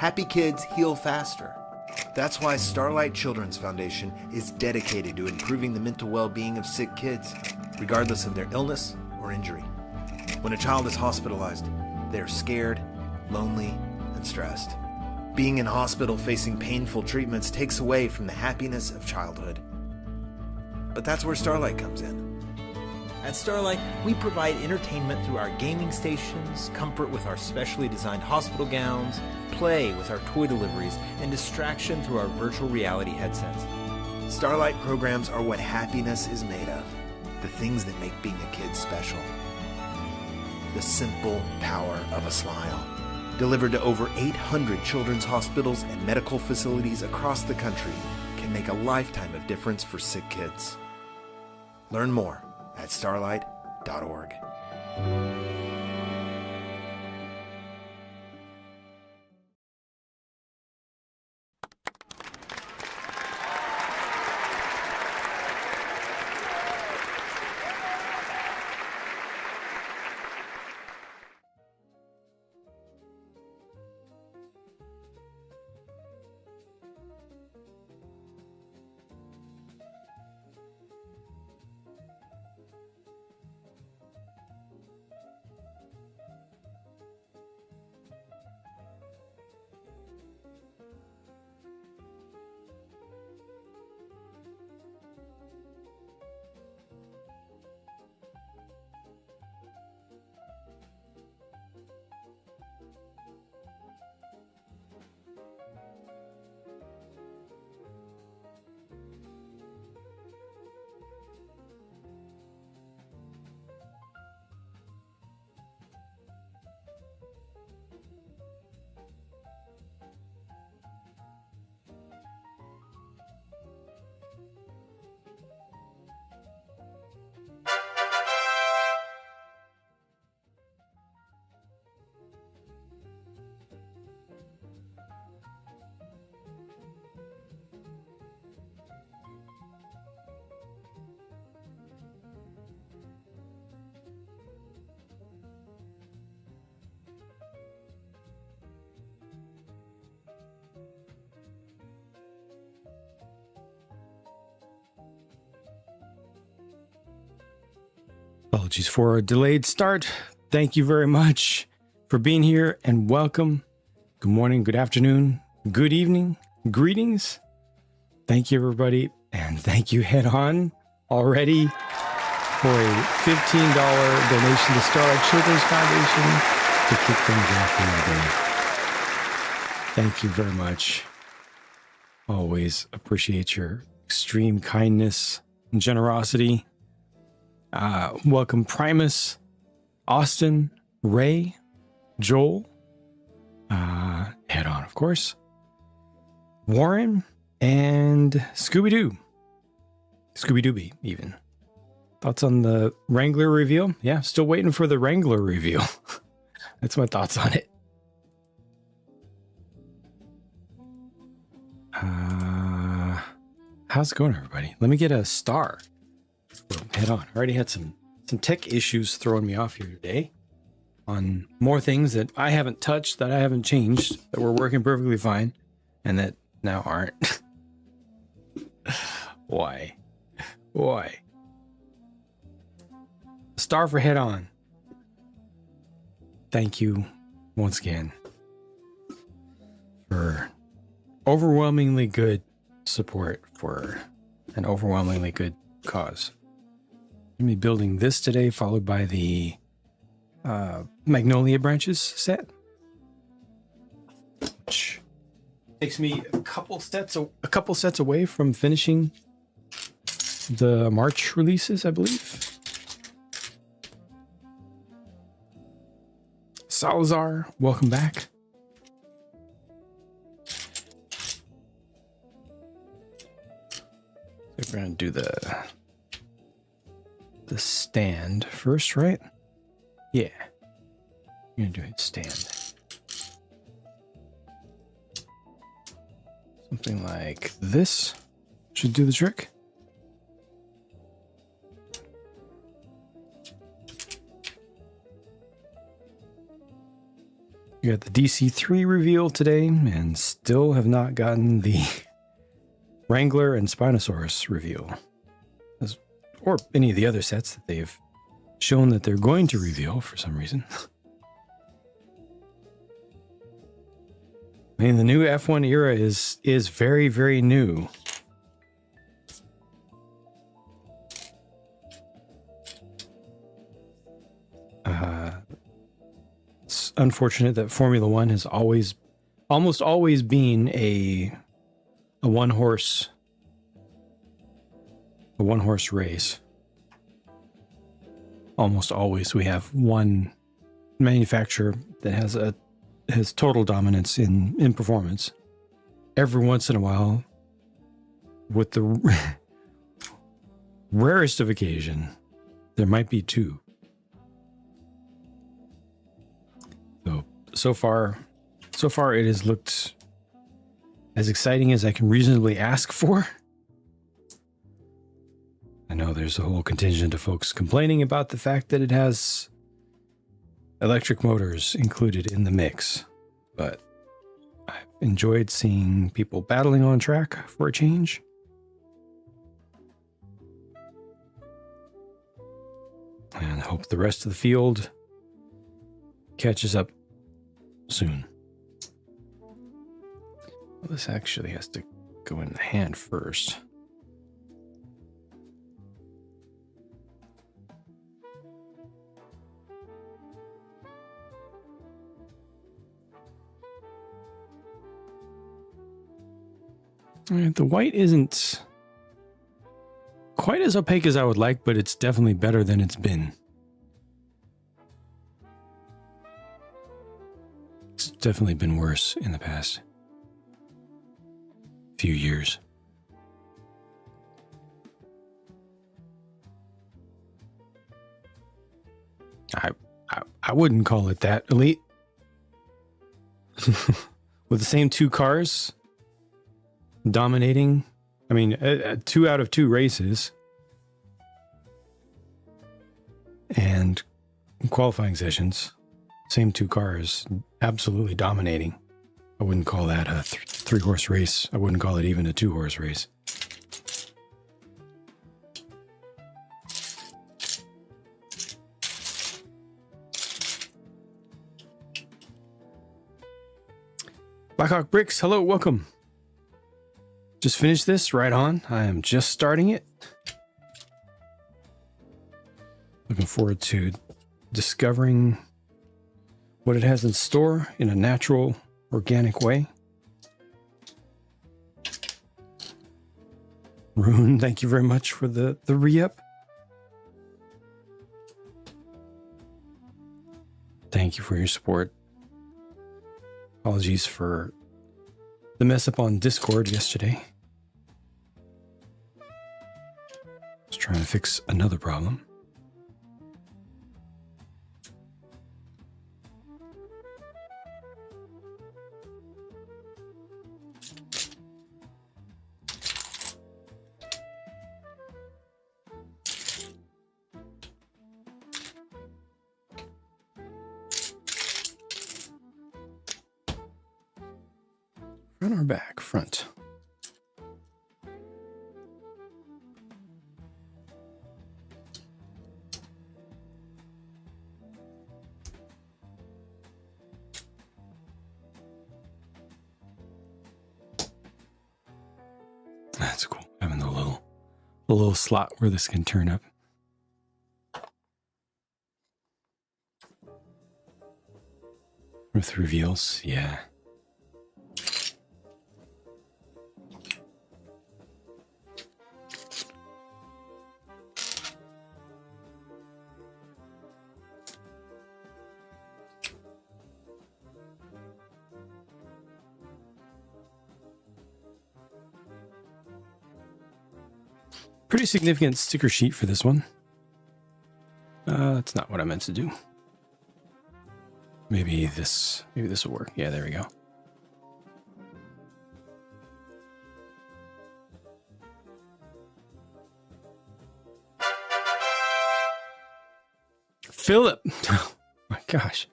Happy kids heal faster. That's why Starlight Children's Foundation is dedicated to improving the mental well-being of sick kids, regardless of their illness or injury. When a child is hospitalized, they are scared, lonely, and stressed. Being in hospital facing painful treatments takes away from the happiness of childhood. But that's where Starlight comes in. At Starlight, we provide entertainment through our gaming stations, comfort with our specially designed hospital gowns, play with our toy deliveries, and distraction through our virtual reality headsets. Starlight programs are what happiness is made of, the things that make being a kid special. The simple power of a smile. Delivered to over 800 children's hospitals and medical facilities across the country, can make a lifetime of difference for sick kids. Learn more at starlight.org. Apologies for a delayed start. Thank you very much for being here and welcome. Good morning, good afternoon, good evening, greetings. Thank you, everybody. And thank you, Head On, already for a $15 donation to Starlight Children's Foundation to kick things off in the day. Thank you very much. Always appreciate your extreme kindness and generosity. Welcome Primus, Austin, Ray, Joel, Head On, of course, Warren, and Scooby-Doo. Scooby-Dooby, even. Thoughts on the Wrangler reveal? Yeah, still waiting for the Wrangler reveal. That's my thoughts on it. How's it going, everybody? Let me get a star. Head On. I already had some tech issues throwing me off here today on more things that I haven't touched, that I haven't changed, that were working perfectly fine, and that now aren't. Why? Star for Head On. Thank you once again for overwhelmingly good support for an overwhelmingly good cause. I'm going to be building this today, followed by the Magnolia branches set. Which takes me a couple sets away from finishing the March releases, I believe. Salazar, welcome back. We're going to do the stand first, right? Yeah. You're going to do it stand. Something like this should do the trick. We got the DC3 reveal today, and still have not gotten the Wrangler and Spinosaurus reveal, or any of the other sets that they've shown that they're going to reveal for some reason. I mean, the new F1 era is very, very new. It's unfortunate that Formula One has almost always been a one horse race. Almost always we have one manufacturer that has total dominance in performance. Every once in a while, with the rarest of occasion, there might be two. So far it has looked as exciting as I can reasonably ask for. I know there's a whole contingent of folks complaining about the fact that it has electric motors included in the mix, but I've enjoyed seeing people battling on track for a change. And I hope the rest of the field catches up soon. Well, this actually has to go in the hand first. The white isn't quite as opaque as I would like, but it's definitely better than it's been. It's definitely been worse in the past few years. I wouldn't call it that elite. With the same two cars dominating, I mean, 2 out of 2 races and qualifying sessions, same 2 cars absolutely dominating. I wouldn't call that a 3-horse race. I wouldn't call it even a 2-horse race. Blackhawk Bricks, hello, welcome. Just finished this, right on. I am just starting it. Looking forward to discovering what it has in store in a natural, organic way. Rune, thank you very much for the re-up. Thank you for your support. Apologies for the mess up on Discord yesterday. Just trying to fix another problem. Front or back? Front. That's cool. Having the little slot where this can turn up. With reveals, yeah. Pretty significant sticker sheet for this one. That's not what I meant to do. Maybe this will work. Yeah, there we go. Philip. Oh my gosh.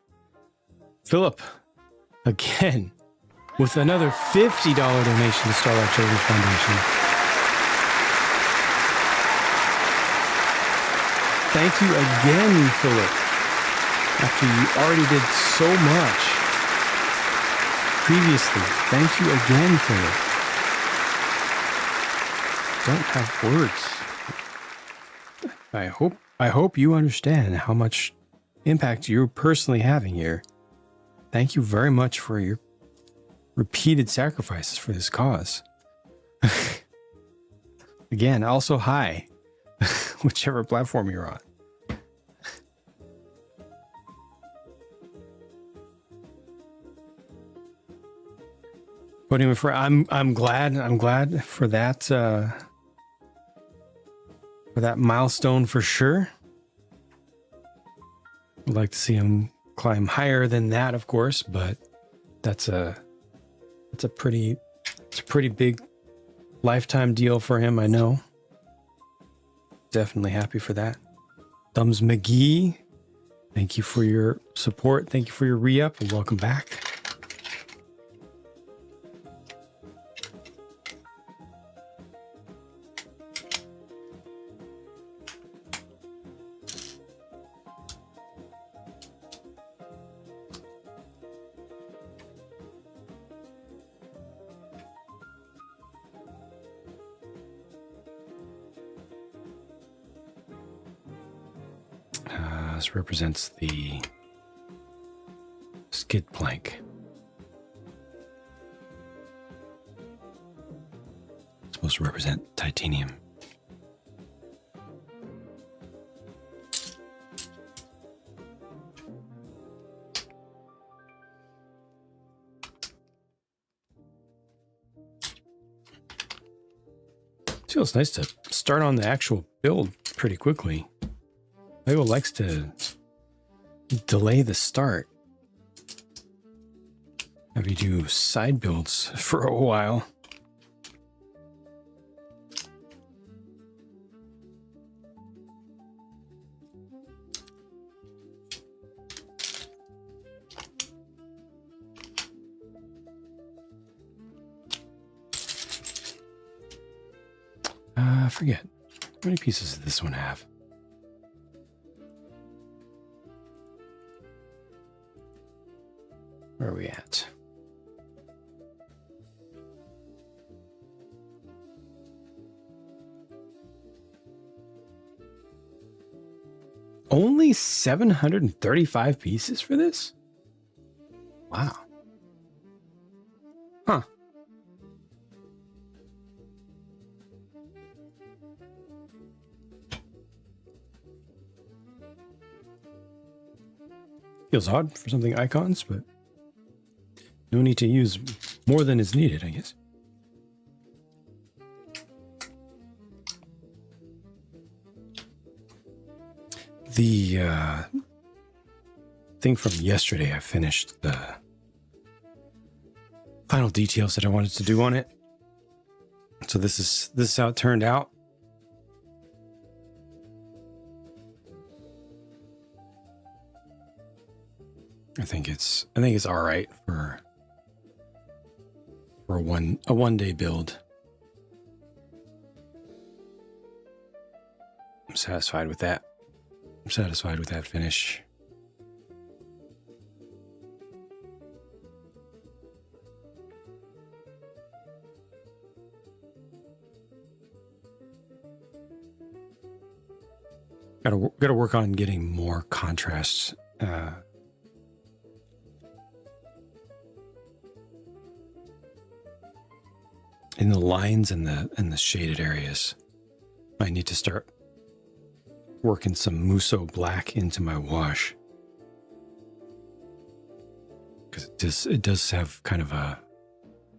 Philip, again with another $50 donation to Starlight Children's Foundation. Thank you again, Philip. After you already did so much previously, thank you again, Philip. Don't have words. I hope you understand how much impact you're personally having here. Thank you very much for your repeated sacrifices for this cause. Again, also hi, whichever platform you're on. But anyway, I'm glad for that milestone for sure. I'd like to see him climb higher than that, of course, but that's a pretty big lifetime deal for him, I know. Definitely happy for that. Thumbs McGee, thank you for your support. Thank you for your re-up and welcome back. This represents the skid plank. It's supposed to represent titanium. It feels nice to start on the actual build pretty quickly. Lego likes to delay the start. Have you do side builds for a while. I forget. How many pieces does this one have? Where are we at? Only 735 pieces for this? Wow. Huh. Feels odd for something icons, but no need to use more than is needed, I guess. The thing from yesterday, I finished the final details that I wanted to do on it. So this is how it turned out. I think it's all right for a one day build. I'm satisfied with that. I'm satisfied with that finish. Gotta work on getting more contrast. In the lines and the shaded areas. I need to start working some Musso black into my wash. Because it does have kind of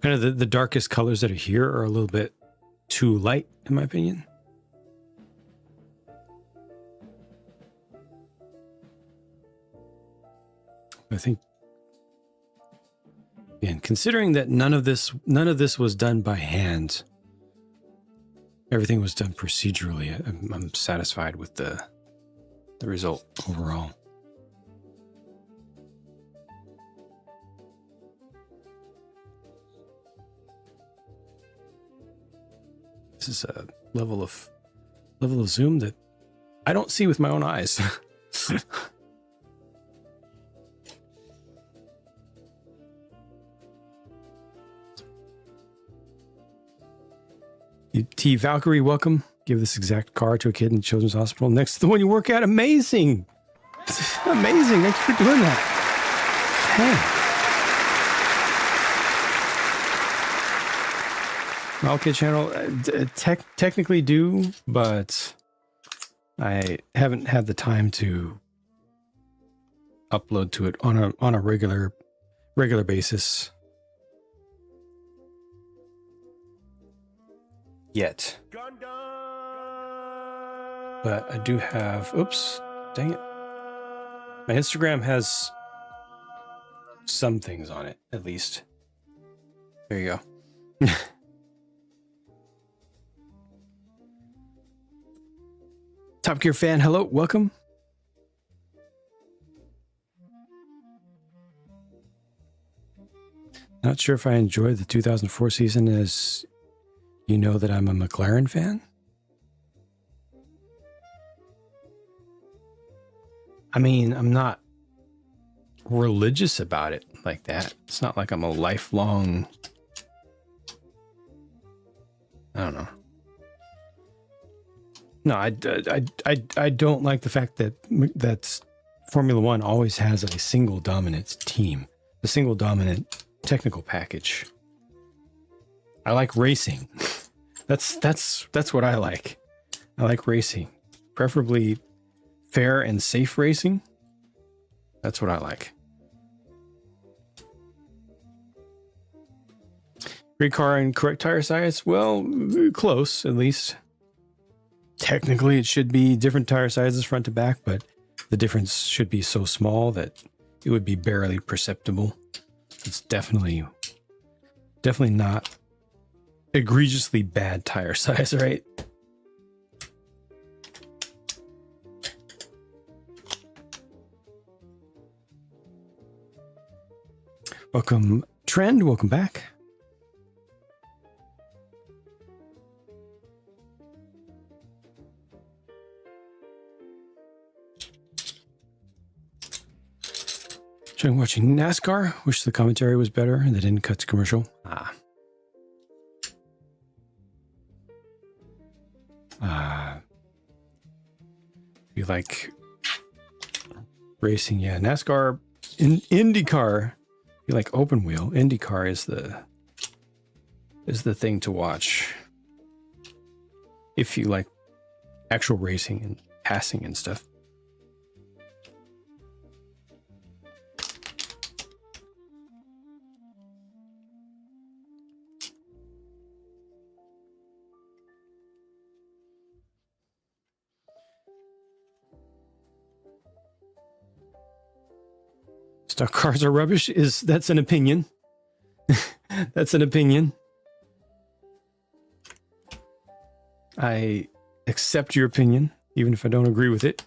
the darkest colors that are here are a little bit too light, in my opinion. I think, and considering that none of this was done by hand, everything was done procedurally, I'm satisfied with the result overall. This is a level of zoom that I don't see with my own eyes. T. Valkyrie, welcome. Give this exact car to a kid in Children's Hospital next to the one you work at. Amazing. Amazing. Thanks for doing that. Hey. My OK channel, technically do, but I haven't had the time to upload to it on a regular basis yet. But I do have, oops, dang it. My Instagram has some things on it, at least. There you go. Top Gear fan, hello, welcome. Not sure if I enjoyed the 2004 season, as you know that I'm a McLaren fan. I mean, I'm not religious about it like that. It's not like I'm a lifelong, I don't know. No, I don't like the fact that Formula One always has a single dominant team, a single dominant technical package. I like racing. That's what I like. I like racing, preferably fair and safe racing. That's what I like. Great car and correct tire size? Well, close, at least. Technically, it should be different tire sizes front to back, but the difference should be so small that it would be barely perceptible. It's definitely not egregiously bad tire size, right? Welcome, Trend. Welcome back. Enjoying watching NASCAR. Wish the commentary was better and they didn't cut to commercial. You like racing? Yeah, NASCAR, IndyCar. You like open wheel? IndyCar is the thing to watch if you like actual racing and passing and stuff. Stock cars are rubbish. That's an opinion. That's an opinion. I accept your opinion, even if I don't agree with it.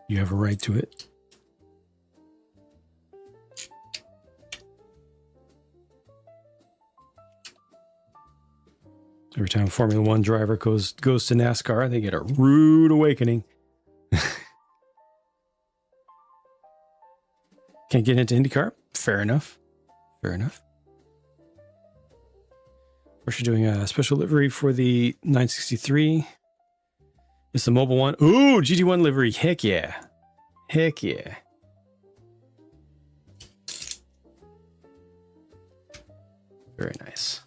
You have a right to it. Every time a Formula One driver goes to NASCAR, they get a rude awakening. Can't get into IndyCar? Fair enough. Fair enough. We're doing a special livery for the 963. It's the mobile one. Ooh, GT1 livery. Heck yeah. Heck yeah. Very nice.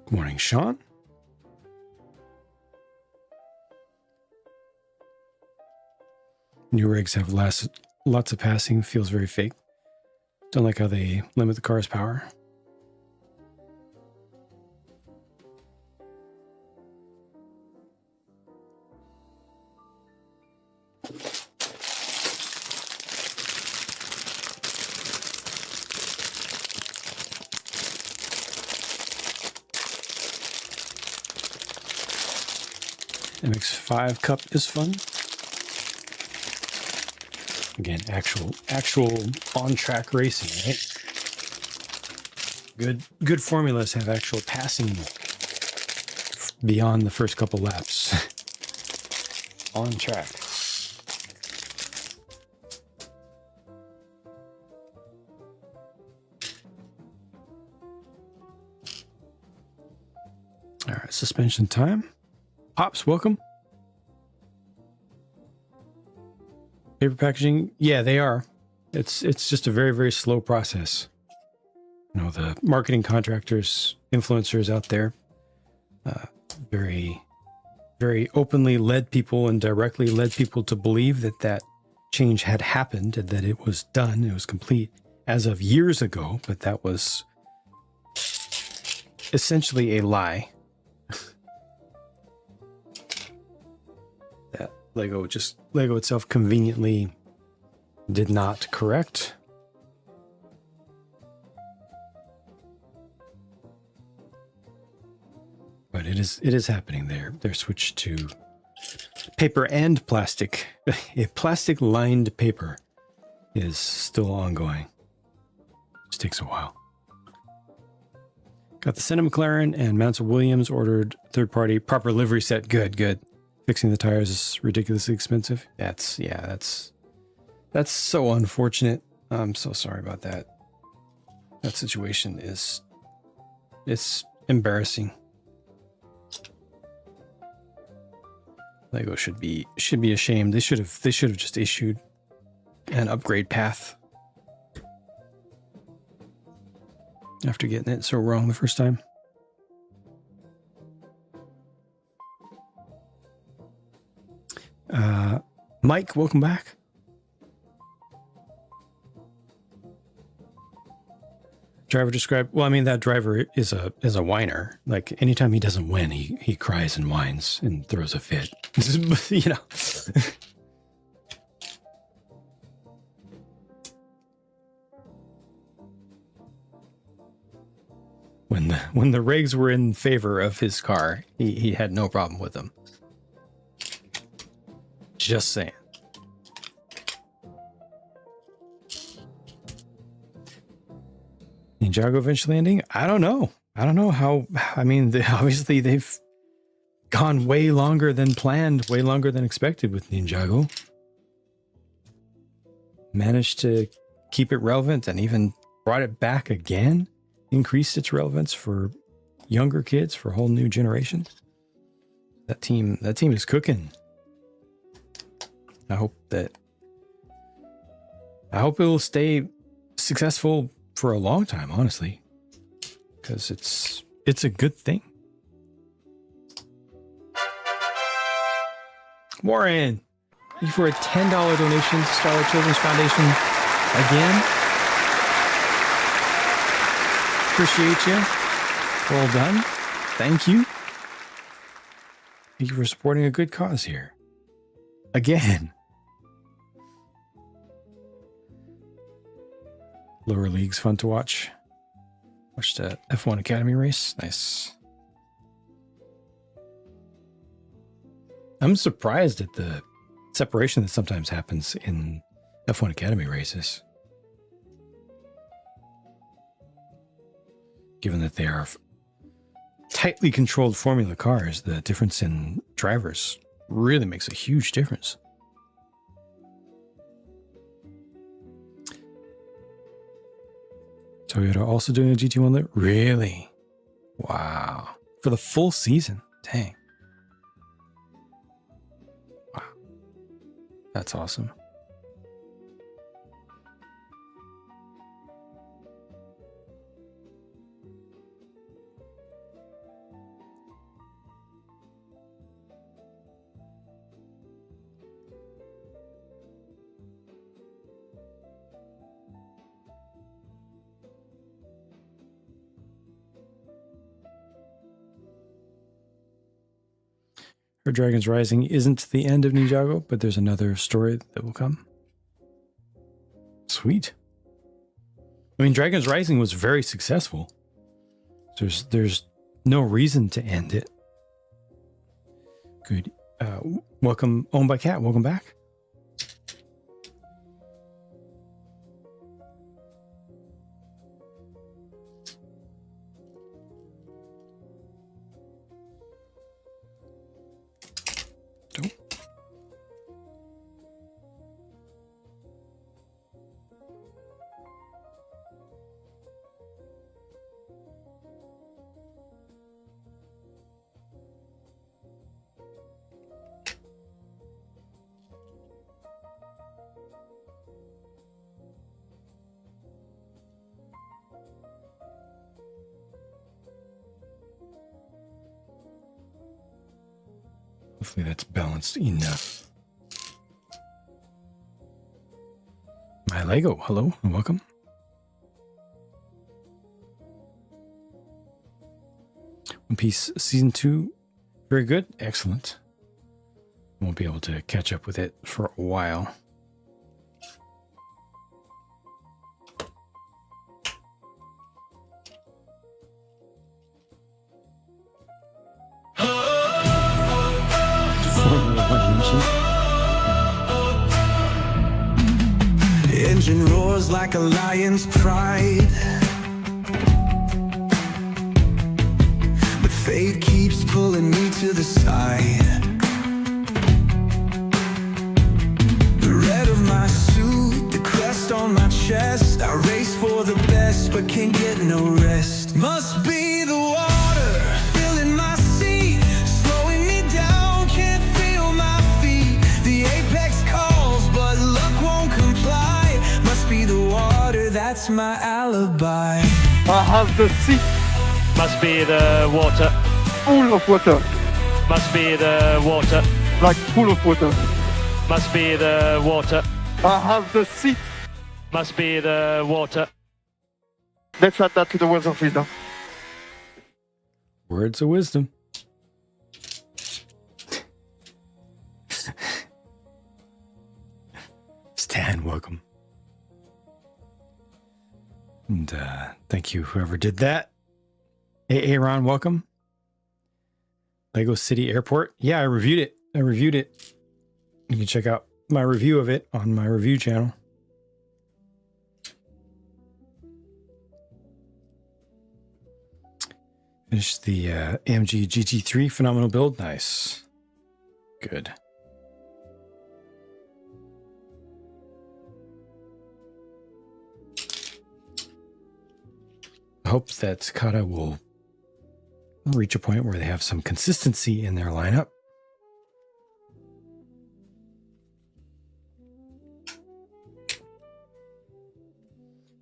Good morning, Sean. New rigs have lots of passing. Feels very fake. Don't like how they limit the car's power. MX5 Cup is fun. Again, actual on-track racing, right? Good formulas have actual passing beyond the first couple laps. On track. All right, suspension time. Pops, welcome. Paper packaging, yeah, they are. It's just a very, very slow process. You know, the marketing contractors, influencers out there, very, very openly led people and directly led people to believe that change had happened and that it was done, it was complete as of years ago, but that was essentially a lie. That Lego itself conveniently did not correct. But it is happening there. They're switched to paper and plastic. A plastic lined paper is still ongoing. Just takes a while. Got the Senna McLaren and Mansell Williams ordered third party proper livery set. Good. Fixing the tires is ridiculously expensive. That's so unfortunate. I'm so sorry about that. That situation it's embarrassing. Lego should be ashamed. They should have just issued an upgrade path after getting it so wrong the first time. Mike, welcome back. Driver described, well, I mean, that driver is a whiner. Like, anytime he doesn't win, he cries and whines and throws a fit. You know. When the regs were in favor of his car, he had no problem with them. Just saying. Ninjago eventually ending? I don't know how. I mean, obviously they've gone way longer than planned, way longer than expected with Ninjago. Managed to keep it relevant and even brought it back again. Increased its relevance for younger kids, for a whole new generation. That team is cooking. I hope it will stay successful for a long time, honestly, because it's a good thing. Warren, thank you for a $10 donation to Starlight Children's Foundation again. Appreciate you. Well done. Thank you. Thank you for supporting a good cause here. Again. Lower league's fun to watch. Watched the F1 Academy race. Nice. I'm surprised at the separation that sometimes happens in F1 Academy races. Given that they are tightly controlled formula cars, the difference in drivers really makes a huge difference. Toyota also doing a GT1 lit? Really? Wow. For the full season? Dang. Wow. That's awesome. Her Dragons Rising isn't the end of Ninjago, but there's another story that will come. Sweet. I mean, Dragons Rising was very successful. There's no reason to end it. Good Welcome, Owned by Cat. Welcome back. Hopefully that's balanced enough. My Lego, hello and welcome. One Piece Season 2, very good, excellent. Won't be able to catch up with it for a while. Engine roars like a lion's pride, but fate keeps pulling me to the side. The red of my suit, the crest on my chest, I race for the best but can't get no rest. Must be the water filling my seat, slowing me down, can't feel my feet. The apex calls but luck won't comply. Must be the water, that's my alibi. I have the sea Must be the water. full of water, Must be the water. like full of water. Must be the water. I have the sea. Must be the water. Let's add that to the words of wisdom. Words of wisdom. Stan, welcome. And thank you, whoever did that. Hey, Ron, welcome. Lego City Airport. Yeah, I reviewed it. You can check out my review of it on my review channel. Finished the AMG GT3 phenomenal build. Nice. Good. I hope that Kata will reach a point where they have some consistency in their lineup.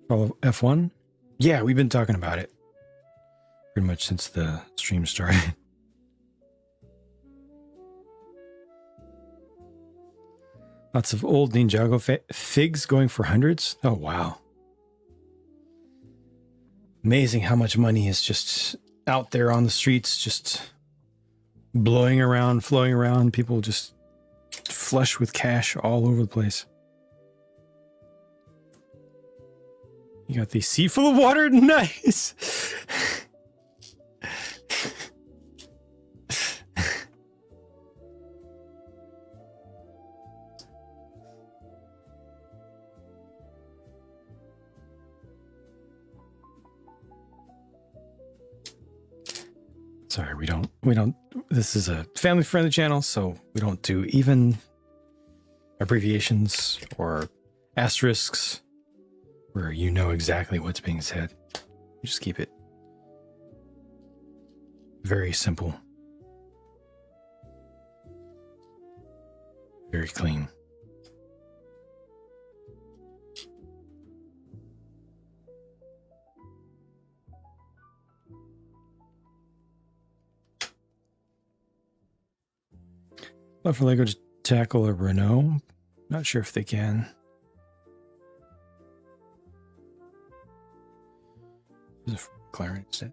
Follow F1? Yeah, we've been talking about it pretty much since the stream started. Lots of old Ninjago figs going for hundreds. Oh, wow. Amazing how much money is just out there on the streets, just blowing around, flowing around. People just flush with cash all over the place. You got the sea full of water. Nice. Sorry, we don't, this is a family friendly channel, so we don't do even abbreviations or asterisks where you know exactly what's being said. We just keep it very simple, very clean. Love for Lego to tackle a Renault. Not sure if they can. There's a McLaren instead.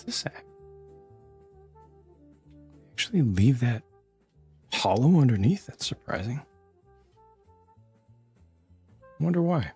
this at? Actually leave that hollow underneath? That's surprising. I wonder why.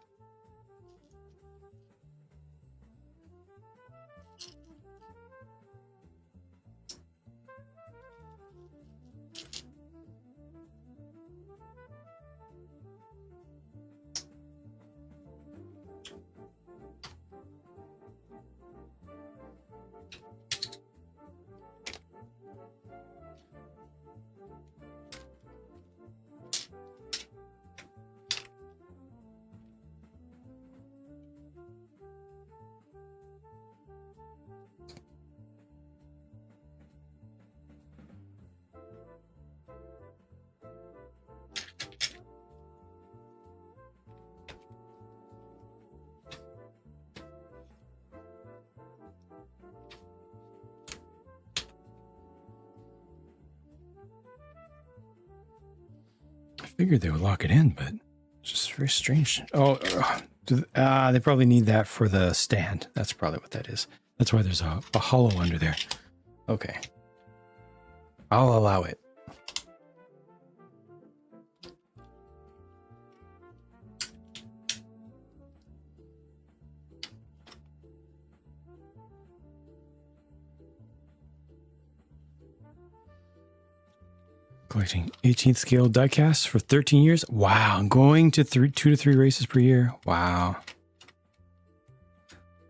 Figured they would lock it in, but it's just very strange. Oh, they probably need that for the stand. That's probably what that is. That's why there's a hollow under there. Okay. I'll allow it. Collecting 18th scale diecast for 13 years. Wow. I'm going to 2 to 3 races per year. Wow.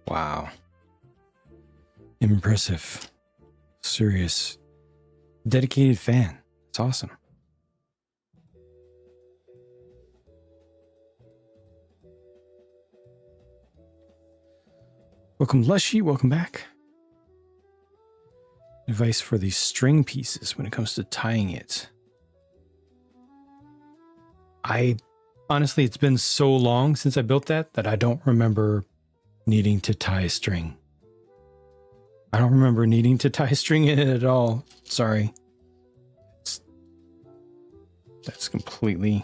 Wow. Impressive. Serious. Dedicated fan. It's awesome. Welcome, Lushy. Welcome back. Advice for these string pieces when it comes to tying it. Honestly, it's been so long since I built that I don't remember needing to tie a string. I don't remember needing to tie a string in it at all. Sorry. That's completely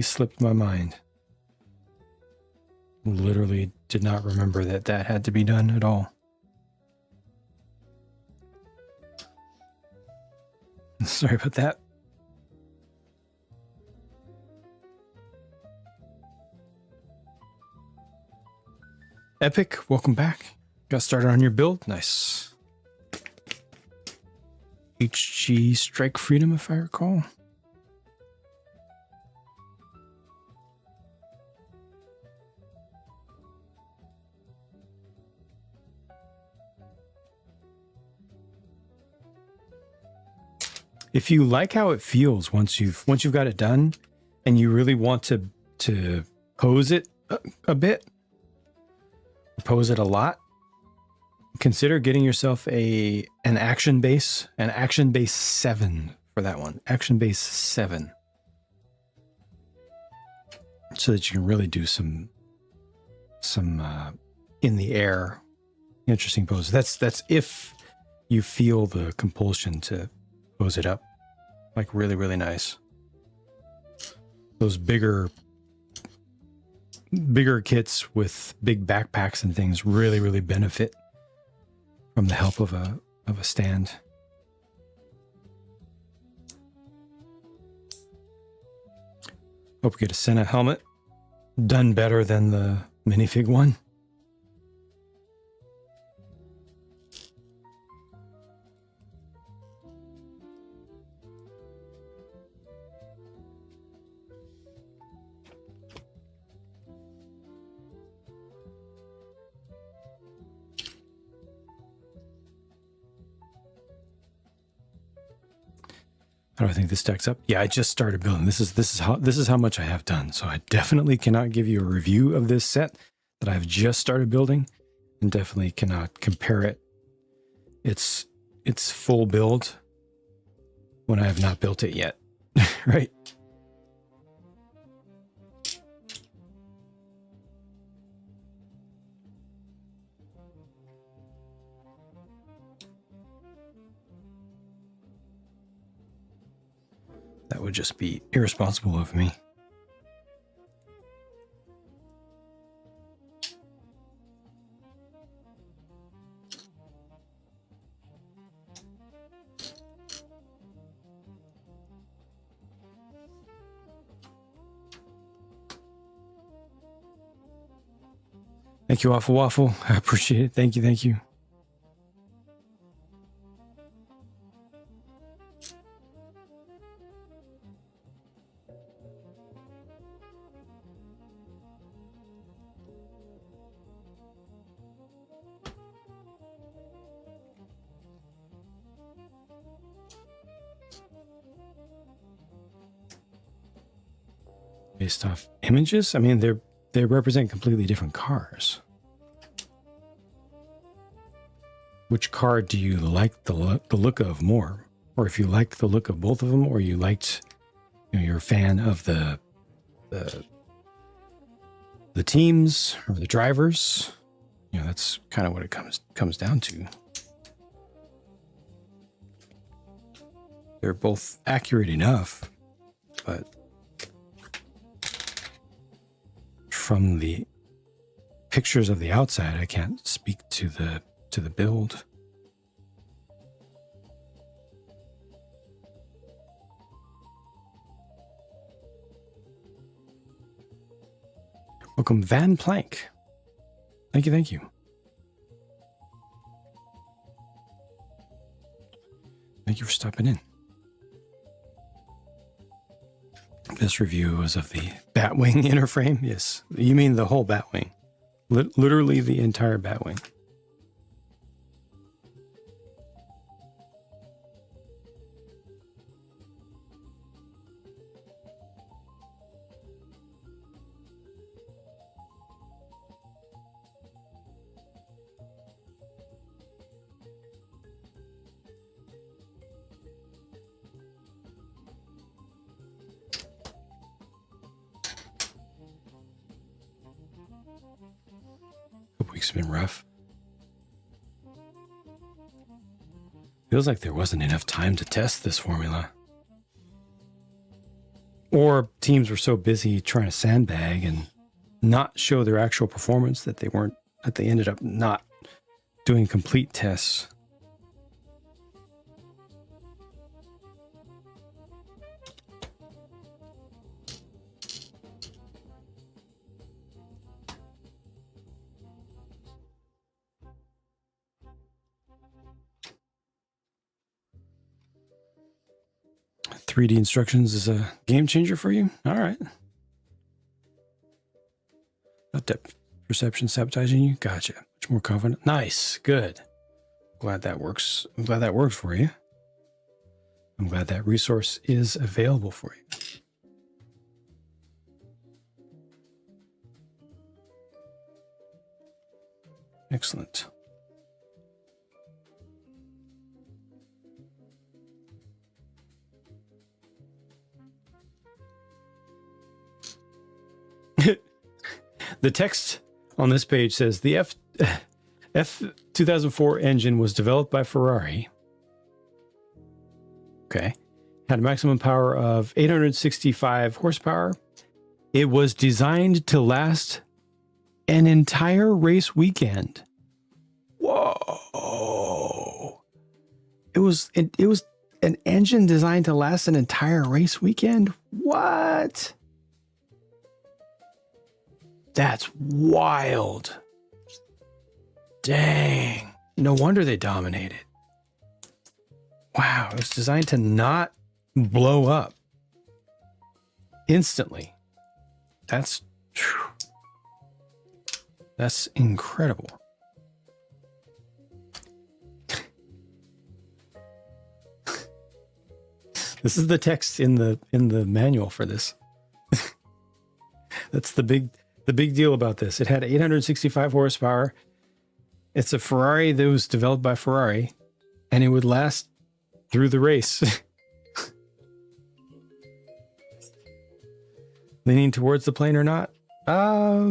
slipped my mind. Literally did not remember that had to be done at all. Sorry about that. Epic, welcome back. Got started on your build. Nice. HG Strike Freedom, if I recall. If you like how it feels once you've got it done and you really want to pose it a bit, pose it a lot, consider getting yourself an action base 7 for that one. Action base 7. So that you can really do some in the air interesting poses. That's if you feel the compulsion to pose it up, like really, really nice. Those bigger kits with big backpacks and things really, really benefit from the help of a stand. Hope we get a Senna helmet done better than the minifig one. How do I think this stacks up? Yeah, I just started building. This is how much I have done. So I definitely cannot give you a review of this set that I've just started building, and definitely cannot compare it. It's full build when I have not built it yet, right? That would just be irresponsible of me. Thank you, Waffle Waffle. I appreciate it. Thank you. Thank you. Based off images? I mean, they represent completely different cars. Which car do you like the look of more? Or if you like the look of both of them, or you liked, you're a fan of the teams or the drivers, that's kind of what it comes down to. They're both accurate enough, but from the pictures of the outside, I can't speak to the build. Welcome, Van Plank. Thank you, thank you. Thank you for stopping in. This review was of the Batwing inner frame. Yes, you mean the whole Batwing. Literally the entire Batwing. Weeks have been rough. Feels like there wasn't enough time to test this formula. Or teams were so busy trying to sandbag and not show their actual performance that they ended up not doing complete tests. .3D instructions is a game changer for you? All right. Not depth perception sabotaging you? Gotcha. Much more confident. Nice. Good. Glad that works. I'm glad that works for you. I'm glad that resource is available for you. Excellent. The text on this page says the F 2004 engine was developed by Ferrari. Okay. Had a maximum power of 865 horsepower. It was designed to last an entire race weekend. Whoa. It was an engine designed to last an entire race weekend? What? That's wild. Dang. No wonder they dominated. Wow, it was designed to not blow up instantly. That's incredible. This is the text in the manual for this. That's the big deal about this. It had 865 horsepower. It's a Ferrari that was developed by Ferrari, and it would last through the race. Leaning towards the plane or not? I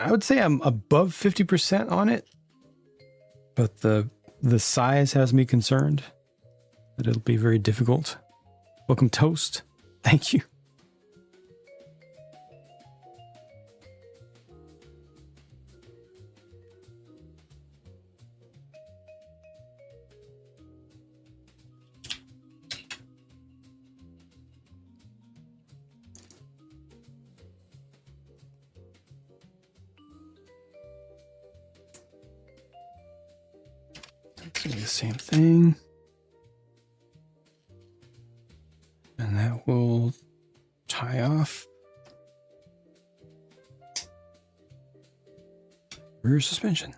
would say I'm above 50% on it, but the size has me concerned that it'll be very difficult. Welcome, Toast. Thank you. do the same thing. And that will tie off rear suspension.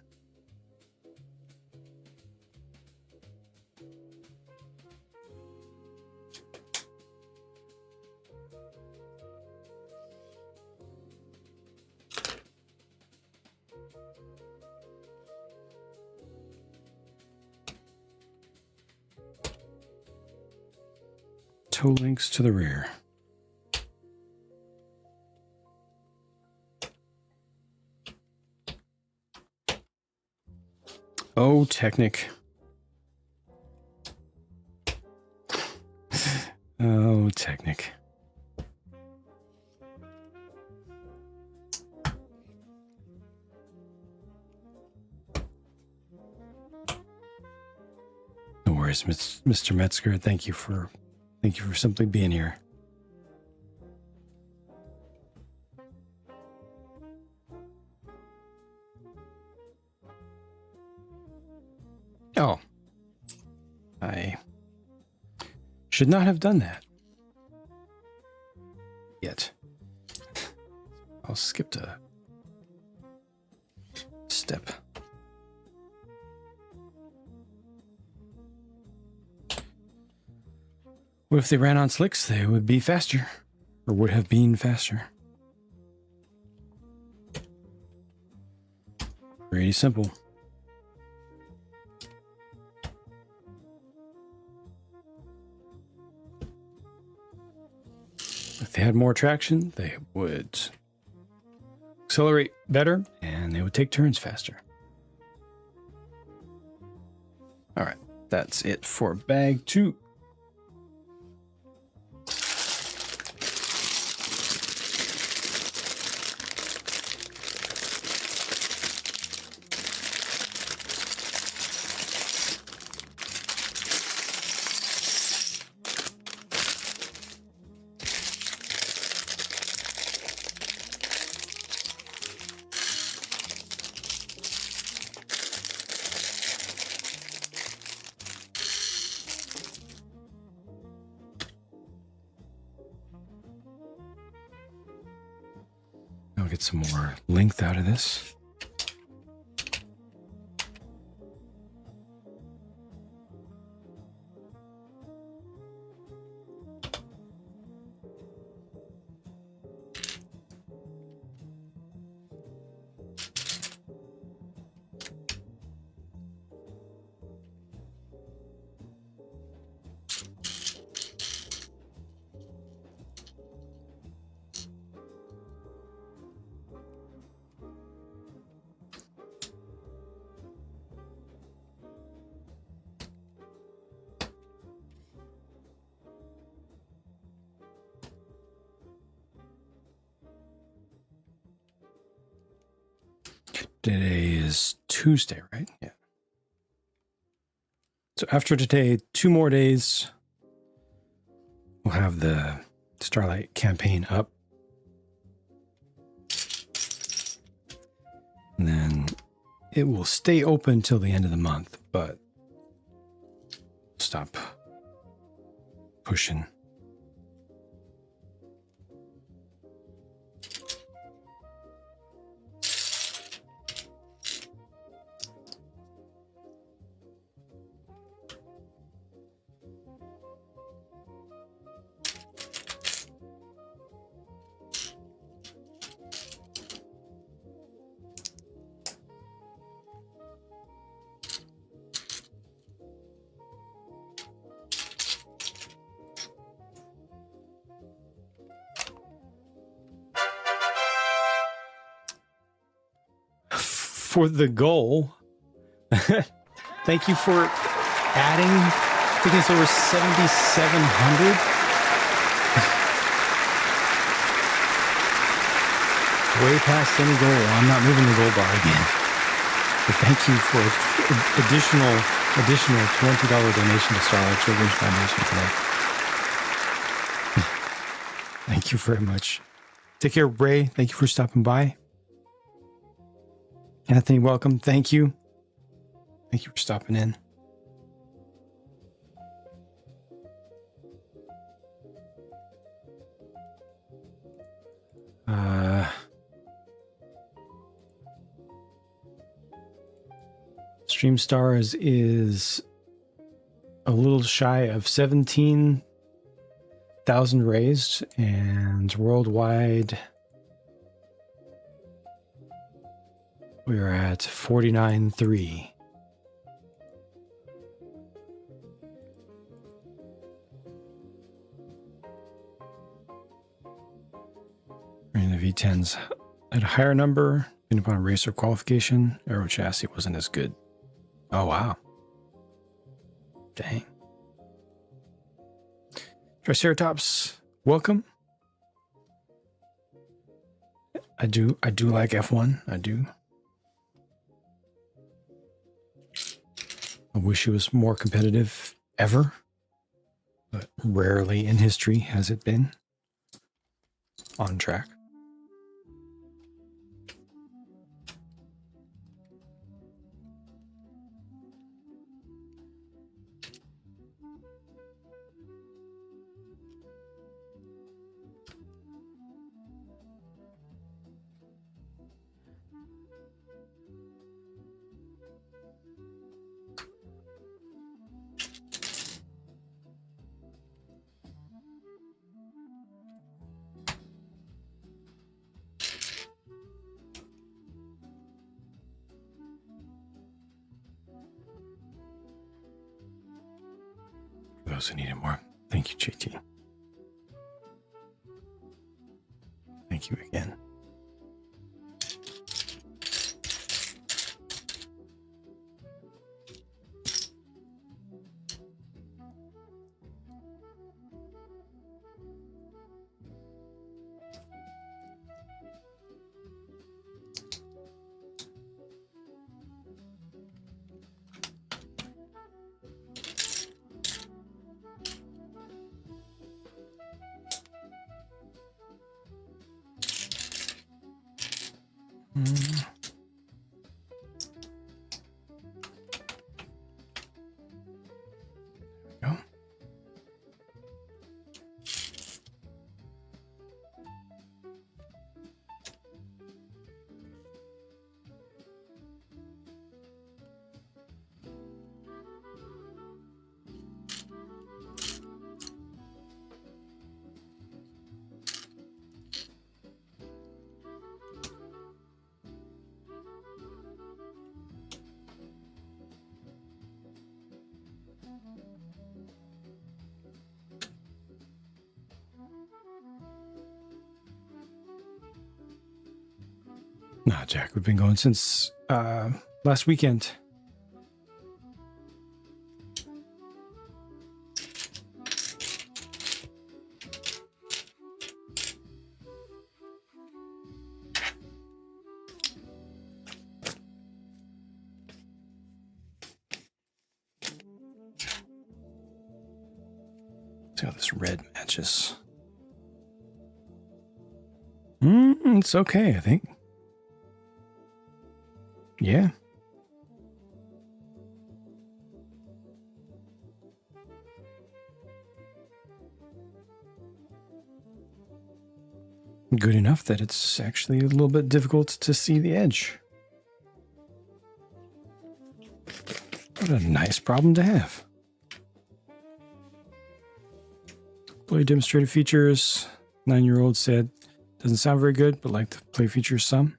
Toe links to the rear. Oh, Technic. Oh, Technic. No worries, Mr. Metzger. Thank you for simply being here. Oh, I should not have done that yet. I'll skip a step. What if they ran on slicks? They would be faster, or would have been faster. Pretty simple. If they had more traction, they would accelerate better, and they would take turns faster. All right, that's it for bag 2. I'll get some more length out of this. Today is Tuesday, right? Yeah. So after today, 2 more days, we'll have the Starlight campaign up. And then it will stay open till the end of the month, but stop pushing. For the goal. Thank you for adding. I think it's over 7,700. Way past any goal. I'm not moving the goal bar again. But thank you for additional $20 donation to Starlight Children's Foundation today. Thank you very much. Take care, Ray. Thank you for stopping by. Anthony, welcome. Thank you. Thank you for stopping in. Stream Stars is a little shy of 17,000 raised, and worldwide we're at 49.3. And the V10's at a higher number, depending upon race or qualification. Aero chassis wasn't as good. Oh, wow. Dang. Triceratops, welcome. I do like F1. I do. I wish it was more competitive ever, but rarely in history has it been on track. Those who need it more. Thank you, JT. Thank you again. Go. Nah, Jack, we've been going since last weekend. See how this red matches. It's okay, I think. Yeah. Good enough that it's actually a little bit difficult to see the edge. What a nice problem to have. Play demonstrated features. 9-year-old said, doesn't sound very good, but like the play features some.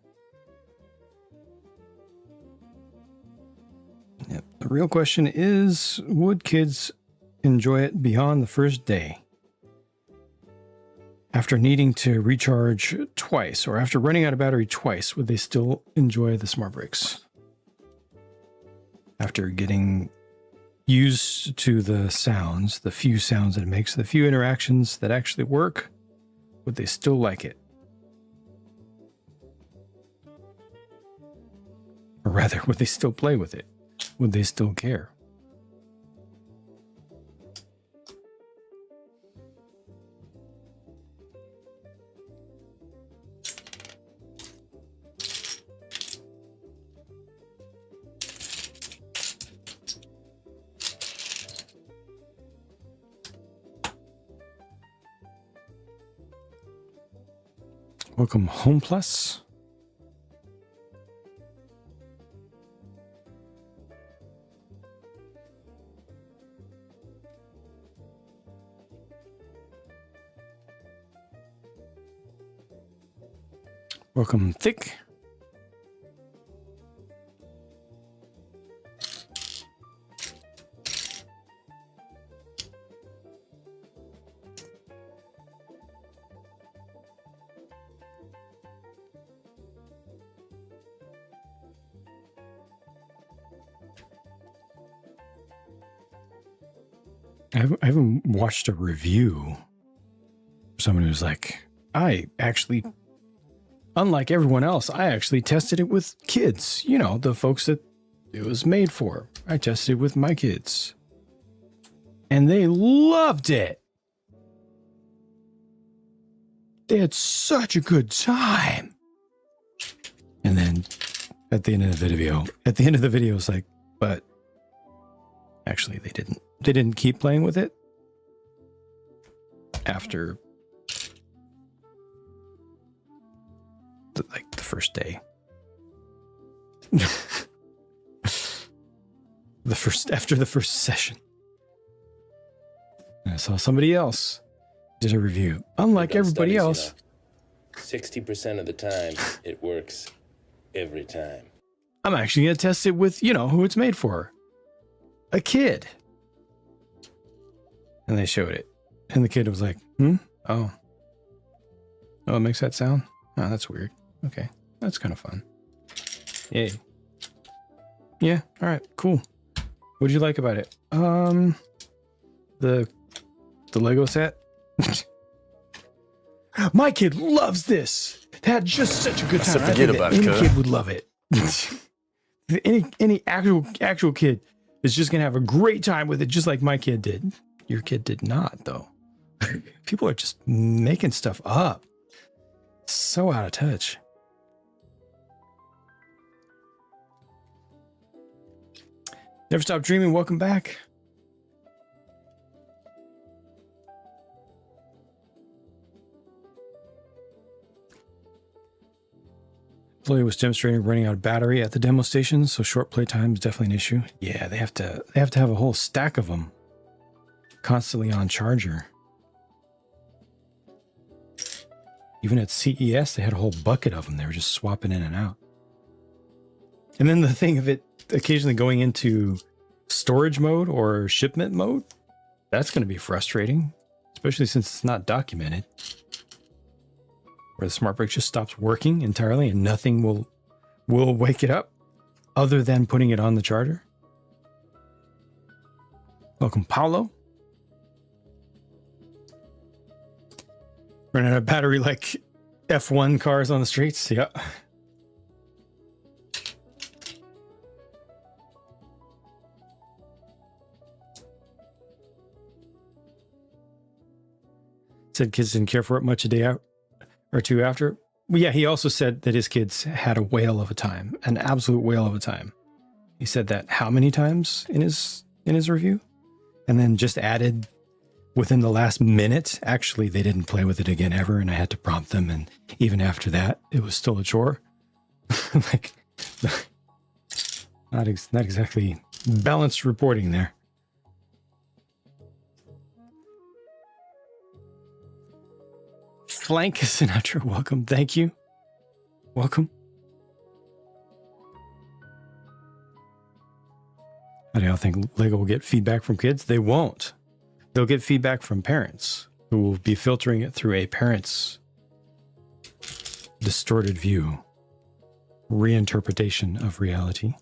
Yep. The real question is, would kids enjoy it beyond the first day? After needing to recharge twice, or after running out of battery twice, would they still enjoy the smart brakes? After getting used to the sounds, the few sounds that it makes, the few interactions that actually work, would they still like it? Or rather, would they still play with it? Would they still care? Welcome, Home Plus. Welcome, Thick. I haven't watched a review. Someone who's like, I actually, unlike everyone else, I actually tested it with kids. You know, the folks that it was made for. I tested it with my kids. And they loved it. They had such a good time. And then at the end of the video, it's like, but actually they didn't keep playing with it after the first day. After the first session. And I saw somebody else did a review. Unlike everybody else. 60% of the time, it works every time. I'm actually going to test it with, who it's made for. A kid. And they showed it. And the kid was like, Oh, it makes that sound? Oh, that's weird. Okay. That's kind of fun. Yay. Yeah. All right. Cool. What'd you like about it? The Lego set. My kid loves this. They had just such a good time. Forget about it, any kid would love it. any actual kid is just gonna have a great time with it, just like my kid did. Your kid did not, though. People are just making stuff up. So out of touch. Never Stop Dreaming. Welcome back. Employee was demonstrating running out of battery at the demo station, so short play time is definitely an issue. Yeah, they have to have a whole stack of them constantly on charger. Even at CES, they had a whole bucket of them. They were just swapping in and out. And then the thing of it occasionally going into storage mode or shipment mode, that's going to be frustrating, especially since it's not documented. Where the smart brake just stops working entirely and nothing will wake it up other than putting it on the charger. Welcome, Paulo. Running out of battery like F1 cars on the streets. Yeah. Said kids didn't care for it much a day out or two after. Well, yeah, he also said that his kids had a whale of a time, an absolute whale of a time. He said that how many times in his review? And then just added within the last minute, actually, they didn't play with it again ever, and I had to prompt them, and even after that, it was still a chore. Like, not exactly balanced reporting there. Flank Sinatra, welcome. Thank you. Welcome. How do y'all think Lego will get feedback from kids? They won't. They'll get feedback from parents who will be filtering it through a parent's distorted view, reinterpretation of reality.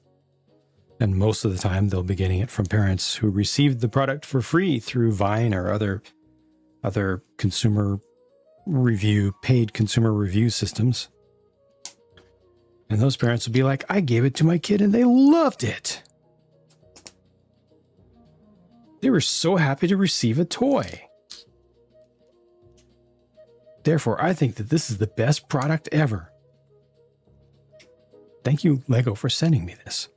And most of the time, they'll be getting it from parents who received the product for free through Vine or other consumer review, paid consumer review systems. And those parents will be like, I gave it to my kid and they loved it. They were so happy to receive a toy. Therefore, I think that this is the best product ever. Thank you, Lego, for sending me this.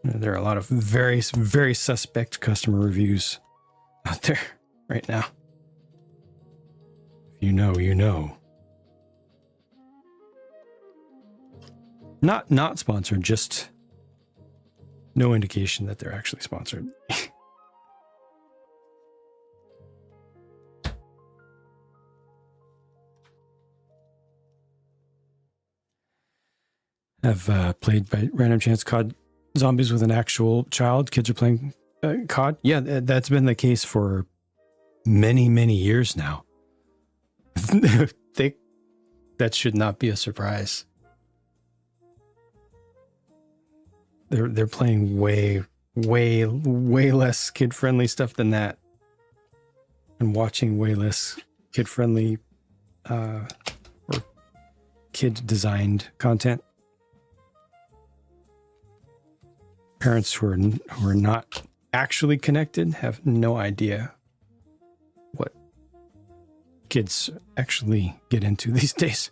There are a lot of very, very suspect customer reviews out there right now. You know, you know. Not sponsored, just no indication that they're actually sponsored. Have played by random chance COD Zombies with an actual child. Kids are playing COD. Yeah, that's been the case for many, many years now. That should not be a surprise. They're playing way less kid-friendly stuff than that, and watching way less kid-friendly or kid-designed content. Parents who are not actually connected have no idea what kids actually get into these days.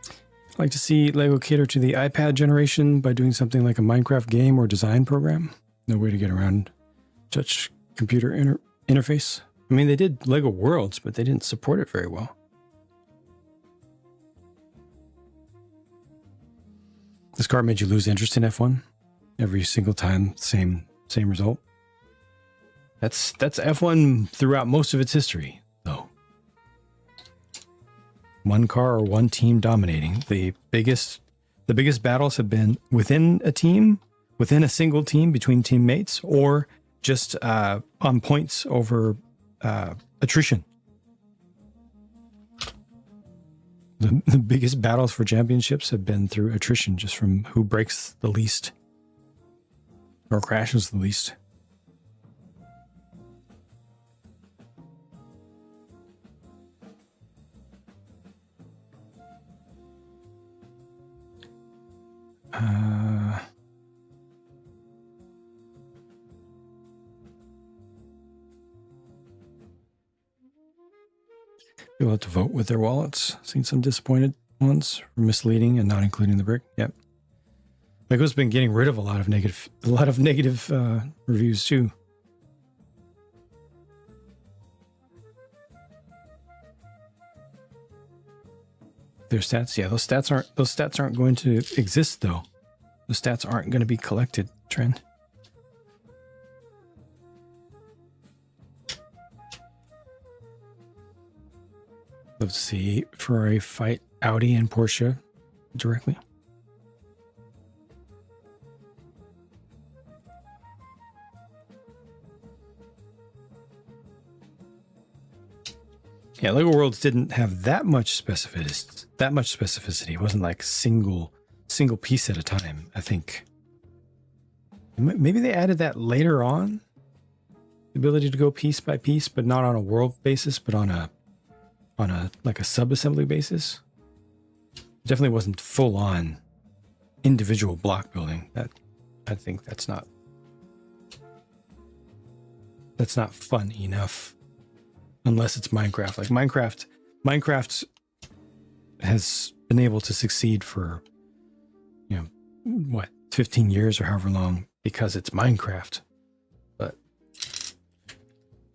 I'd like to see LEGO cater to the iPad generation by doing something like a Minecraft game or design program. No way to get around touch computer interface. I mean, they did LEGO Worlds, but they didn't support it very well. This car made you lose interest in F1 every single time. Same result. That's F1 throughout most of its history, though. One car or one team dominating. The biggest battles have been within a team, within a single team between teammates, or just on points over attrition. The biggest battles for championships have been through attrition, just from who breaks the least or crashes the least. People have to vote with their wallets. Seen some disappointed ones for misleading and not including the brick. Yep. LEGO's been getting rid of a lot of negative reviews too. Their stats, yeah, those stats aren't going to exist though. The stats aren't going to be collected, Trend. Love to see Ferrari fight Audi and Porsche directly. Yeah, LEGO Worlds didn't have that much specificity. It wasn't like single piece at a time, I think. Maybe they added that later on. The ability to go piece by piece, but not on a world basis, but on a like a sub-assembly basis. It definitely wasn't full on individual block building. That I think that's not fun enough. Unless it's Minecraft. Like Minecraft has been able to succeed for, 15 years or however long because it's Minecraft. But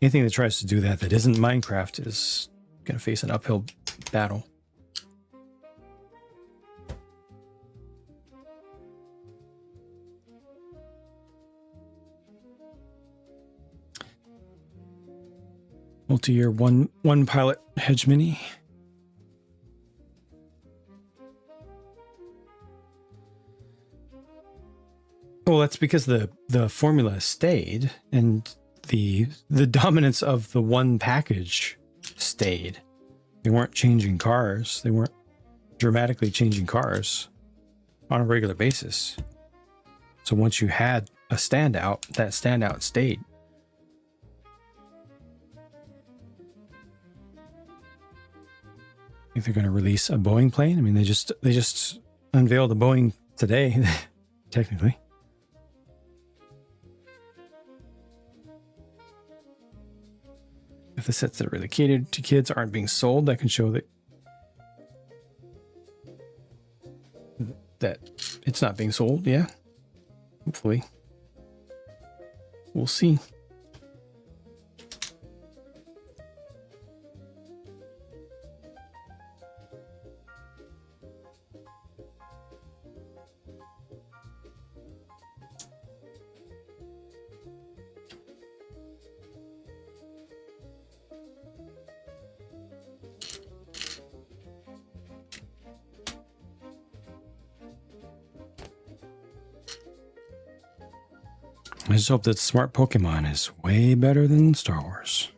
anything that tries to do that isn't Minecraft is going to face an uphill battle. Multi-year one pilot hedge mini. Well, that's because the formula stayed and the dominance of the one package stayed. They weren't changing cars. They weren't dramatically changing cars on a regular basis. So once you had a standout, that standout stayed. I think they're going to release a Boeing plane. I mean, they just unveiled a Boeing today, technically. If the sets that are really catered to kids aren't being sold, that can show that it's not being sold. Yeah, hopefully, we'll see. I just hope that Smart Pokemon is way better than Star Wars.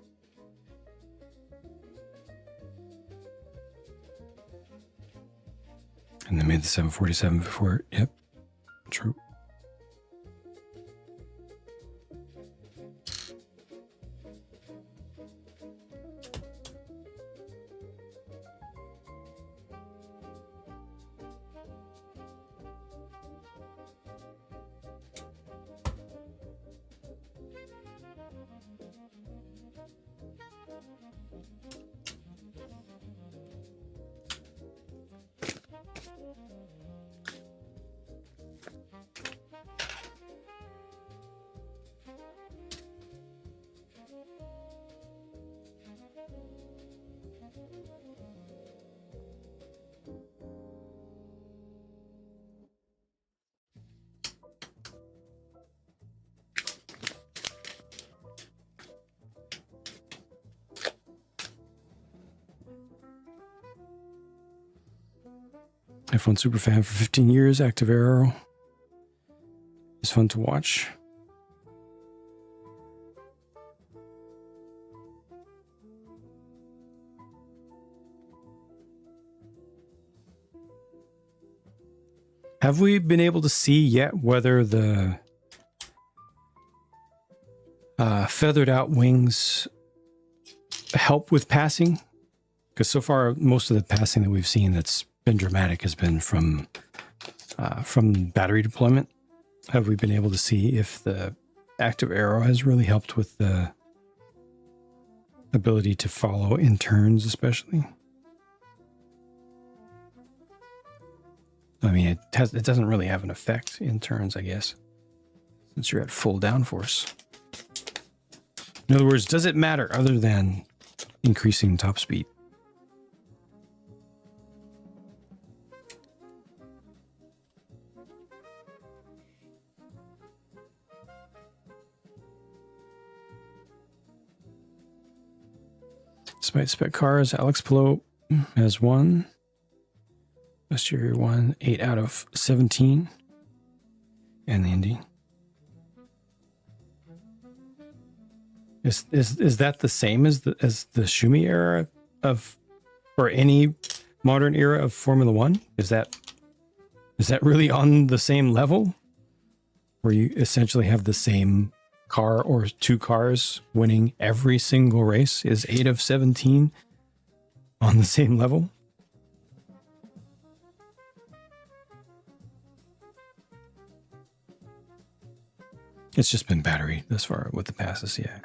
And they made the 747 before. Yep. True. F1 Superfan for 15 years. Active Arrow is fun to watch. Have we been able to see yet whether the feathered out wings help with passing? Because so far, most of the passing that we've seen that's been dramatic has been from battery deployment. Have we been able to see if the active arrow has really helped with the ability to follow in turns, especially? I mean, it doesn't really have an effect in turns, I guess, since you're at full downforce. In other words, does it matter other than increasing top speed? Despite spec cars, Alex Pillow has won. Last year, won 8 out of 17 and the Indy. Is that the same as the Schumi era of, or any modern era of Formula One? Is that really on the same level, where you essentially have the same car or two cars winning every single race? Is 8 of 17 on the same level? It's just been battery thus far with the passes, yeah.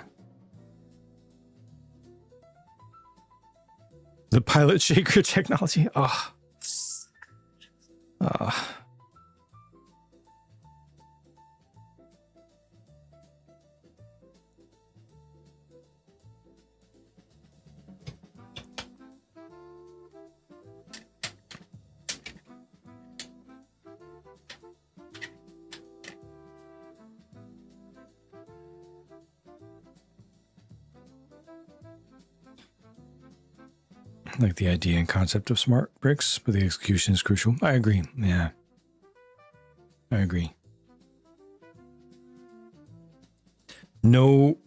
The pilot shaker technology. Like the idea and concept of smart bricks, but the execution is crucial. I agree. Yeah. I agree. No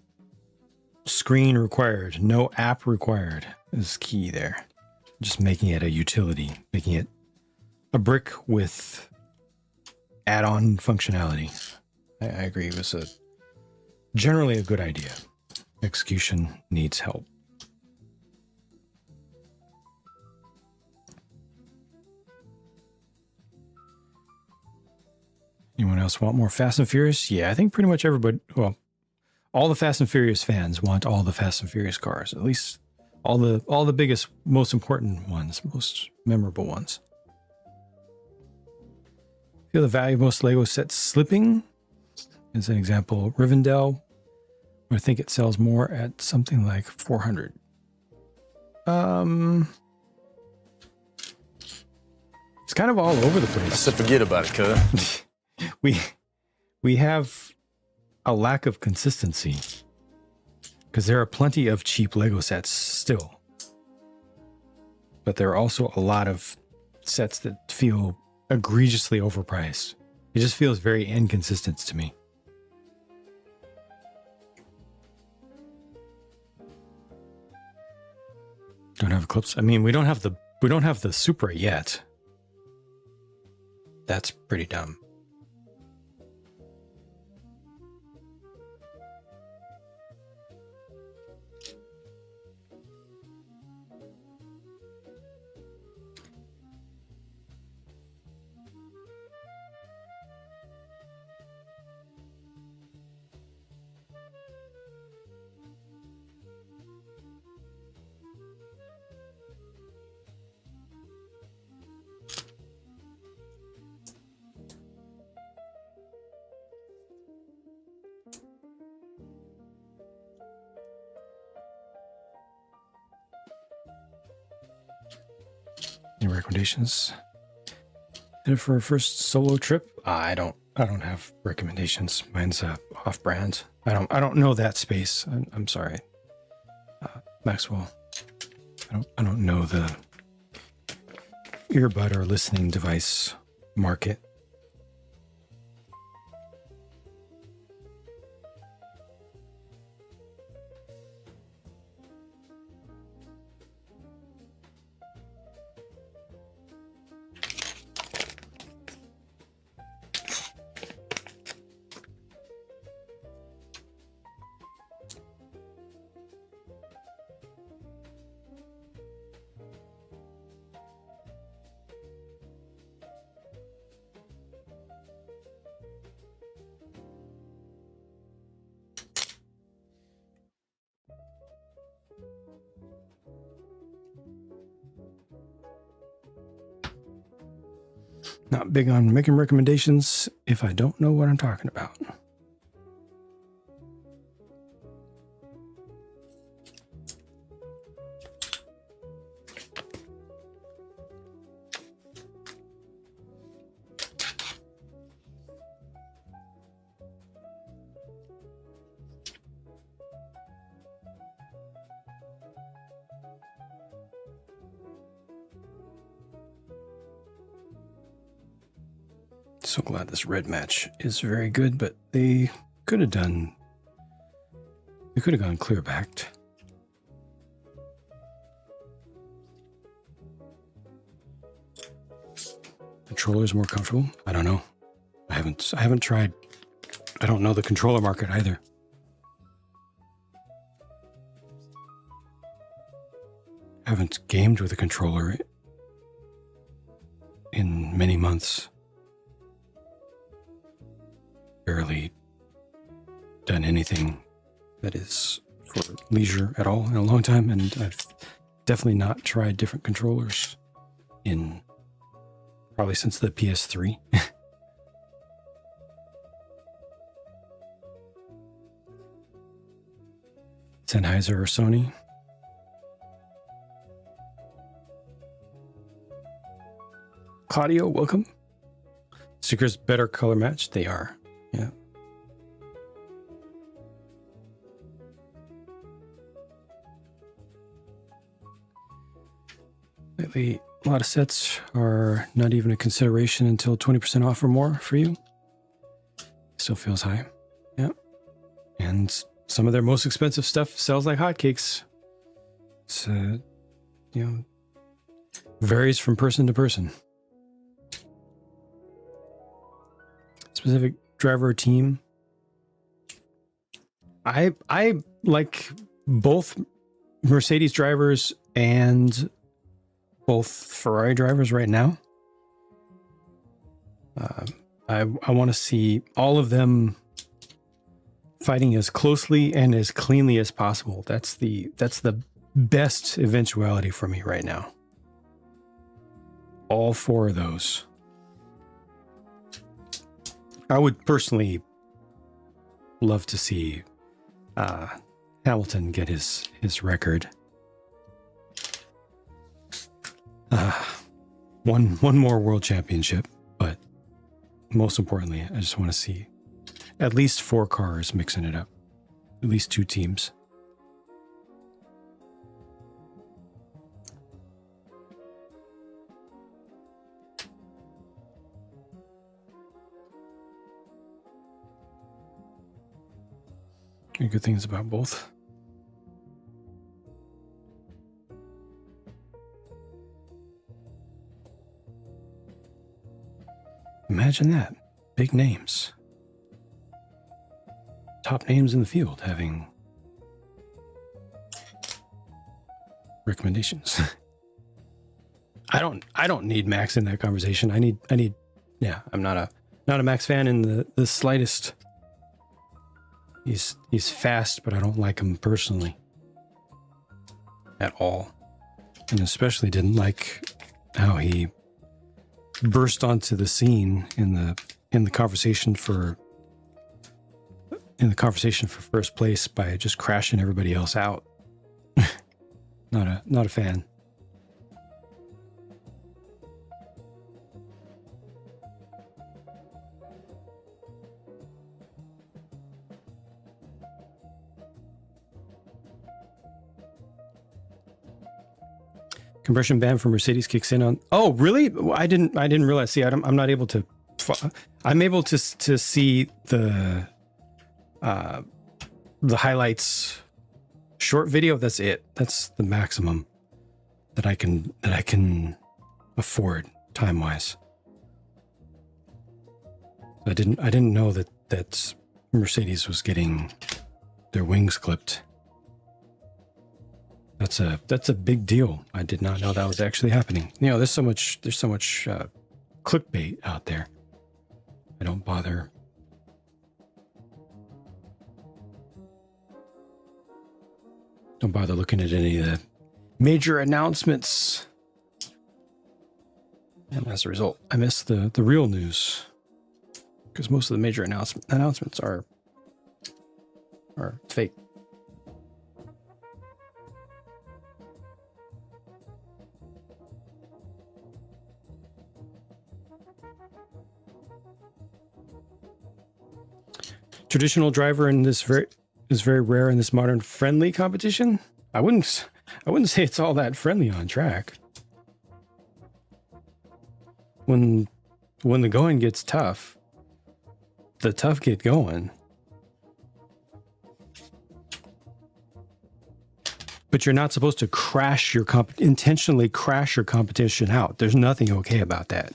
screen required, no app required is key there. Just making it a utility, making it a brick with add-on functionality. I agree. It was generally a good idea. Execution needs help. Anyone else want more Fast and Furious? Yeah, I think pretty much everybody, well, all the Fast and Furious fans want all the Fast and Furious cars, at least all the biggest, most important ones, most memorable ones. Feel the value of most Lego sets slipping. As an example, Rivendell, I think it sells more at something like 400. It's kind of all over the place. I said forget about it, cuz. We have a lack of consistency because there are plenty of cheap Lego sets still, but there are also a lot of sets that feel egregiously overpriced. It just feels very inconsistent to me. Don't have Eclipse. I mean, we don't have the Supra yet. That's pretty dumb. Any recommendations? Headed for a first solo trip? I don't have recommendations. Mine's off-brand. I don't know that space. I'm sorry, Maxwell. I don't know the earbud or listening device market. Not big on making recommendations if I don't know what I'm talking about. So glad this red match is very good, but they could have gone clear backed. Controller's more comfortable. I don't know. I haven't tried. I don't know the controller market either. I haven't gamed with a controller in many months. Barely done anything that is for leisure at all in a long time, and I've definitely not tried different controllers in probably since the PS3. Sennheiser or Sony. Claudio, welcome. Stickers better color match? They are. Yeah. Lately, a lot of sets are not even a consideration until 20% off or more for you. Still feels high. Yeah. And some of their most expensive stuff sells like hotcakes. It's, varies from person to person. Specific driver or team. I like both Mercedes drivers and both Ferrari drivers right now. I want to see all of them fighting as closely and as cleanly as possible. That's the best eventuality for me right now. All four of those. I would personally love to see Hamilton get his record. One more world championship, but most importantly, I just want to see at least 4 cars mixing it up. At least 2 teams. Any good things about both? Imagine that. Big names. Top names in the field having recommendations. I don't need Max in that conversation. I need yeah, I'm not a Max fan in the slightest. He's fast, but I don't like him personally at all. And especially didn't like how he burst onto the scene in the conversation for first place by just crashing everybody else out. Not a fan. Compression ban for Mercedes kicks in on. Oh, really? I didn't realize. See, I'm not able to. I'm able to see the highlights short video. That's it. That's the maximum that I can afford time wise. I didn't know that Mercedes was getting their wings clipped. That's a big deal. I did not know that was actually happening. You know, there's so much clickbait out there. I don't bother. Don't bother looking at any of the major announcements. And as a result, I miss the real news. Because most of the major announcements are fake. Traditional driver in this is very rare in this modern friendly competition. I wouldn't say it's all that friendly on track. When the going gets tough, the tough get going. But you're not supposed to intentionally crash your competition out. There's nothing okay about that.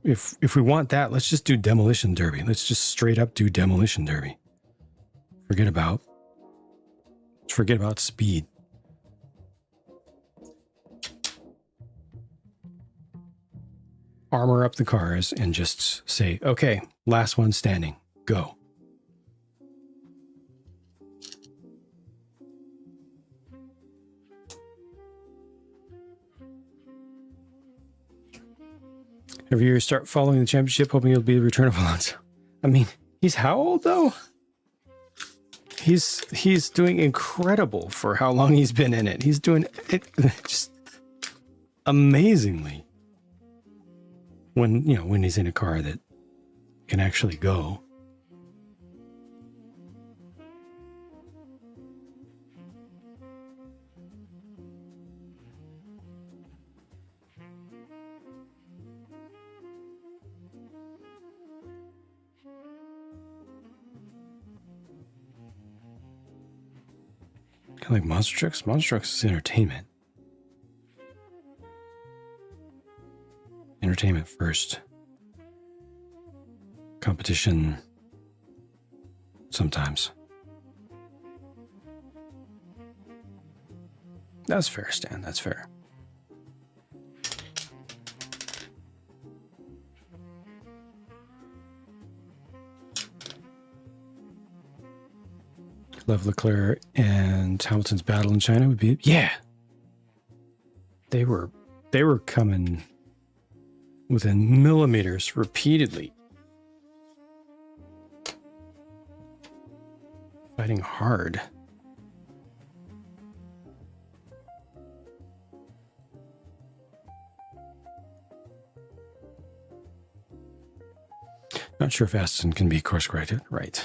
If we want that, let's just do demolition derby. Let's just straight up do demolition derby. Forget about speed. Armor up the cars and just say, okay, last one standing, go. Every year you start following the championship, hoping it'll be the return of Alonso. I mean, he's how old though? He's doing incredible for how long he's been in it. He's doing it just amazingly. When he's in a car that can actually go. Kind of like Monster Trucks. Monster Trucks is entertainment. Entertainment first. Competition sometimes. That's fair, Stan. That's fair. Love Leclerc and Hamilton's battle in China would be, yeah. They were coming within millimeters repeatedly. Fighting hard. Not sure if Aston can be course corrected. Right.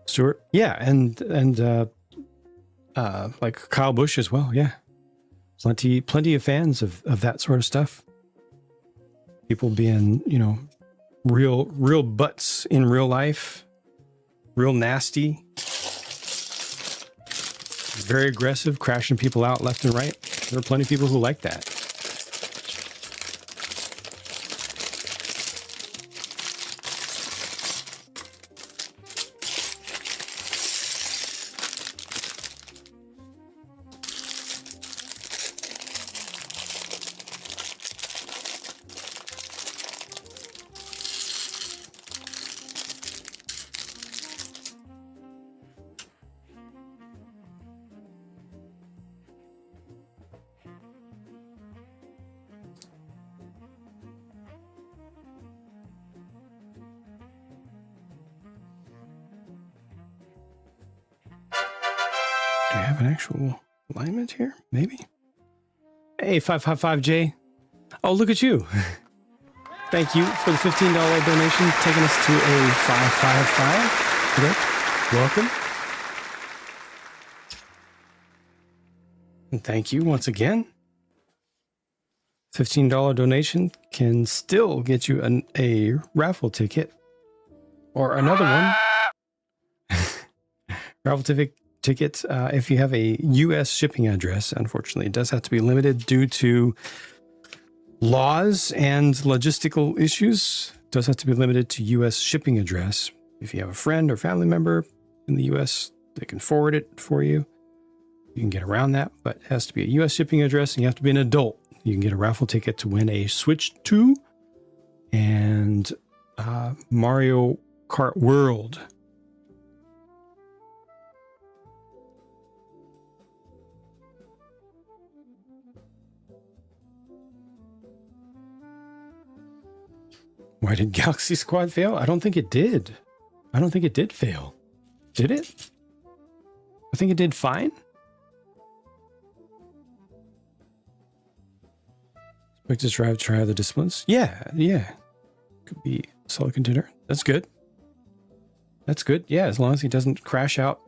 Stewart, yeah, and like Kyle Busch as well, yeah. Plenty of fans of that sort of stuff. People being, real butts in real life, real nasty, very aggressive, crashing people out left and right. There are plenty of people who like that. Do we have an actual alignment here? Maybe. Hey, 555J. Oh, look at you. Thank you for the $15 donation, taking us to a 555. Okay. Welcome. And thank you once again. $15 donation can still get you a raffle ticket or another one. Raffle ticket if you have a U.S. shipping address. Unfortunately, it does have to be limited due to laws and logistical issues. It does have to be limited to U.S. shipping address. If you have a friend or family member in the U.S., they can forward it for you. You can get around that, but it has to be a U.S. shipping address, and you have to be an adult. You can get a raffle ticket to win a Switch 2 and Mario Kart World. Why did Galaxy Squad fail? I don't think it did. I don't think it did fail. Did it? I think it did fine. Expect to drive, try other disciplines. Yeah. Could be solid contender. That's good. That's good. Yeah, as long as he doesn't crash out,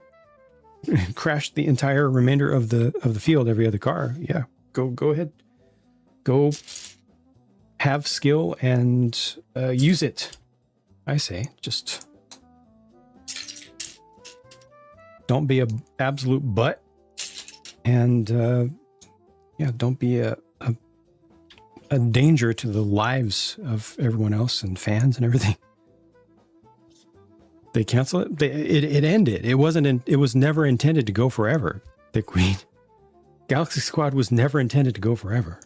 crash the entire remainder of the field, every other car. Yeah, go ahead. Go have skill and use it. I say, just don't be an absolute butt, and don't be a danger to the lives of everyone else and fans and everything. They cancel it. It ended. It wasn't. It was never intended to go forever. The Queen Galaxy Squad was never intended to go forever.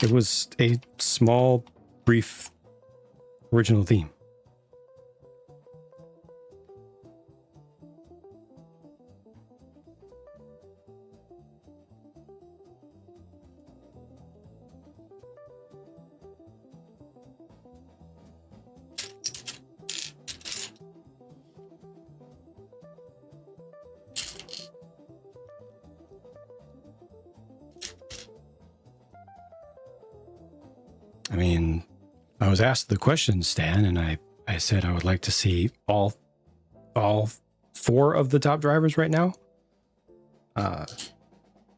It was a small, brief, original theme. I mean, I was asked the question, Stan, and I said I would like to see all four of the top drivers right now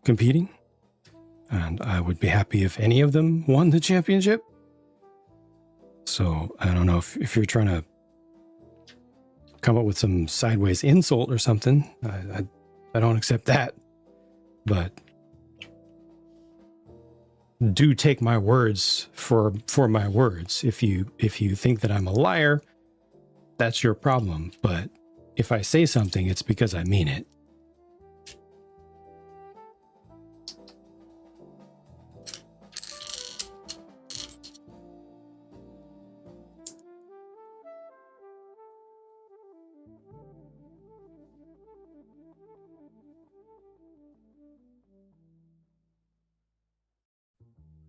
competing, and I would be happy if any of them won the championship. So I don't know if you're trying to come up with some sideways insult or something. I don't accept that, but do take my words for my words. If you think that I'm a liar, that's your problem. But if I say something, it's because I mean it.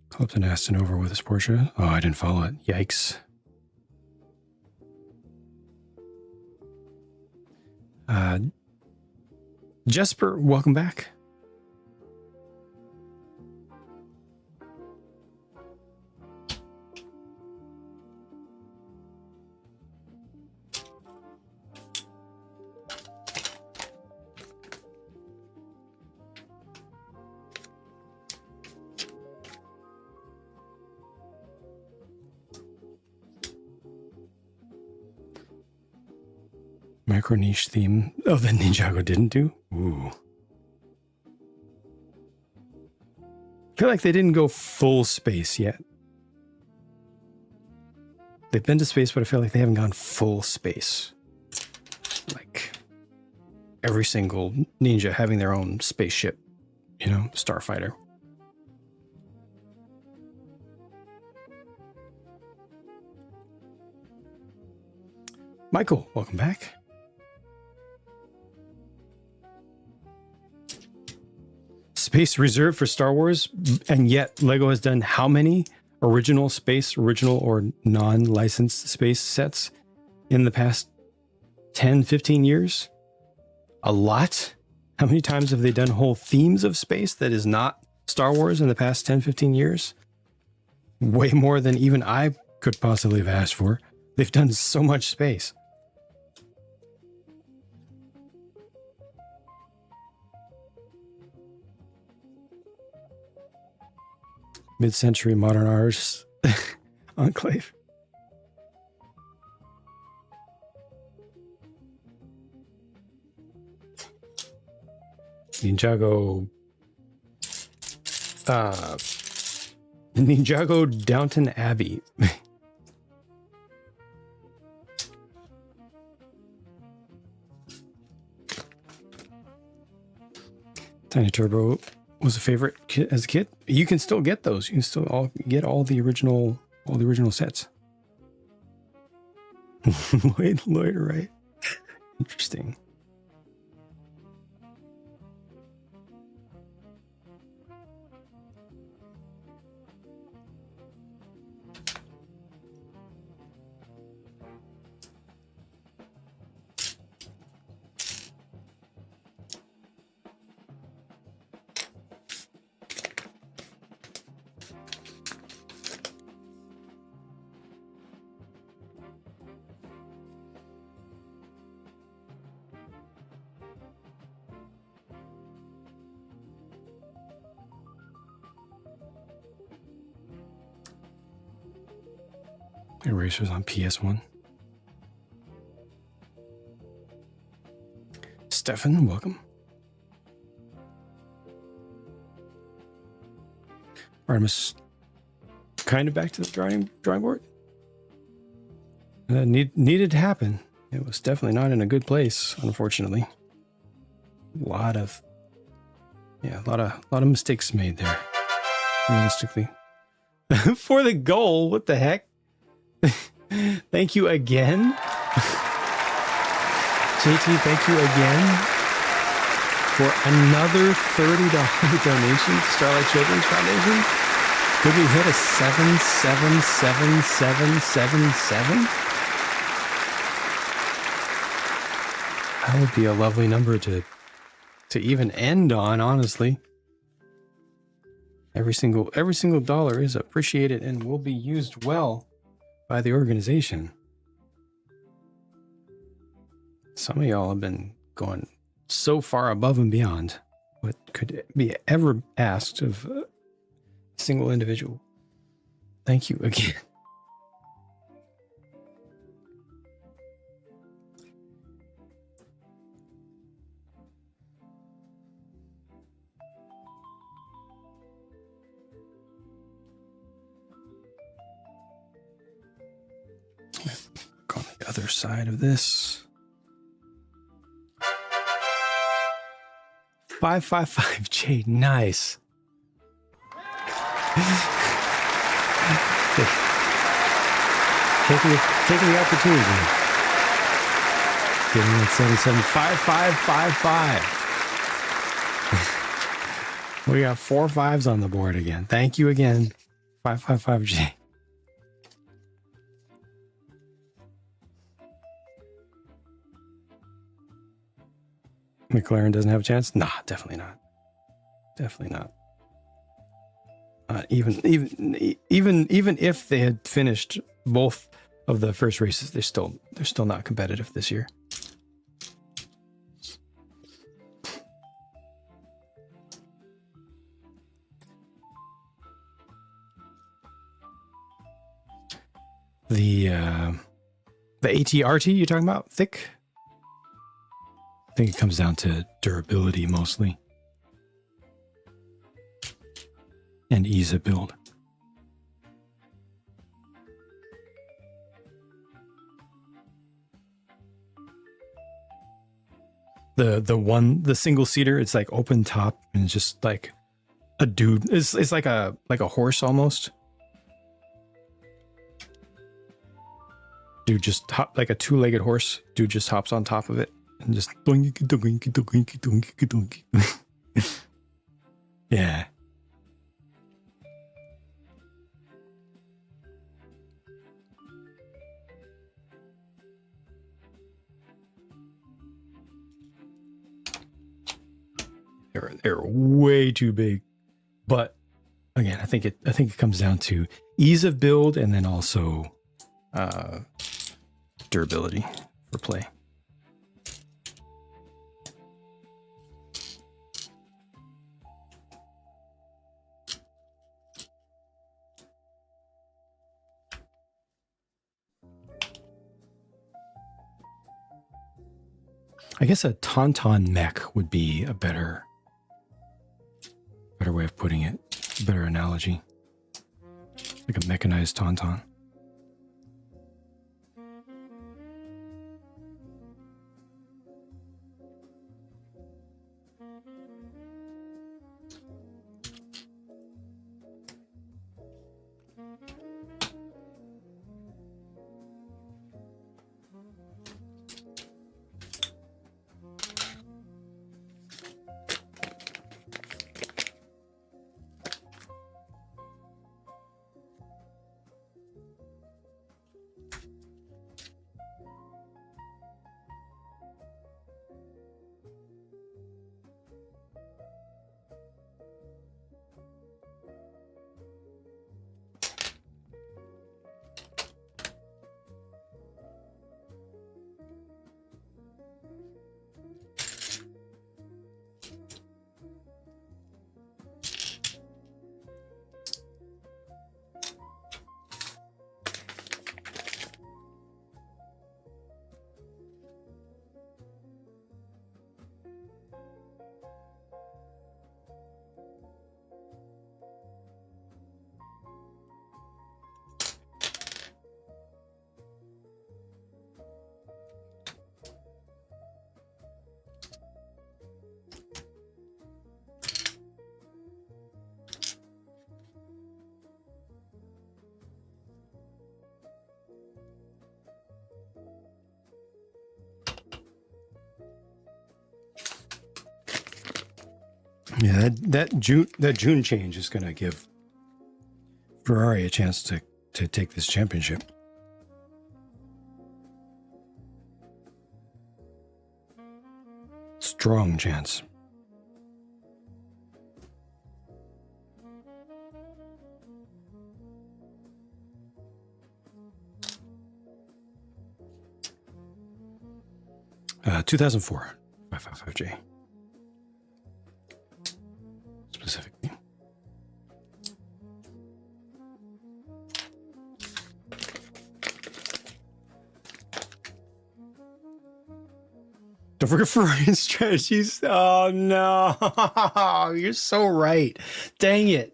Clipped Aston over with his Porsche. Oh, I didn't follow it. Yikes. Jesper, welcome back. micro niche theme. Oh, that Ninjago didn't do? Ooh. I feel like they didn't go full space yet. They've been to space, but I feel like they haven't gone full space. Like every single ninja having their own spaceship, you know, starfighter. Michael, welcome back. Space reserved for Star Wars, and yet Lego has done how many original or non-licensed space sets in the past 10, 15 years? A lot. How many times have they done whole themes of space that is not Star Wars in the past 10, 15 years? Way more than even I could possibly have asked for. They've done so much space. Mid-century modern artists enclave. Ninjago Downton Abbey. Tiny Turbo was a favorite as a kid. You can still get those. You can still get all the original sets. Lloyd, right? Interesting. Erasers on PS1. Stefan, welcome. Artemis, kind of back to the drawing board. Needed to happen. It was definitely not in a good place, unfortunately. A lot of mistakes made there. Realistically, for the goal. What the heck? Thank you again. JT, thank you again for another $30 donation to Starlight Children's Foundation. Did we hit a 7777777? That would be a lovely number to even end on, honestly. Every single dollar is appreciated and will be used well by the organization. Some of y'all have been going so far above and beyond what could be ever asked of a single individual. Thank you again. Look on the other side of this. 555J, nice. Taking the opportunity. Getting that 775555. We got 4 5s on the board again. Thank you again, 555J. McLaren doesn't have a chance? Nah, definitely not. Definitely not. Even if they had finished both of the first races, they're still not competitive this year. The ATRT you're talking about? Thick? think it comes down to durability mostly. And ease of build. The single seater, it's like open top and it's just like a dude. It's like a horse almost. Dude just hop like a two-legged horse. Dude just hops on top of it and just doinky doinky doinky doinky doinky. Yeah. They're way too big, but again, I think it comes down to ease of build and then also durability for play. I guess a tauntaun mech would be a better way of putting it, better analogy. Like a mechanized tauntaun. Yeah, that June change is going to give Ferrari a chance to take this championship. Strong chance. Uh, 2004 555J. Specifically. Don't forget Ferrari strategies. Oh no, you're so right. Dang it.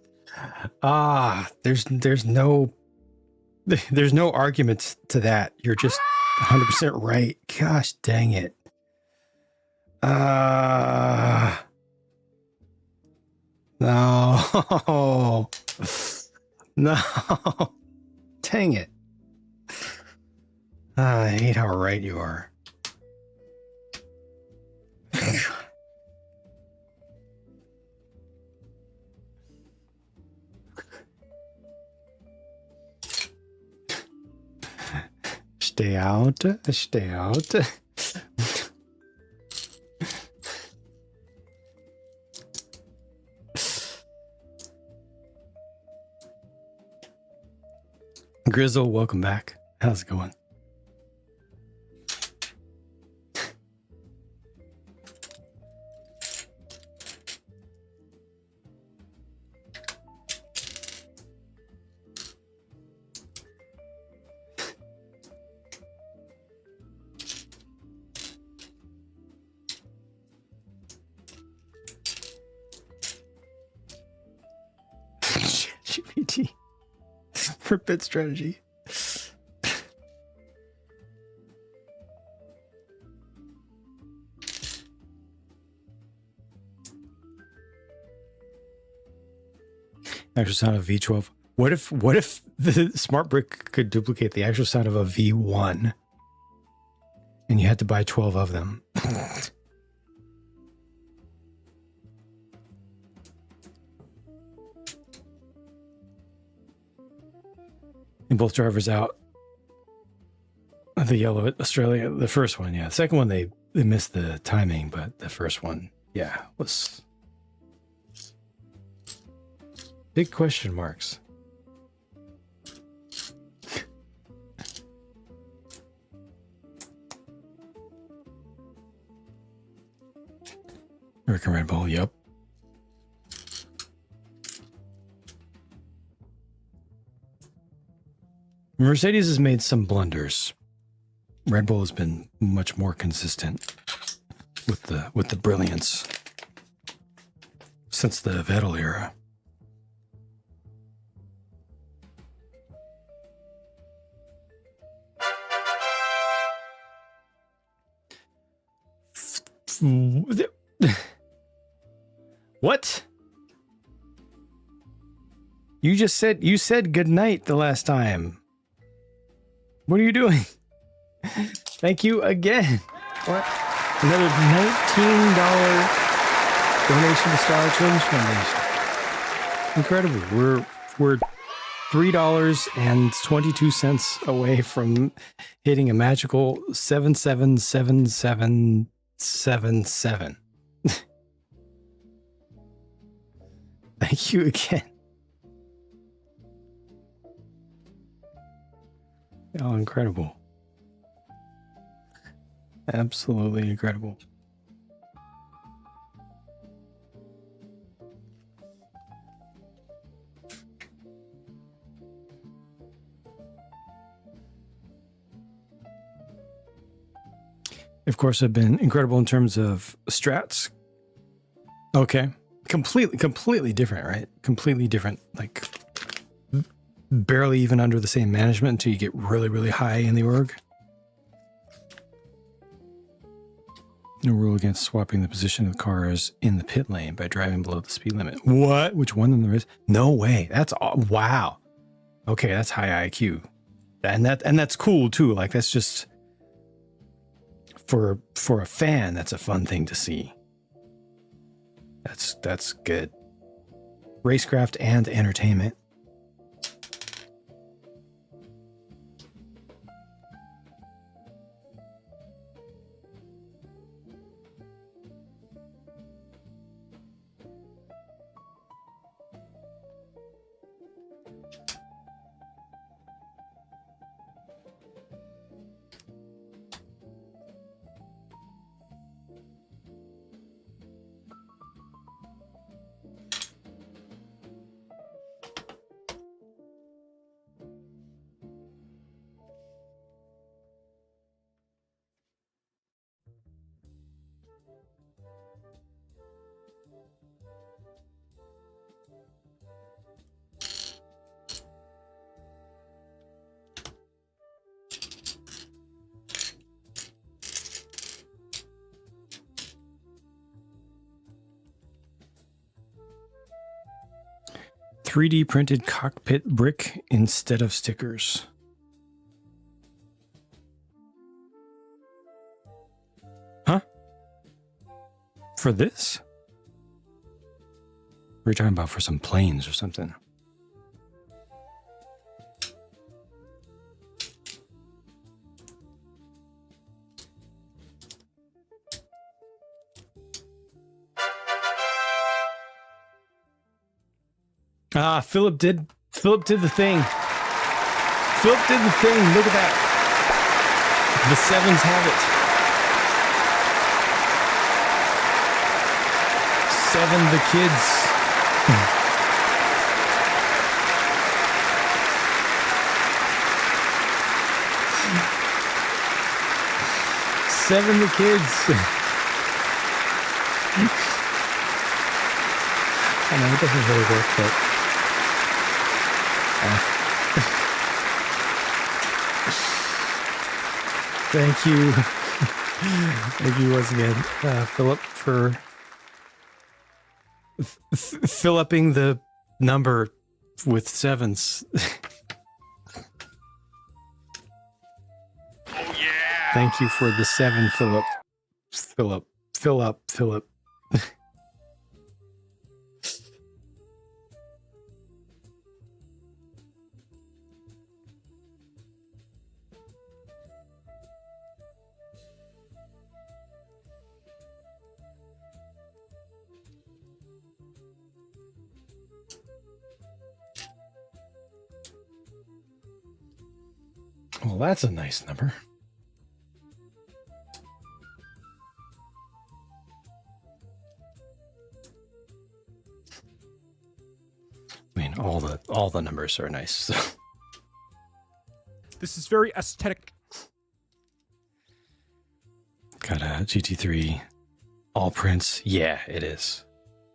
There's no arguments to that. You're just 100% right. Gosh dang it. No. No. Dang it. I hate how right you are. Stay out. Stay out. Grizzle, welcome back. How's it going? GPT for bit strategy. Actual sound of V12. What if the smart brick could duplicate the actual sound of a V1 and you had to buy 12 of them? And both drivers out. The yellow at Australia, the first one, yeah. The second one, they missed the timing, but the first one, yeah, was big question marks. American Red Bull, yep. Mercedes has made some blunders. Red Bull has been much more consistent with the brilliance since the Vettel era. What? You said good night the last time. What are you doing? Thank you again. What? Another $19 donation to Starlight Children's Foundation. Incredible. We're $3.22 away from hitting a magical 777777. Thank you again. Oh, incredible. Absolutely incredible. Of course, I've been incredible in terms of strats. Okay. Completely different, right? Completely different. Like, barely even under the same management until you get really, really high in the org. No rule against swapping the position of cars in the pit lane by driving below the speed limit. What? Which one there is? No way. That's wow. Okay, that's high IQ. And that's cool too. Like, that's just for a fan, that's a fun thing to see. That's good. Racecraft and entertainment. .3D printed cockpit brick instead of stickers. Huh? For this? We're talking about for some planes or something. Ah, Philip did the thing. Philip did the thing. Look at that. The sevens have it. 7 the kids. Seven the kids. I know it doesn't really work, but Thank you. Thank you once again, Philip, for fill-upping the number with sevens. Thank you for the 7, Philip. Fill up, Philip. Well, that's a nice number. I mean, all the numbers are nice. So. This is very aesthetic. Got a GT3 all prints. Yeah, it is.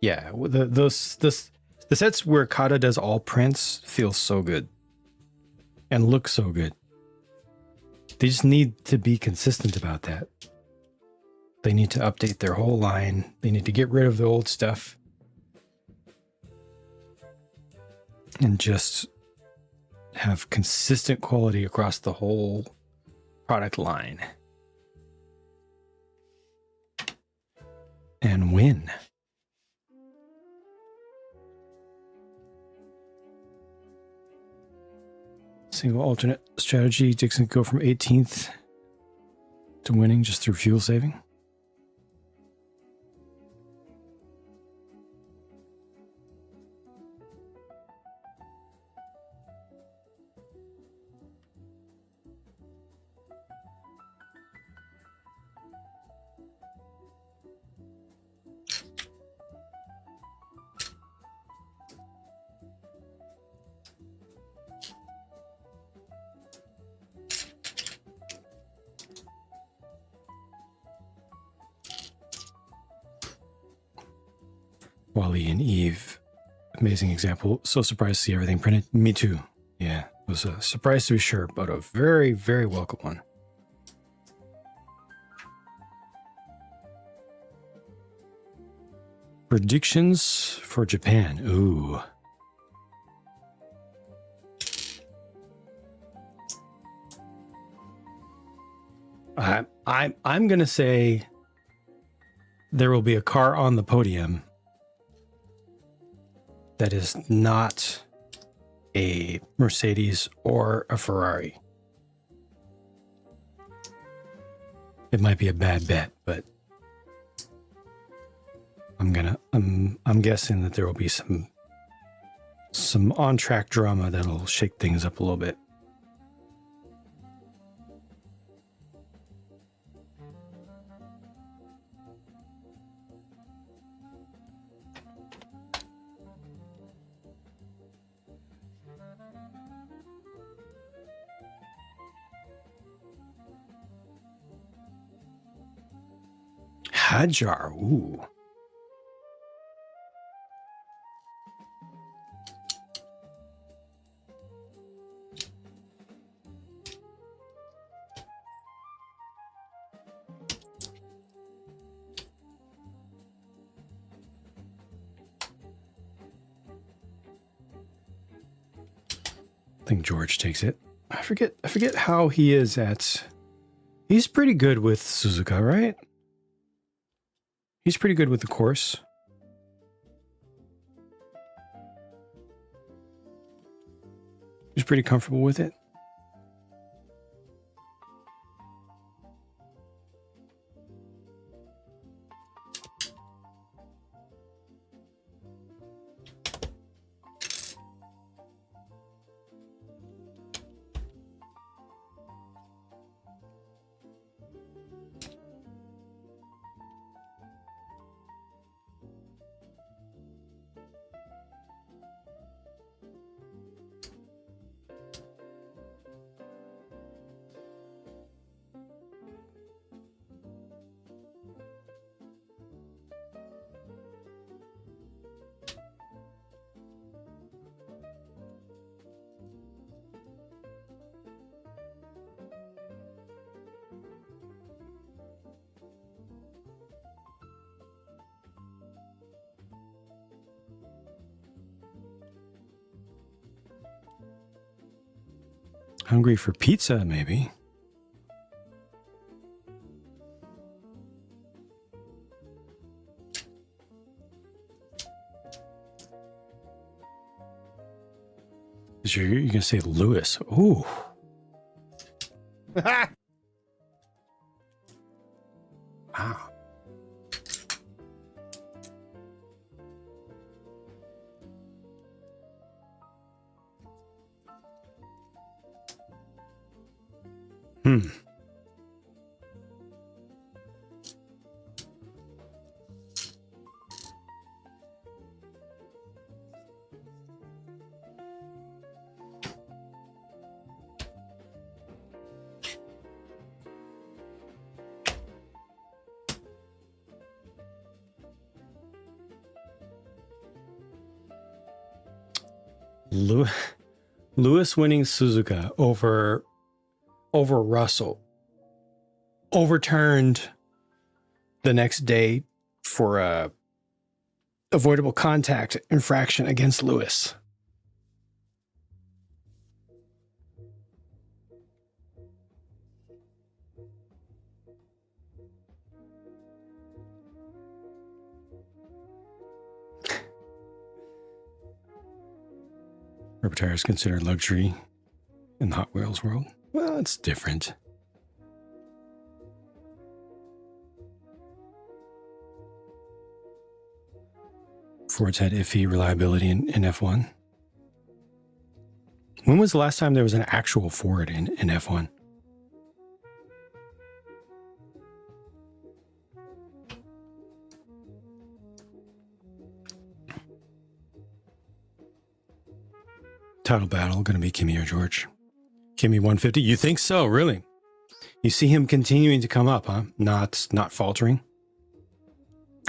Yeah, the sets where Kata does all prints feel so good and look so good. They just need to be consistent about that. They need to update their whole line. They need to get rid of the old stuff and just have consistent quality across the whole product line and win. Single alternate strategy. Dixon could go from 18th to winning just through fuel saving. Wally and Eve, amazing example. So surprised to see everything printed. Me too. Yeah, it was a surprise to be sure, but a very, very welcome one. Predictions for Japan. Ooh. I'm gonna say there will be a car on the podium that is not a Mercedes or a Ferrari. It might be a bad bet, but I'm guessing that there will be some on-track drama that'll shake things up a little bit. Hajar, ooh. I think George takes it. I forget how he is at. He's pretty good with Suzuka, right? He's pretty good with the course. He's pretty comfortable with it. Hungry for pizza, maybe. You're going to say Lewis. Ooh. Wow. Lewis winning Suzuka over Russell, overturned the next day for a avoidable contact infraction against Lewis. Rubber tires considered luxury in the Hot Wheels world. Well, it's different. Ford's had iffy reliability in F1. When was the last time there was an actual Ford in F1? Title battle going to be Kimi or George? Kimi 150. You think so? Really? You see him continuing to come up, huh? Not faltering.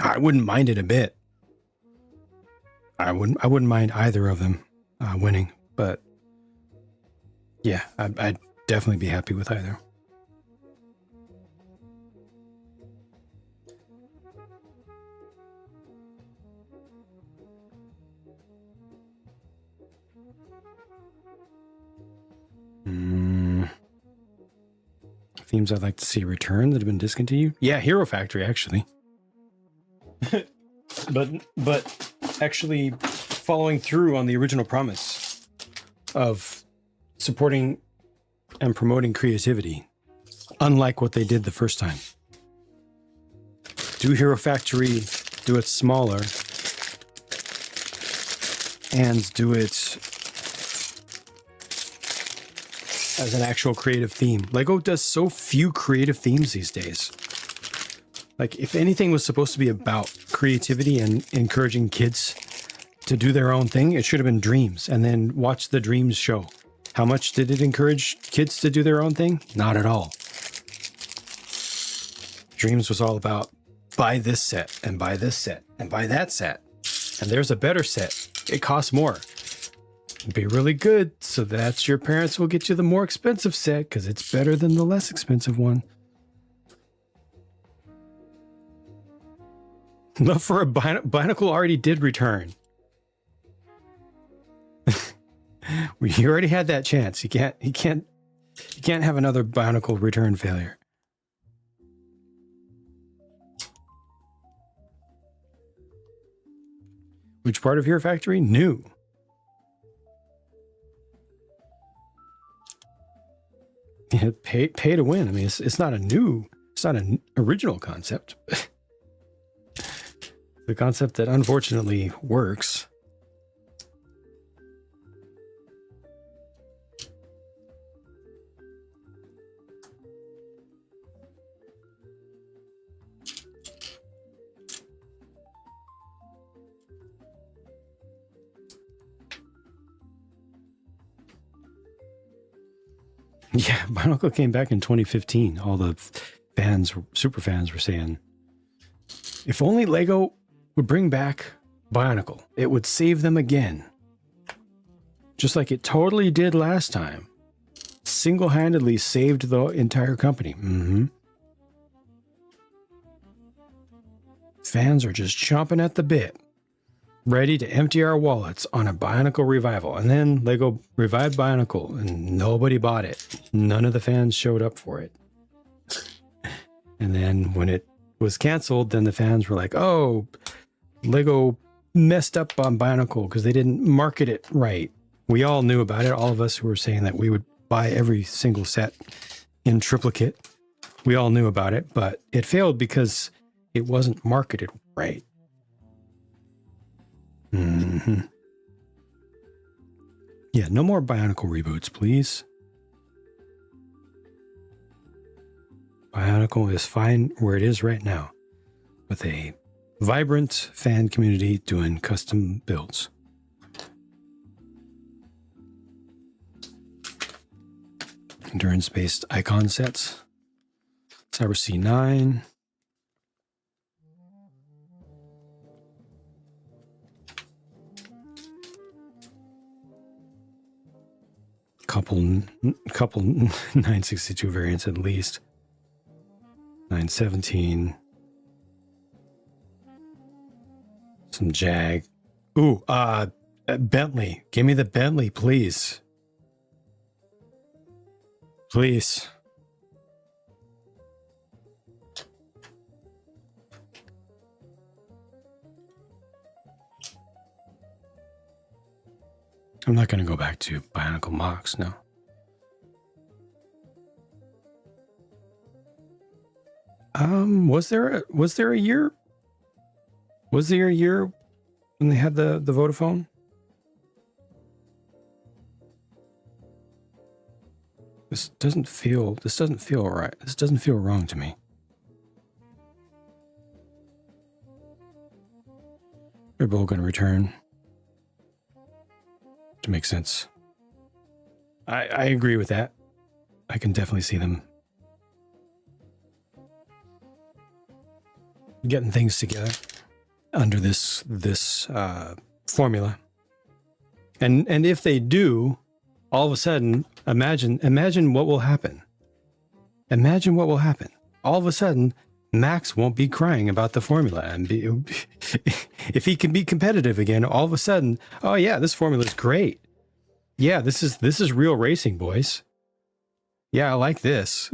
I wouldn't mind it a bit. I wouldn't mind either of them winning, but yeah, I'd definitely be happy with either. Themes I'd like to see return that have been discontinued. Yeah, Hero Factory, actually. but actually following through on the original promise of supporting and promoting creativity, unlike what they did the first time. Do Hero Factory, do it smaller, and do it as an actual creative theme. Lego does so few creative themes these days. Like, if anything was supposed to be about creativity and encouraging kids to do their own thing, it should have been Dreams, and then watch the Dreams show. How much did it encourage kids to do their own thing? Not at all. Dreams was all about buy this set, and buy this set, and buy that set. And there's a better set. It costs more. Be really good, so that your parents will get you the more expensive set because it's better than the less expensive one. Love for a Binacle already did return. You already had that chance. You can't have another Binacle return failure. Which part of Hero Factory? New. Yeah, pay to win. I mean, it's not an original concept. The concept that unfortunately works. Yeah, Bionicle came back in 2015. All the fans, super fans, were saying, if only Lego would bring back Bionicle, it would save them again. Just like it totally did last time. Single-handedly saved the entire company. Fans are just chomping at the bit. ready to empty our wallets on a Bionicle revival. And then Lego revived Bionicle and nobody bought it. None of the fans showed up for it. And then when it was canceled, then the fans were like, oh, Lego messed up on Bionicle because they didn't market it right. We all knew about it. All of us who were saying that we would buy every single set in triplicate. We all knew about it, but it failed because it wasn't marketed right. Mm-hmm. Yeah, no more Bionicle reboots, please. Bionicle is fine where it is right now, with a vibrant fan community doing custom builds. Endurance-based icon sets. Cyber C9. Couple 962 variants at least. 917. Some Jag. Ooh, Bentley. Give me the Bentley, please. Please. I'm not going to go back to Bionicle Mox, no. Was there a year? Was there a year when they had the Vodafone? This doesn't feel right. This doesn't feel wrong to me. They're both going to return. To make sense. I agree with that. I can definitely see them getting things together under this formula. And if they do, all of a sudden, imagine what will happen. Imagine what will happen. All of a sudden, Max won't be crying about the formula, and if he can be competitive again, all of a sudden, oh yeah, this formula is great. Yeah, this is real racing, boys. Yeah, I like this.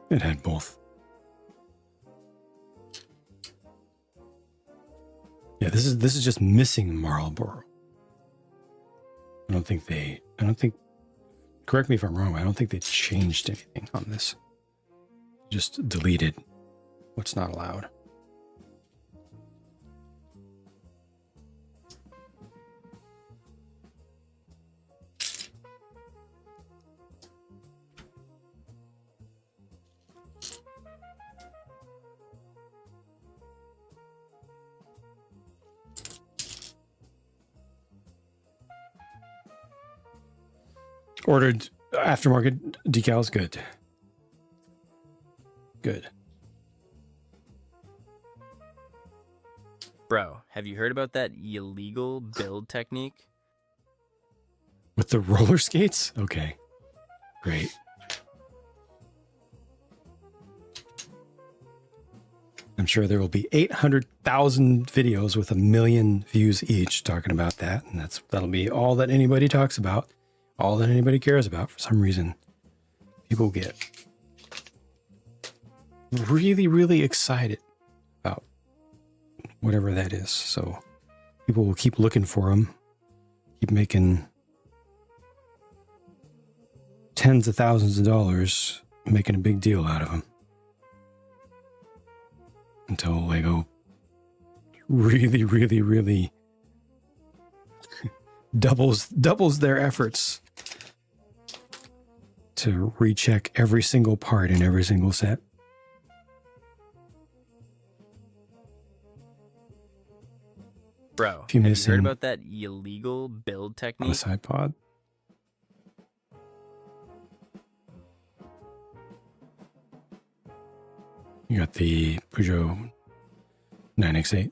It had both. Yeah, this is just missing Marlboro. I don't think, correct me if I'm wrong, but I don't think they changed anything on this. Just deleted what's not allowed. Ordered aftermarket decals. Good. Good. Bro, have you heard about that illegal build technique? With the roller skates? Okay. Great. I'm sure there will be 800,000 videos with 1 million views each talking about that. And that'll be all that anybody talks about. All that anybody cares about. For some reason, people get really, really excited about whatever that is. So people will keep looking for them, keep making tens of thousands of dollars, making a big deal out of them. Until Lego really, really, really doubles their efforts to recheck every single part in every single set. Bro, have you heard about that illegal build technique? On the side pod. You got the Peugeot 9x8.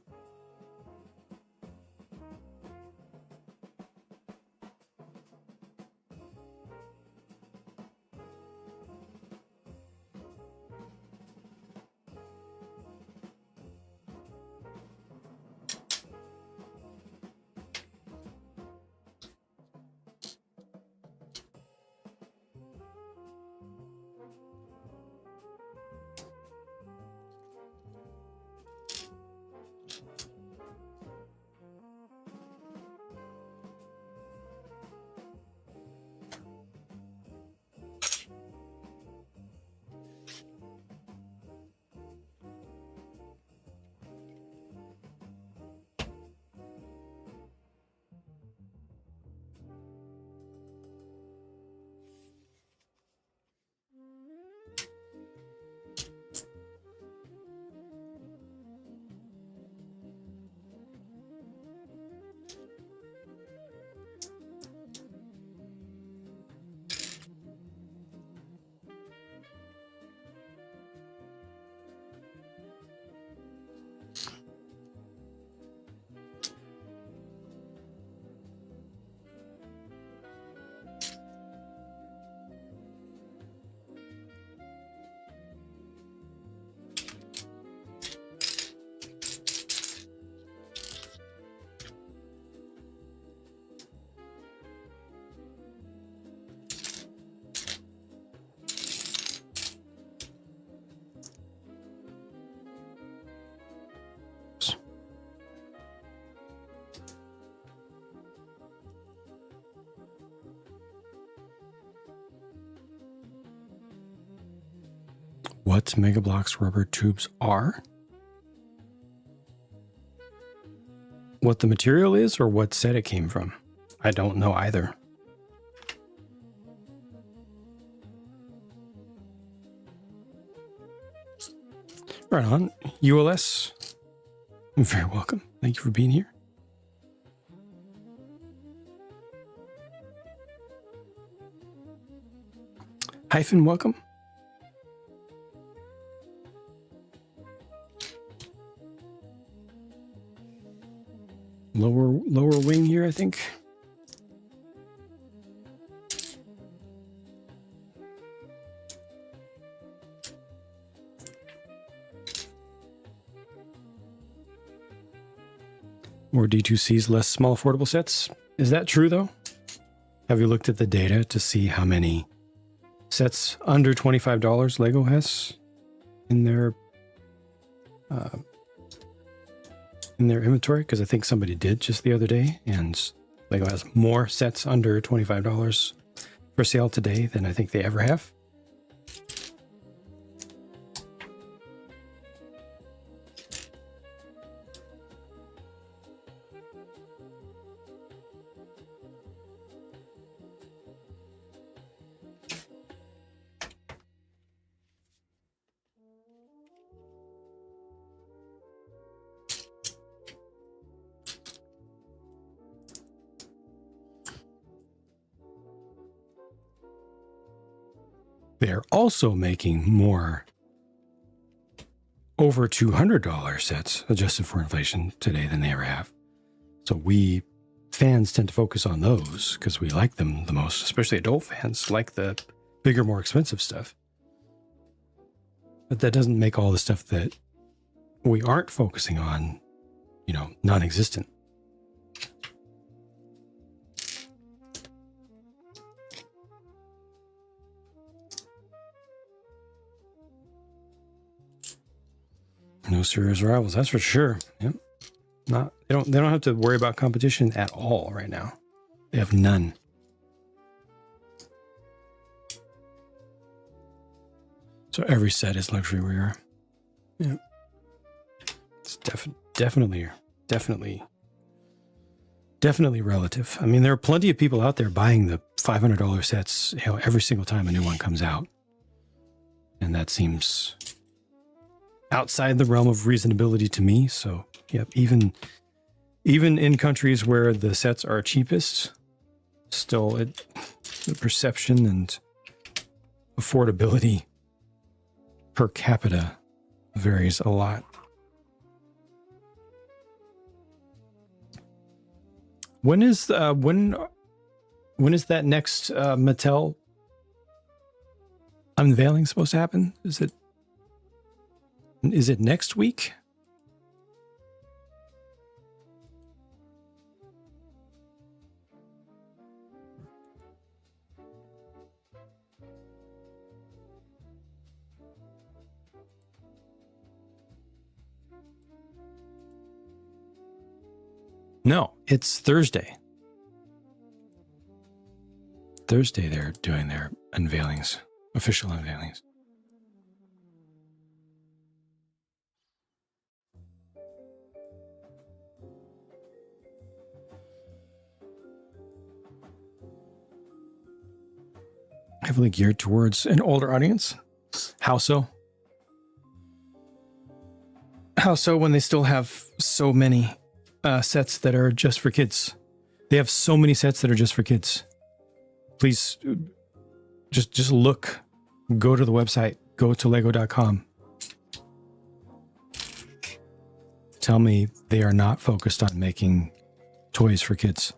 What Mega Bloks rubber tubes are? What the material is or what set it came from? I don't know either. Right on. ULS, you're very welcome. Thank you for being here. Hyphen, welcome. Lower wing here, I think. More D2Cs, less small affordable sets. Is that true though? Have you looked at the data to see how many sets under $25 Lego has in their inventory? Because I think somebody did just the other day, and Lego has more sets under $25 for sale today than I think they ever have. They're also making more over $200 sets adjusted for inflation today than they ever have. So we fans tend to focus on those because we like them the most, especially adult fans like the bigger, more expensive stuff. But that doesn't make all the stuff that we aren't focusing on, you know, non-existent. No serious rivals, that's for sure. Yep. They don't have to worry about competition at all right now. They have none. So every set is luxury wear. Yeah. It's definitely relative. I mean, there are plenty of people out there buying the $500 sets, you know, every single time a new one comes out. And that seems outside the realm of reasonability to me. So, yep, even in countries where the sets are cheapest, still the perception and affordability per capita varies a lot. When is when is that next Mattel unveiling supposed to happen? Is it next week? No, it's Thursday. Thursday they're doing their unveilings, official unveilings. Heavily geared towards an older audience. How so? How so when they still have so many sets that are just for kids? They have so many sets that are just for kids. Please just look, go to the website, go to lego.com. Tell me they are not focused on making toys for kids.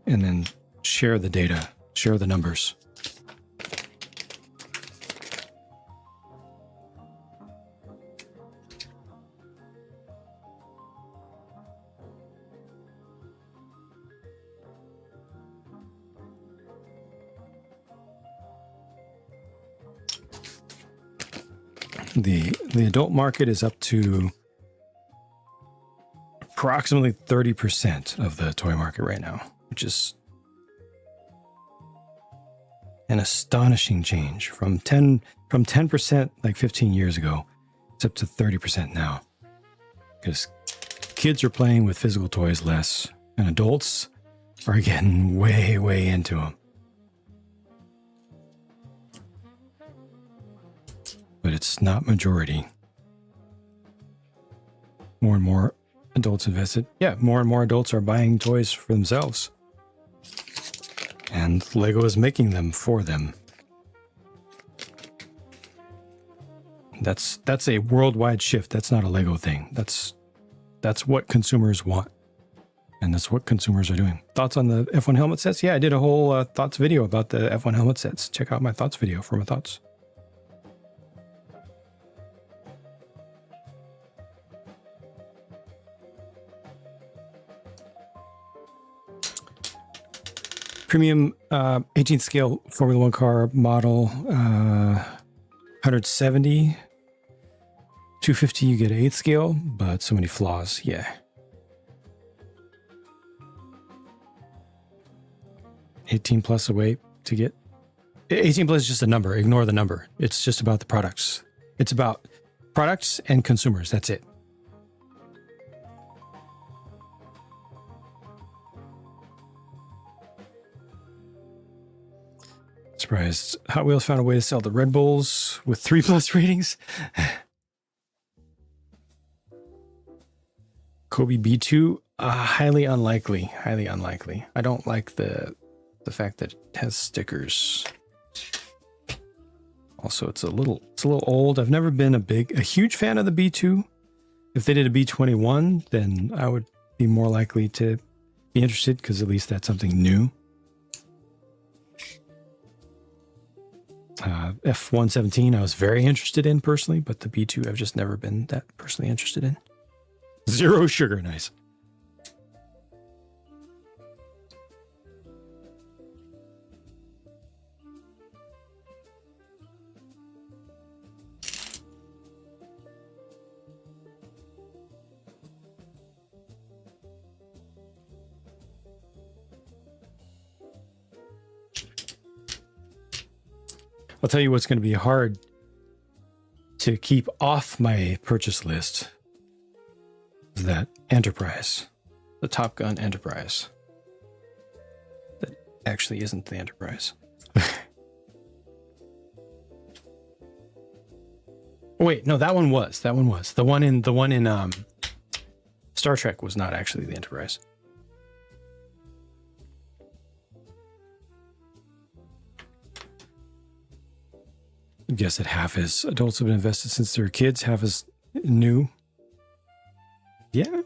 And then share the data, share the numbers. The adult market is up to approximately 30% of the toy market right now, which is an astonishing change from 10% like 15 years ago. It's up to 30% now because kids are playing with physical toys less and adults are getting way into them. But it's not majority. More and more adults invested. Yeah, more and more adults are buying toys for themselves. And Lego is making them for them. That's a worldwide shift. That's not a Lego thing. That's what consumers want. And that's what consumers are doing. Thoughts on the F1 helmet sets? Yeah, I did a whole thoughts video about the F1 helmet sets. Check out my thoughts video for my thoughts. Premium 18th scale Formula One car model, 170, 250. You get 8th scale, but so many flaws. Yeah. 18 plus a way to get 18 plus is just a number. Ignore the number. It's just about the products. It's about products and consumers. That's it. Surprised Hot Wheels found a way to sell the Red Bulls with 3+ ratings. Kobe B2, highly unlikely. Highly unlikely. I don't like the fact that it has stickers. Also, it's a little old. I've never been a huge fan of the B2. If they did a B21, then I would be more likely to be interested because at least that's something new. F117 I was very interested in personally, but the B2 I've just never been that personally interested in. Zero sugar, nice. I'll tell you what's going to be hard to keep off my purchase list is that Enterprise, the Top Gun Enterprise. That actually isn't the Enterprise. Wait, no, that one was. The one in Star Trek was not actually the Enterprise. I guess that half is adults have been invested since they were kids, half is new. Yeah.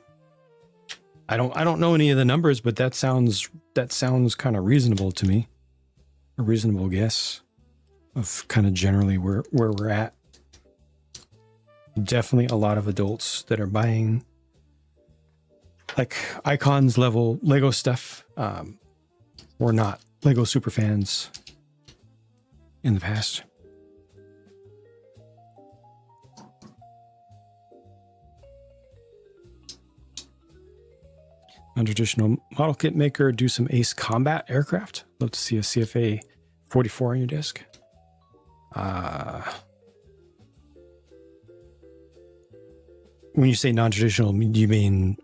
I don't know any of the numbers, but that sounds kind of reasonable to me. A reasonable guess of kind of generally where we're at. Definitely a lot of adults that are buying like Icons level Lego stuff. Were not Lego super fans in the past. Non-traditional model kit maker, do some Ace Combat aircraft. Love to see a CFA 44 on your desk. When you say non-traditional, do you mean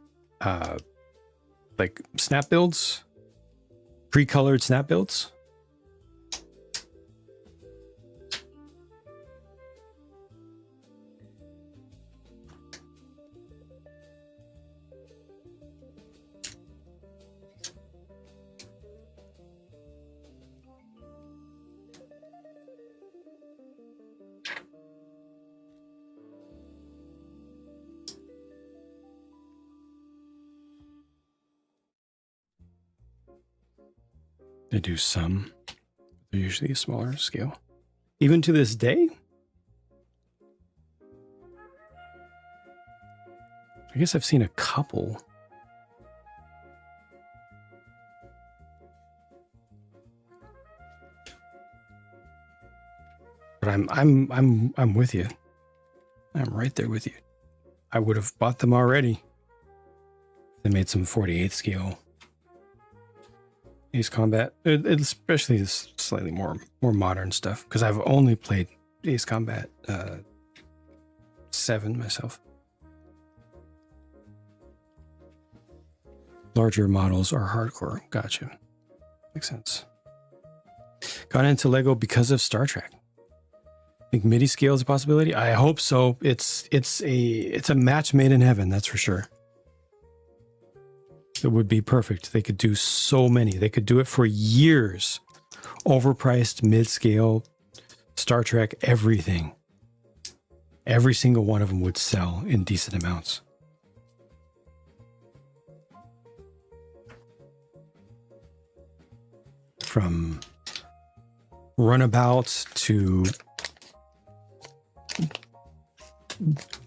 like snap builds? Pre-colored snap builds? They do some. They're usually a smaller scale. Even to this day? I guess I've seen a couple. But I'm with you. I'm right there with you. I would have bought them already. They made some 48 scale Ace Combat, especially this slightly more modern stuff, because I've only played Ace Combat 7 myself. Larger models are hardcore. Gotcha. Makes sense. Got into Lego because of Star Trek. Think MIDI scale is a possibility? I hope so. It's a match made in heaven, that's for sure. It would be perfect. They could do so many. They could do it for years. Overpriced, mid-scale, Star Trek, everything. Every single one of them would sell in decent amounts. From runabouts to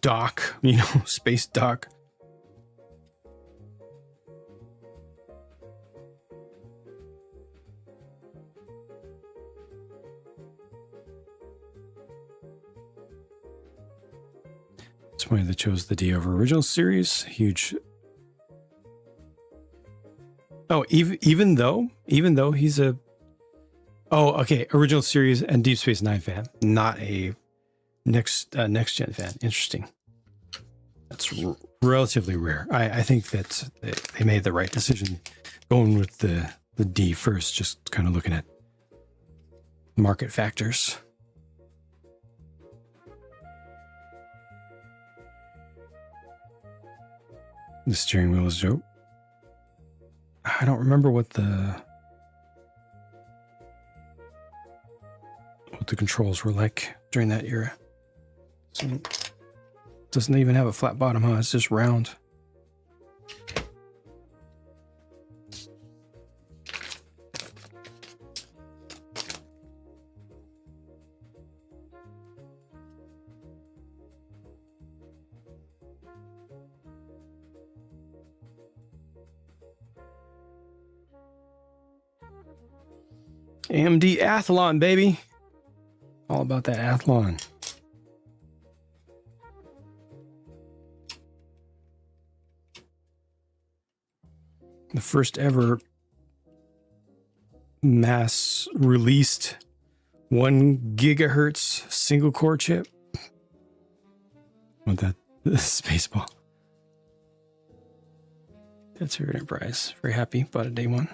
dock, space dock. It's funny they chose the D over original series. Huge. Oh, even though he's a. Oh, okay. Original series and Deep Space Nine fan, not a next gen fan. Interesting. That's relatively rare. I think that they made the right decision going with the D first. Just kind of looking at market factors. The steering wheel is dope. I don't remember what the controls were like during that era. So it doesn't even have a flat bottom, huh? It's just round. AMD Athlon, baby. All about that Athlon. The first ever mass released 1 gigahertz single core chip. Want that Spaceball. That's her Enterprise. Very happy. Bought a day one.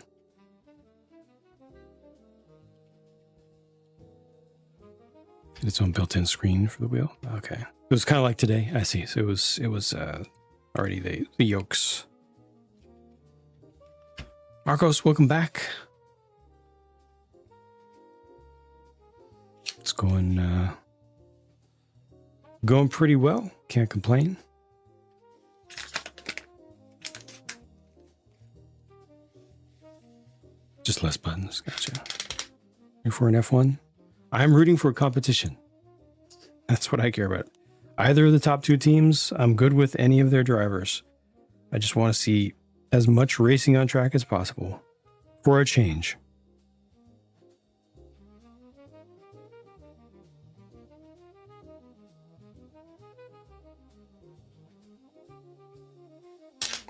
Its own built-in screen for the wheel. Okay, it was kind of like today. I see. So it was already the yokes. Marcos, welcome back. It's going pretty well. Can't complain. Just less buttons. Gotcha. You're for an F1? I'm rooting for competition. That's what I care about. Either of the top two teams, I'm good with any of their drivers. I just want to see as much racing on track as possible. For a change.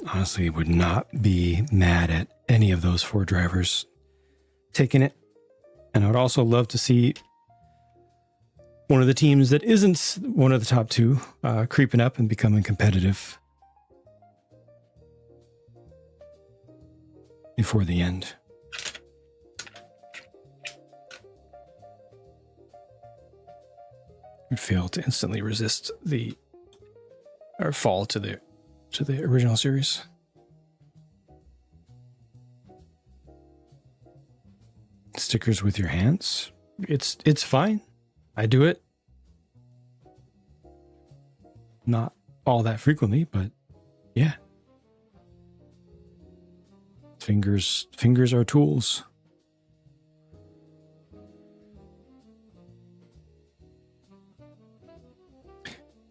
Honestly, would not be mad at any of those four drivers taking it. And I would also love to see one of the teams that isn't one of the top two creeping up and becoming competitive before the end. Would fail to instantly resist the or fall to the original series. Stickers with your hands. It's fine. I do it. Not all that frequently, but yeah. Fingers are tools.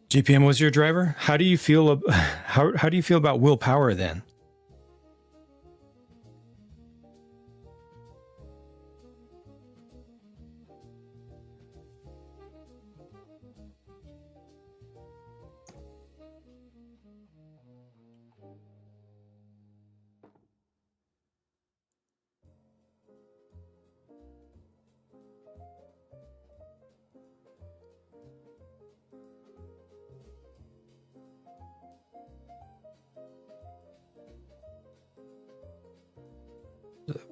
GPM was your driver. How do you feel about willpower then?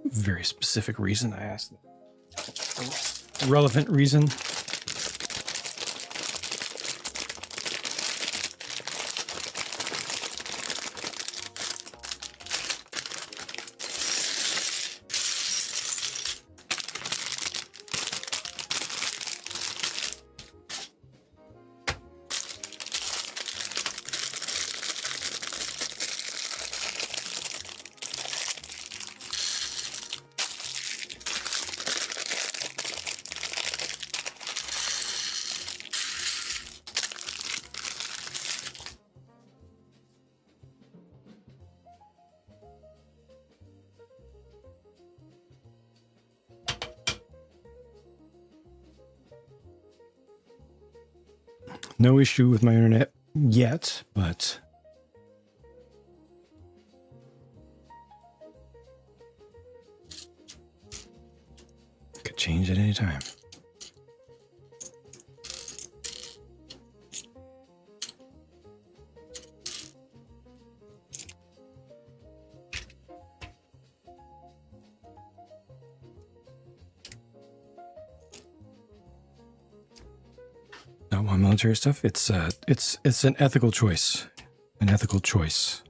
Very specific reason I asked. Relevant reason. No issue with my internet yet, but could change at any time. Not want military stuff. It's an ethical choice. An ethical choice.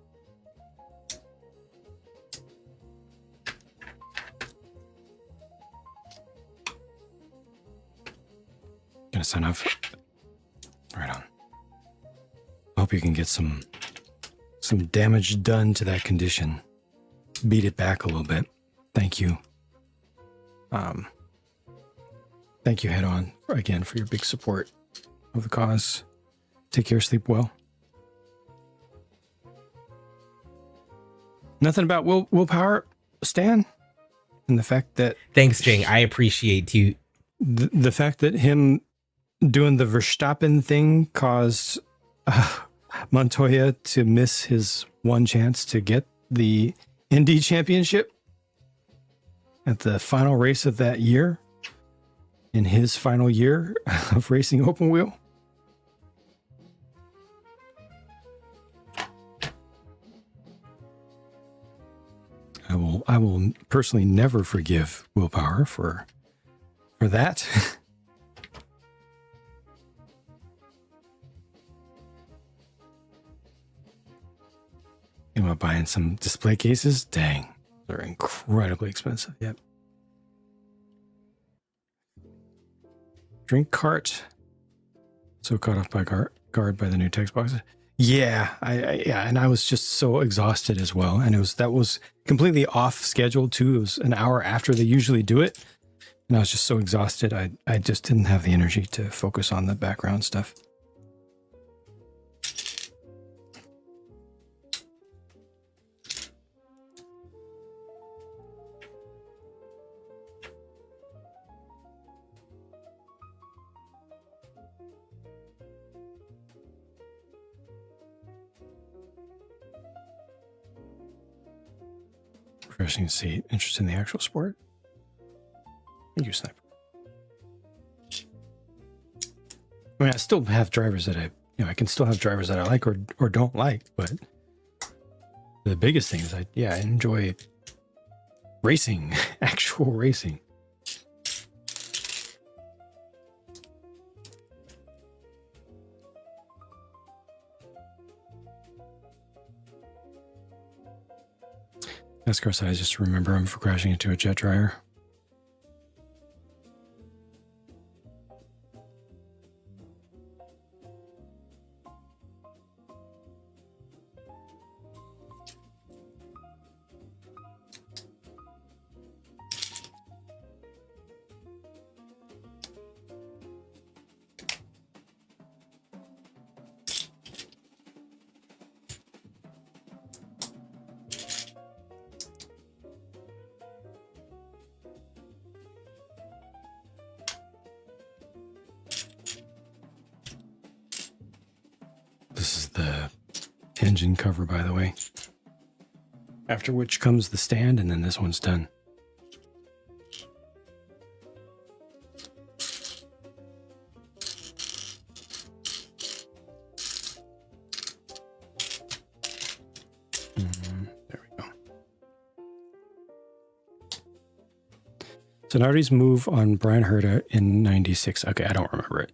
Gonna sign off. Right on. Hope you can get some damage done to that condition. Beat it back a little bit. Thank you. Thank you, Head On, again for your big support of the cause. Take care, sleep well. Nothing about willpower, Stan, and the fact that thanks, Jing. I appreciate you. The fact that him doing the Verstappen thing caused Montoya to miss his one chance to get the Indy Championship at the final race of that year, in his final year of racing open wheel. I will personally never forgive willpower for that. You want buying some display cases? Dang, they're incredibly expensive. Yep. Drink cart. So caught off by guard by the new text boxes. Yeah, yeah, and I was just so exhausted as well, and that was completely off schedule too. It was an hour after they usually do it, and I was just so exhausted. I just didn't have the energy to focus on the background stuff. Refreshing to see. Interest in the actual sport. Thank you, Sniper. I mean, I still have drivers that I can still have drivers that I like or don't like, but the biggest thing is I enjoy racing, actual racing. NASCAR side, I just remember him for crashing into a jet dryer. This is the engine cover, by the way. After which comes the stand, and then this one's done. There we go. Zanardi's move on Brian Herta in '96. Okay, I don't remember it.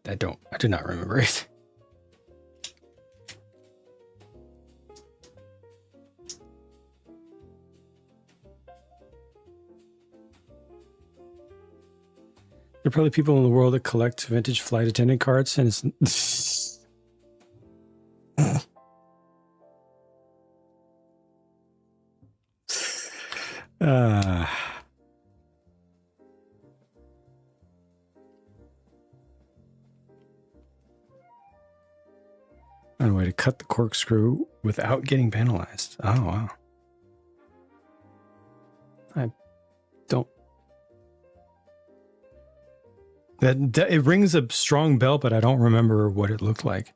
I do not remember it. There are probably people in the world that collect vintage flight attendant cards, and it's on a way to cut the corkscrew without getting penalized. Oh, wow. I don't. It rings a strong bell, but I don't remember what it looked like.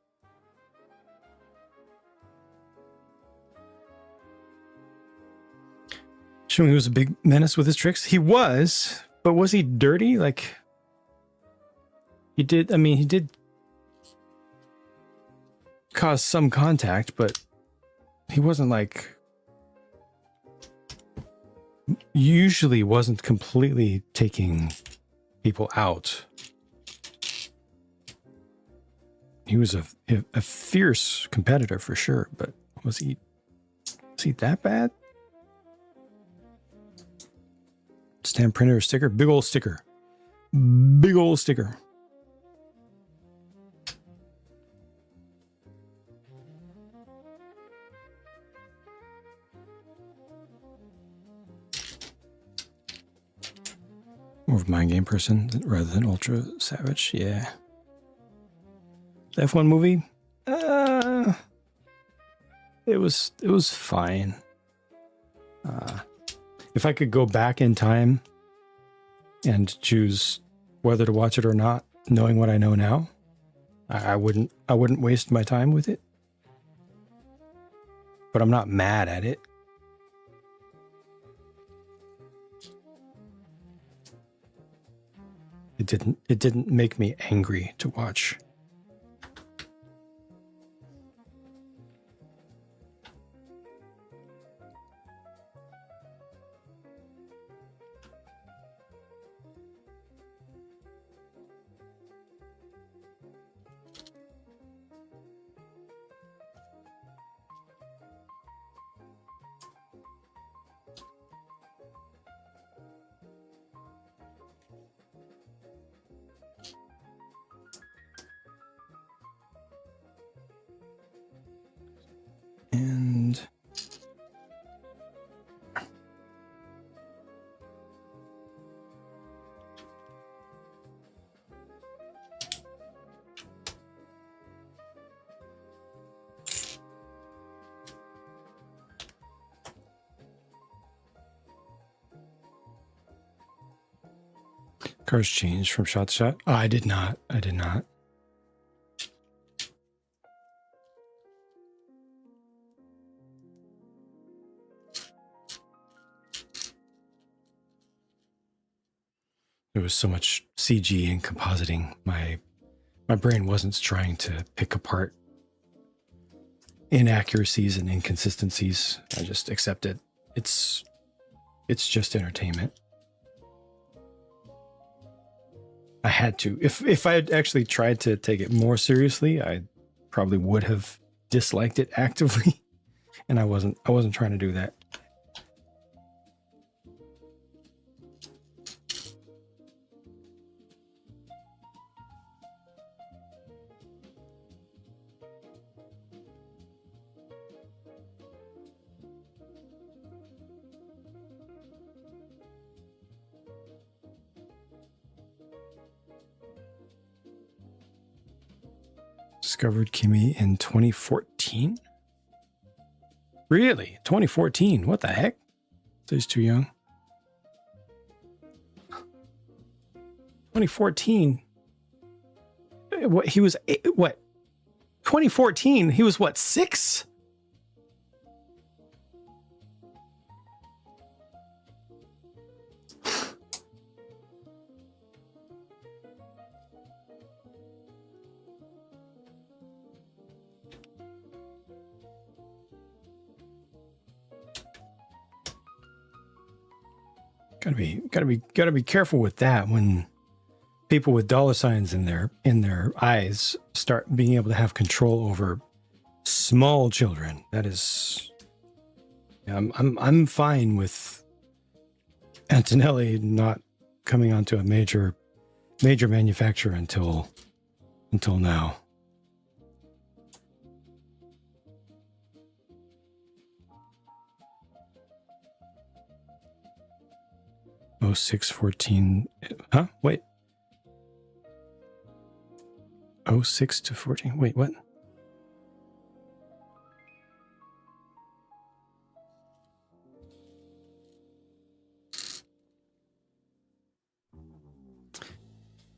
Showing he was a big menace with his tricks. He was, but was he dirty? Like, he did cause some contact, but he wasn't like, usually wasn't completely taking people out. He was a fierce competitor for sure, but was he that bad? Stamp printer or sticker? Big old sticker. Big old sticker. More of a mind game person rather than ultra savage. Yeah. The F1 movie? It was fine. If I could go back in time and choose whether to watch it or not, knowing what I know now, I wouldn't waste my time with it. But I'm not mad at it. It didn't make me angry to watch. Cars changed from shot to shot. Oh, I did not. I did not. There was so much CG and compositing. My brain wasn't trying to pick apart inaccuracies and inconsistencies. I just accepted it's just entertainment. I had to. If I had actually tried to take it more seriously, I probably would have disliked it actively. And I wasn't trying to do that. Discovered Kimmy in 2014? Really? 2014? What the heck? So he's too young. 2014? What? He was, what? 2014? He was what, 6? Gotta be careful with that when people with dollar signs in their eyes start being able to have control over small children. That is, I'm fine with Antonelli not coming onto a major manufacturer until now. Oh, 614. Huh? Wait. 06 to 14. Wait, what? In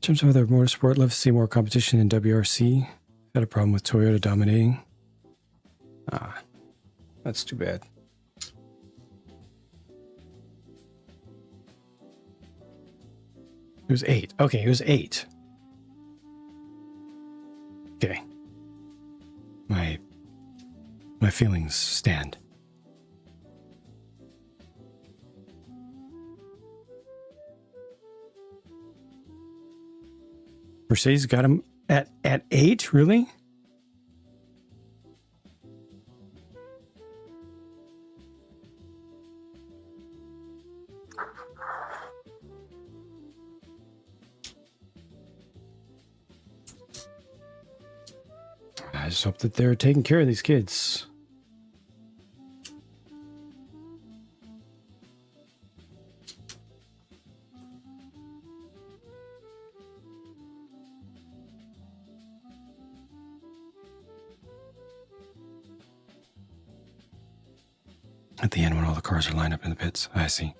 terms of other motorsport, love to see more competition in WRC. Had a problem with Toyota dominating. Ah, that's too bad. It was 8. Okay, it was 8. Okay. My feelings stand. Mercedes got him at 8, really? I just hope that they're taking care of these kids. At the end when all the cars are lined up in the pits. I see.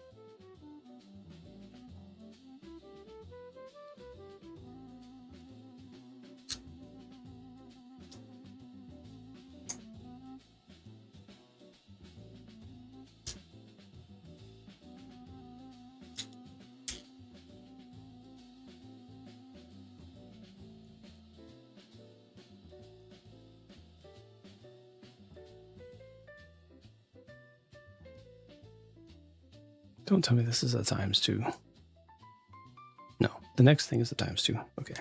Don't tell me this is a ×2. No, the next thing is the ×2. Okay.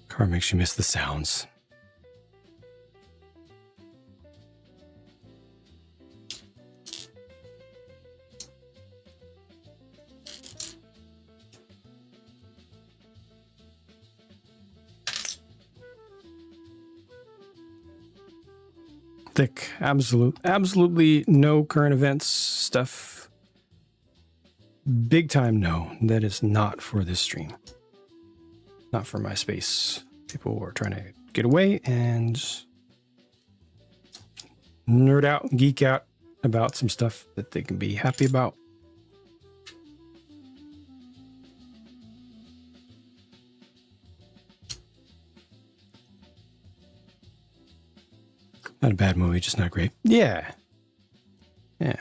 Car makes you miss the sounds. Thick. Absolutely no current events stuff. Big time no. That is not for this stream. Not for my space. People are trying to get away and nerd out, geek out about some stuff that they can be happy about. Not a bad movie, just not great. Yeah. Yeah.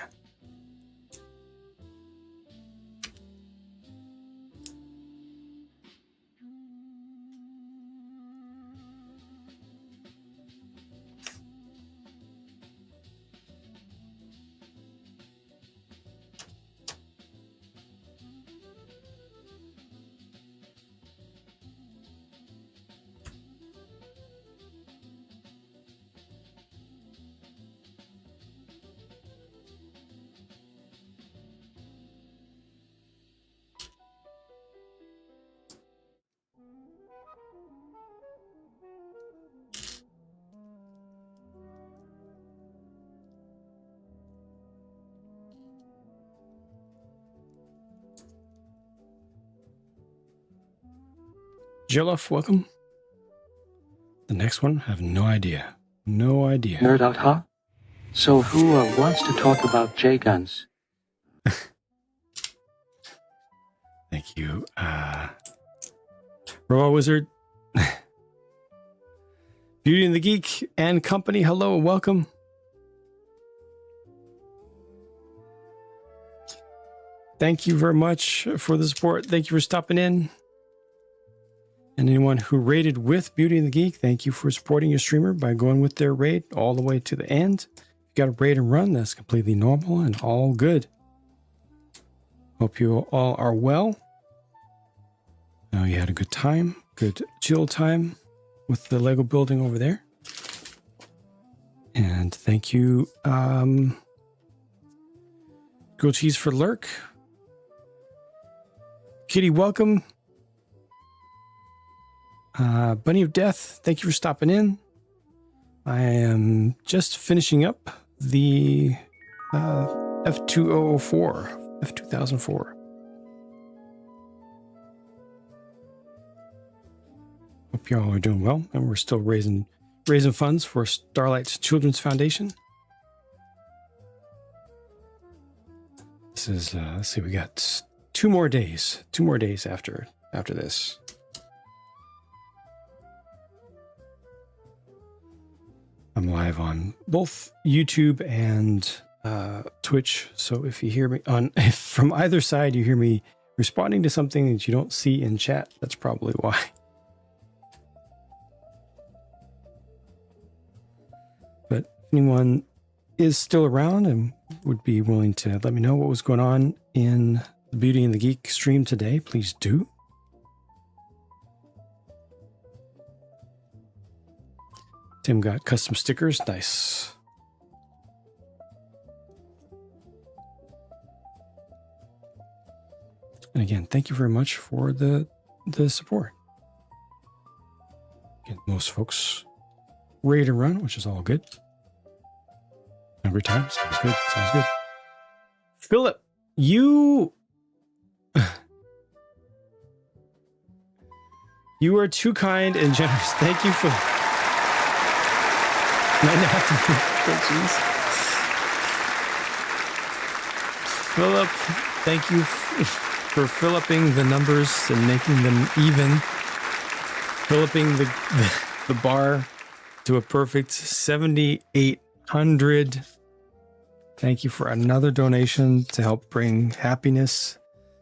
Jollof, welcome. The next one, I have no idea. No idea. Nerd out, huh? So who wants to talk about J-guns? Thank you. Robot Wizard. Beauty and the Geek and Company, hello, welcome. Thank you very much for the support. Thank you for stopping in. And anyone who raided with Beauty and the Geek, thank you for supporting your streamer by going with their raid all the way to the end. If you got a raid and run, that's completely normal and all good. Hope you all are well. Now you had a good time, good chill time with the Lego building over there. And thank you, Grilled Cheese for Lurk. Kitty, welcome. Bunny of Death, thank you for stopping in. I am just finishing up the F2004. Hope y'all are doing well, and we're still raising funds for Starlight Children's Foundation. This is let's see, we got two more days after this. I'm live on both YouTube and Twitch, so if you hear me if from either side you hear me responding to something that you don't see in chat, that's probably why. But if anyone is still around and would be willing to let me know what was going on in the Beauty and the Geek stream today, please do. Tim got custom stickers. Nice. And again, thank you very much for the support. Again, most folks ready to run, which is all good. Hungry time. Sounds good. Sounds good. Philip, you are too kind and generous. Thank you for Philip, thank you for Philipping the numbers and making them even. Philipping the bar to a perfect 7,800. Thank you for another donation to help bring happiness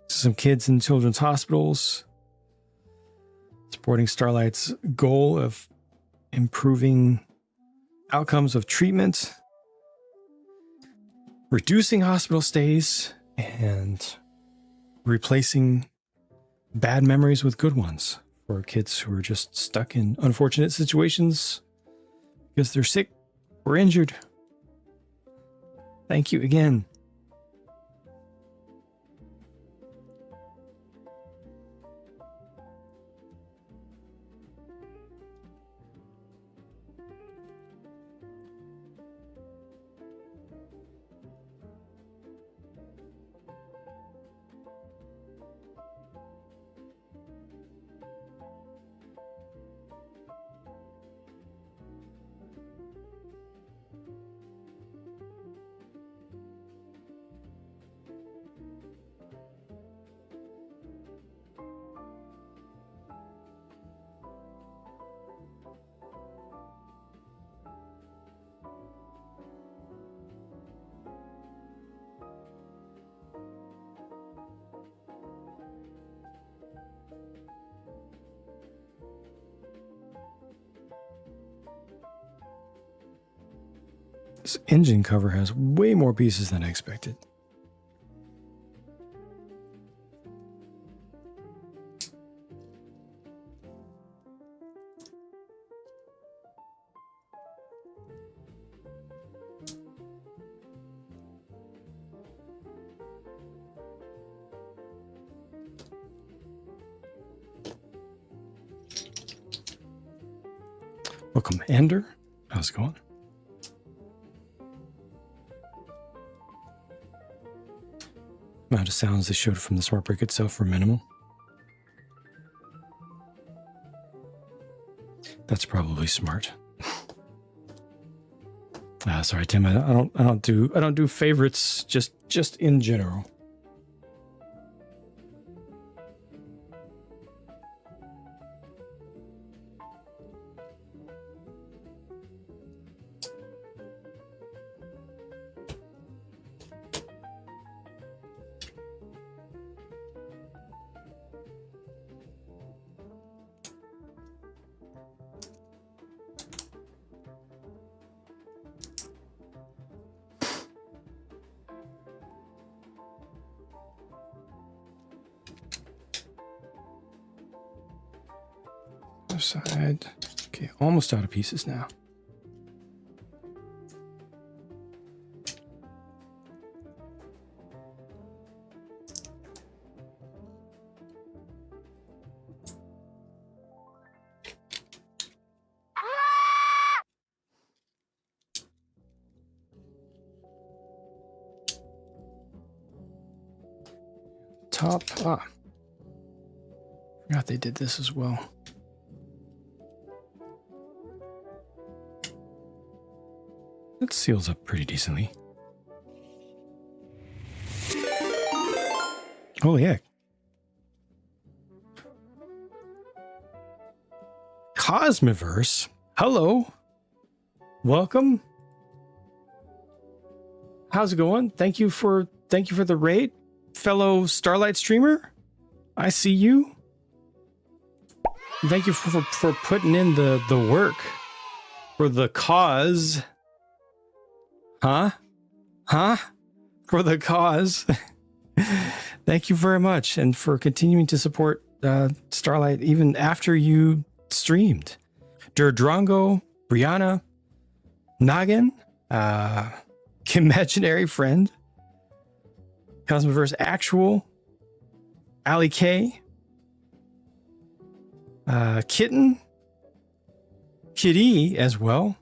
to some kids in children's hospitals. Supporting Starlight's goal of improving outcomes of treatment, reducing hospital stays, and replacing bad memories with good ones for kids who are just stuck in unfortunate situations because they're sick or injured. Thank you again. This engine cover has way more pieces than I expected. Welcome, Ender. How's it going? Amount of sounds they showed from the smart brick itself were minimal. That's probably smart. Sorry, Tim. I don't do favorites. Just in general. Side. Okay, almost out of pieces now. Top. Forgot they did this as well. That seals up pretty decently. Holy heck. Cosmiverse. Hello. Welcome. How's it going? Thank you for the raid, fellow Starlight streamer. I see you. Thank you for putting in the work for the cause. Huh? For the cause. Thank you very much, and for continuing to support Starlight even after you streamed. Durdrongo, Brianna, Noggin, Imaginary Friend, Cosmoverse Actual, Ali K, Kitten, Kitty as well.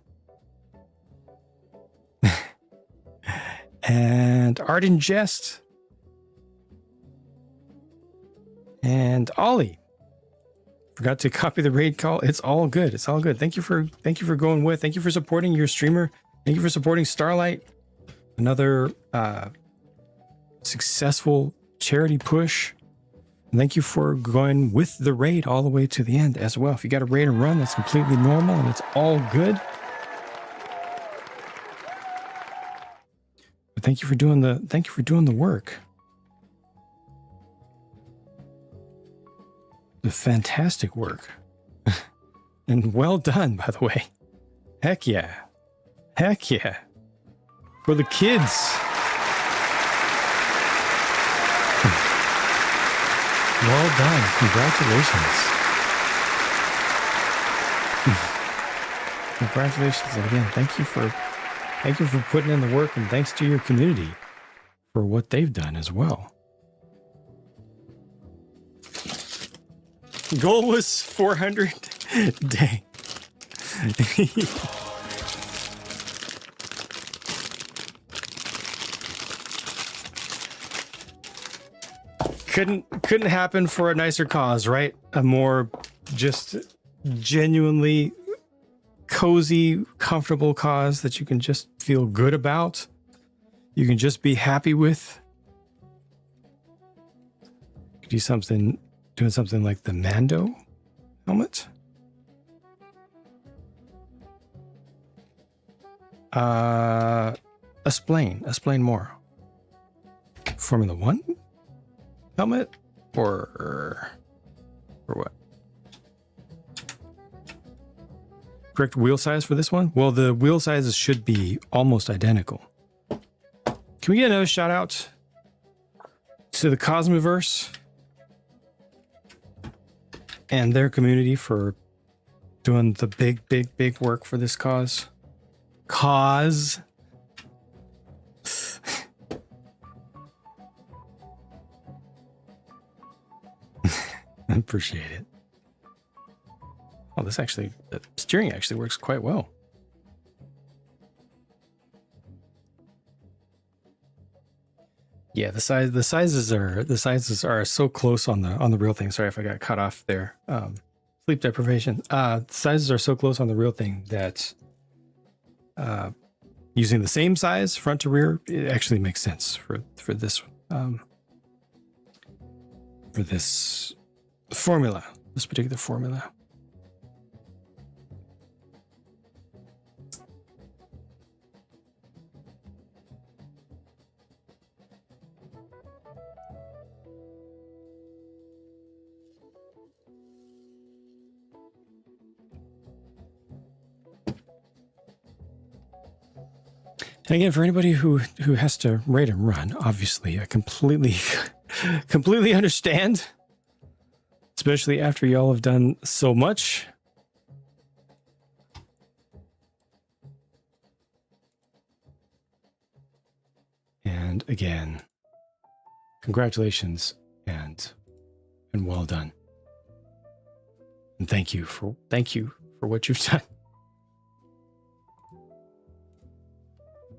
And Art and Jest. And Ollie. Forgot to copy the raid call. It's all good. It's all good. Thank you for going with. Thank you for supporting your streamer. Thank you for supporting Starlight. Another successful charity push. And thank you for going with the raid all the way to the end as well. If you got a raid and run, that's completely normal and it's all good. Thank you for doing the work. The fantastic work. And well done, by the way. Heck yeah. Heck yeah. For the kids. Well done. Congratulations. Congratulations. And again, thank you for putting in the work, and thanks to your community for what they've done as well. Goal was 400. Dang. Couldn't happen for a nicer cause, right? A more just genuinely cozy, comfortable cause that you can just feel good about. You can just be happy with. Doing something like the Mando helmet. Explain more. Formula One helmet or what? correct wheel size for this one? Well, the wheel sizes should be almost identical. Can we get another shout out to the Cosmoverse and their community for doing the big work for this cause? I appreciate it. Oh, this actually, the steering actually works quite well. Yeah, the sizes are so close on the real thing. Sorry if I got cut off there. Sleep deprivation. Sizes are so close on the real thing that using the same size front to rear, it actually makes sense for this formula, this particular formula. And again, for anybody who has to rate and run, obviously, I completely understand, especially after y'all have done so much. And again, congratulations and well done. And thank you for what you've done.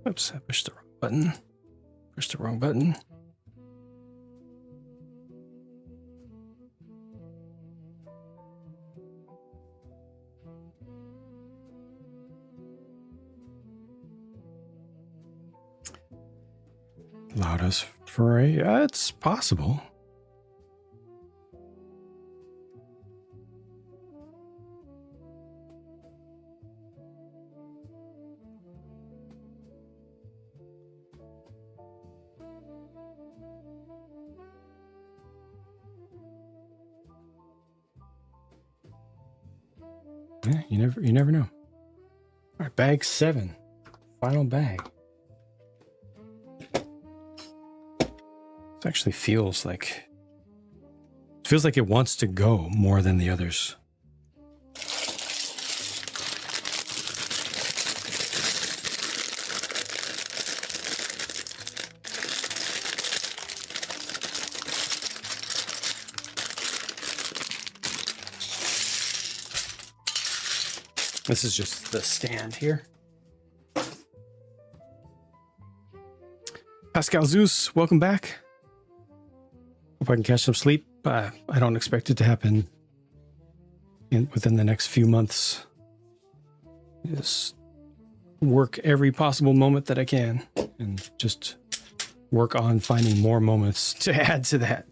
Oops, I pushed the wrong button. Pushed the wrong button. Loudest Ferrari? It's possible. Yeah, you never know. All right, bag 7. Final bag. It actually feels like it wants to go more than the others. This is just the stand here. Pascal Zeus, welcome back. Hope I can catch some sleep. I don't expect it to happen within the next few months. Just work every possible moment that I can and just work on finding more moments to add to that.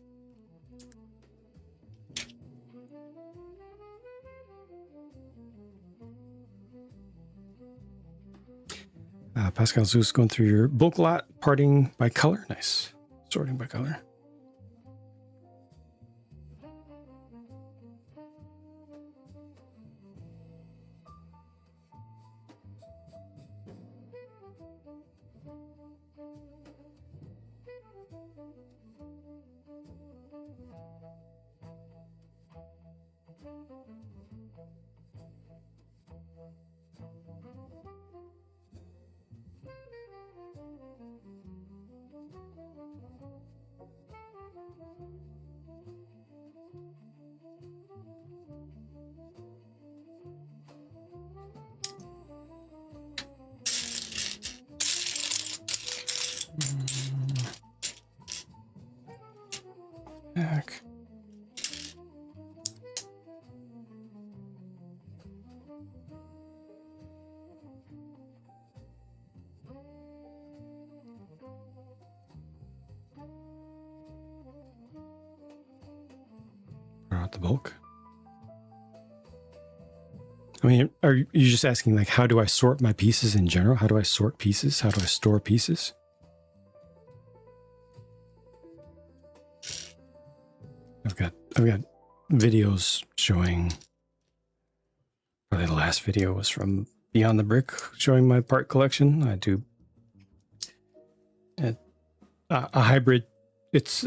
Pascal Zeus going through your bulk lot, parting by color. Nice. Sorting by color. Back. Out the bulk. I mean, are you just asking, like, how do I sort my pieces in general? How do I sort pieces? How do I store pieces? I've got videos showing Probably the last video was from Beyond the Brick, showing my part collection. I do a hybrid. It's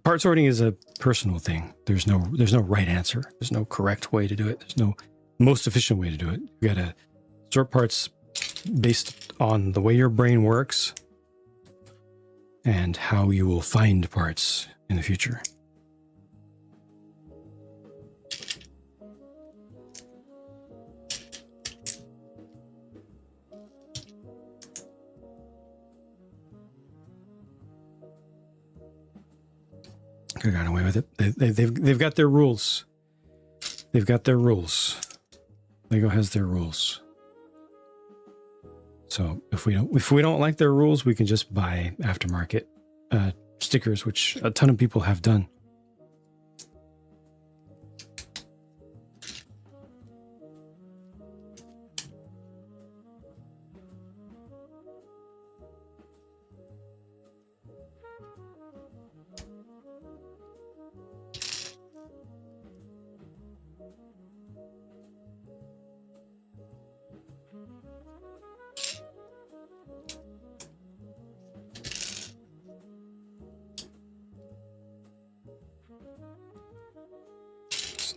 part sorting is a personal thing. There's no right answer. There's no correct way to do it. There's no most efficient way to do it. You gotta sort parts based on the way your brain works and how you will find parts in the future. I got away with it. They've got their rules. They've got their rules. Lego has their rules. So if we don't like their rules, we can just buy aftermarket stickers, which a ton of people have done.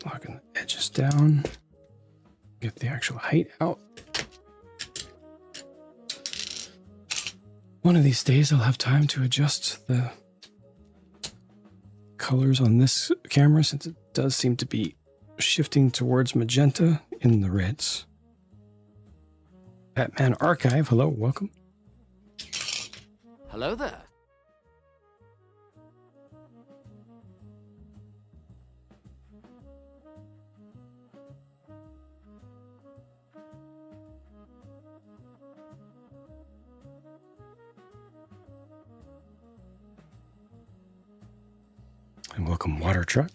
Locking the edges down. Get the actual height out. One of these days I'll have time to adjust the colors on this camera, since it does seem to be shifting towards magenta in the reds. Batman Archive, hello, welcome. Hello there. And welcome, Water Truck.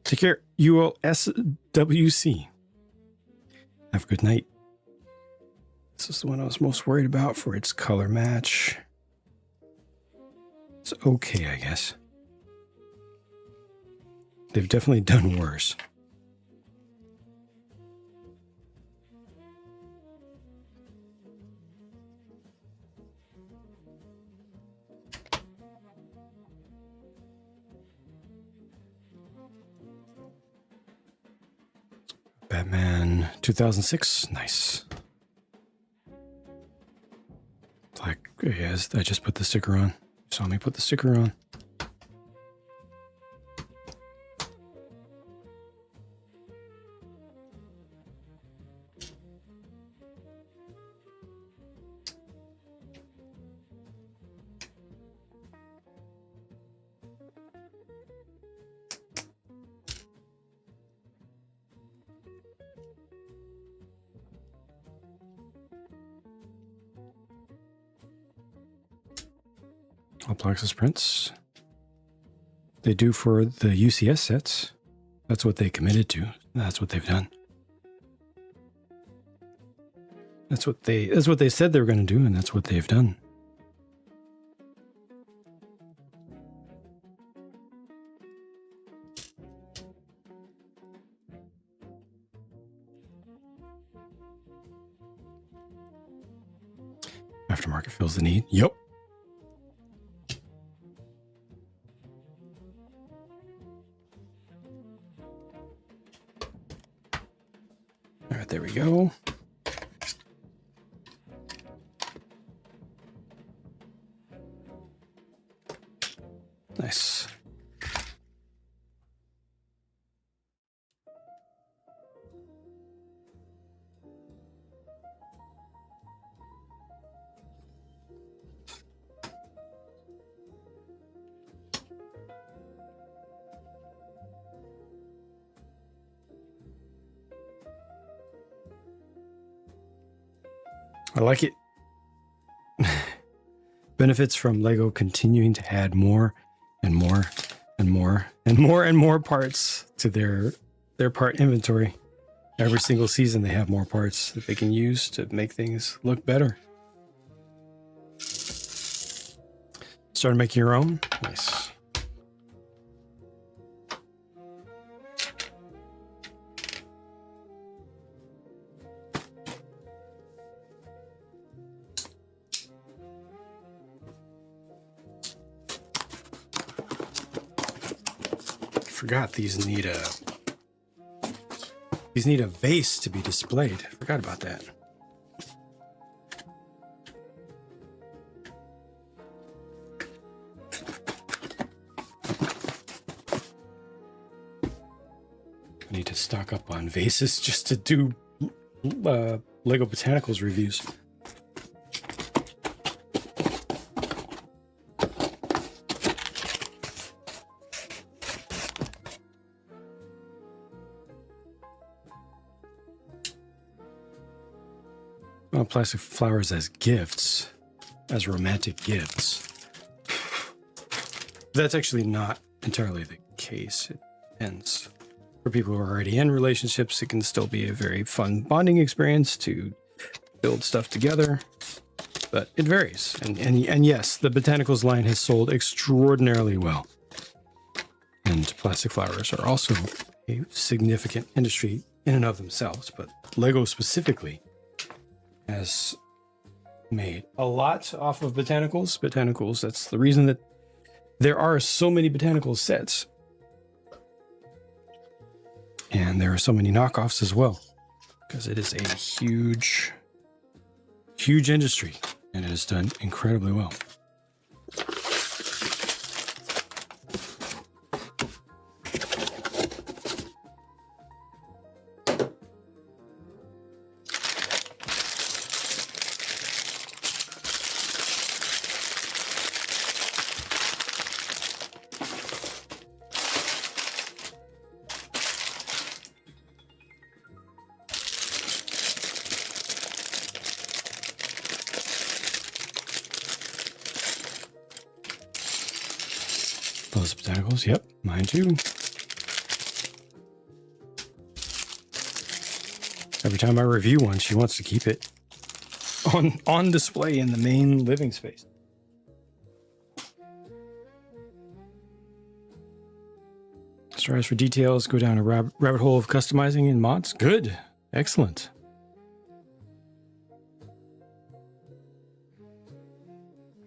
Take care, ULSWC. Have a good night. This is the one I was most worried about for its color match. It's okay, I guess. They've definitely done worse. Batman 2006, nice. Black, yes, I just put the sticker on. You saw me put the sticker on. Plexus prints. They do for the UCS sets. That's what they committed to. That's what they've done. That's what they said they were going to do, and that's what they've done. Aftermarket fills the need. Yep. All right, there we go. I like it. Benefits from Lego continuing to add more and more and more and more and more parts to their part inventory. Every single season they have more parts that they can use to make things look better. Started making your own? Nice. Forgot these need a vase to be displayed. Forgot about that. I need to stock up on vases just to do Lego Botanicals reviews. Well, plastic flowers as gifts, as romantic gifts. That's actually not entirely the case. It depends. For people who are already in relationships, it can still be a very fun bonding experience to build stuff together, but it varies. And yes, the Botanicals line has sold extraordinarily well. And plastic flowers are also a significant industry in and of themselves, but Lego specifically has made a lot off of Botanicals. Botanicals, that's the reason that there are so many Botanicals sets. And there are so many knockoffs as well, because it is a huge, huge industry, and it has done incredibly well. Those Botanicals, yep, mine too. Every time I review one, she wants to keep it on display in the main living space. Strives for details, go down a rabbit hole of customizing in mods. Good, excellent.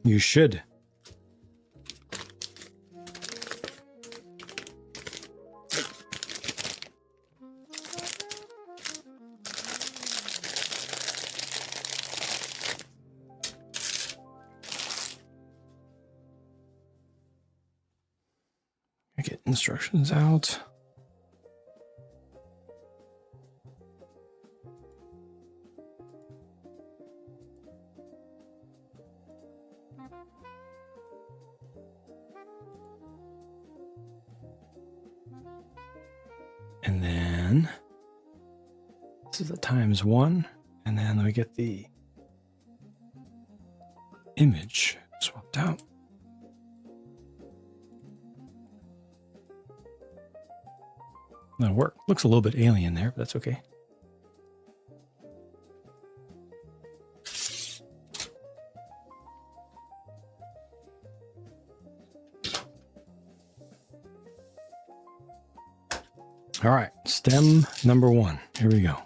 You should. Get instructions out. And then this is the ×1, and then we get the image swapped out. That'll work. Looks a little bit alien there, but that's okay. All right, stem number 1. Here we go.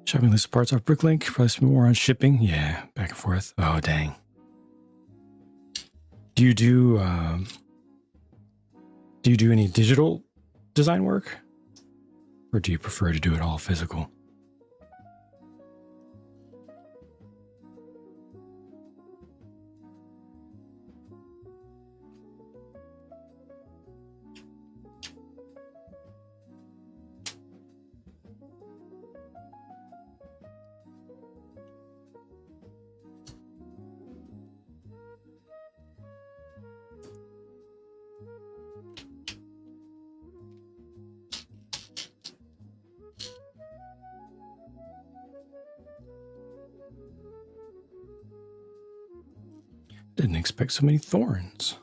Shopping list of parts off Bricklink. Probably some more on shipping. Yeah, Back and forth. Oh, dang. Do you do any digital design work? Or do you prefer to do it all physical? Didn't expect so many thorns.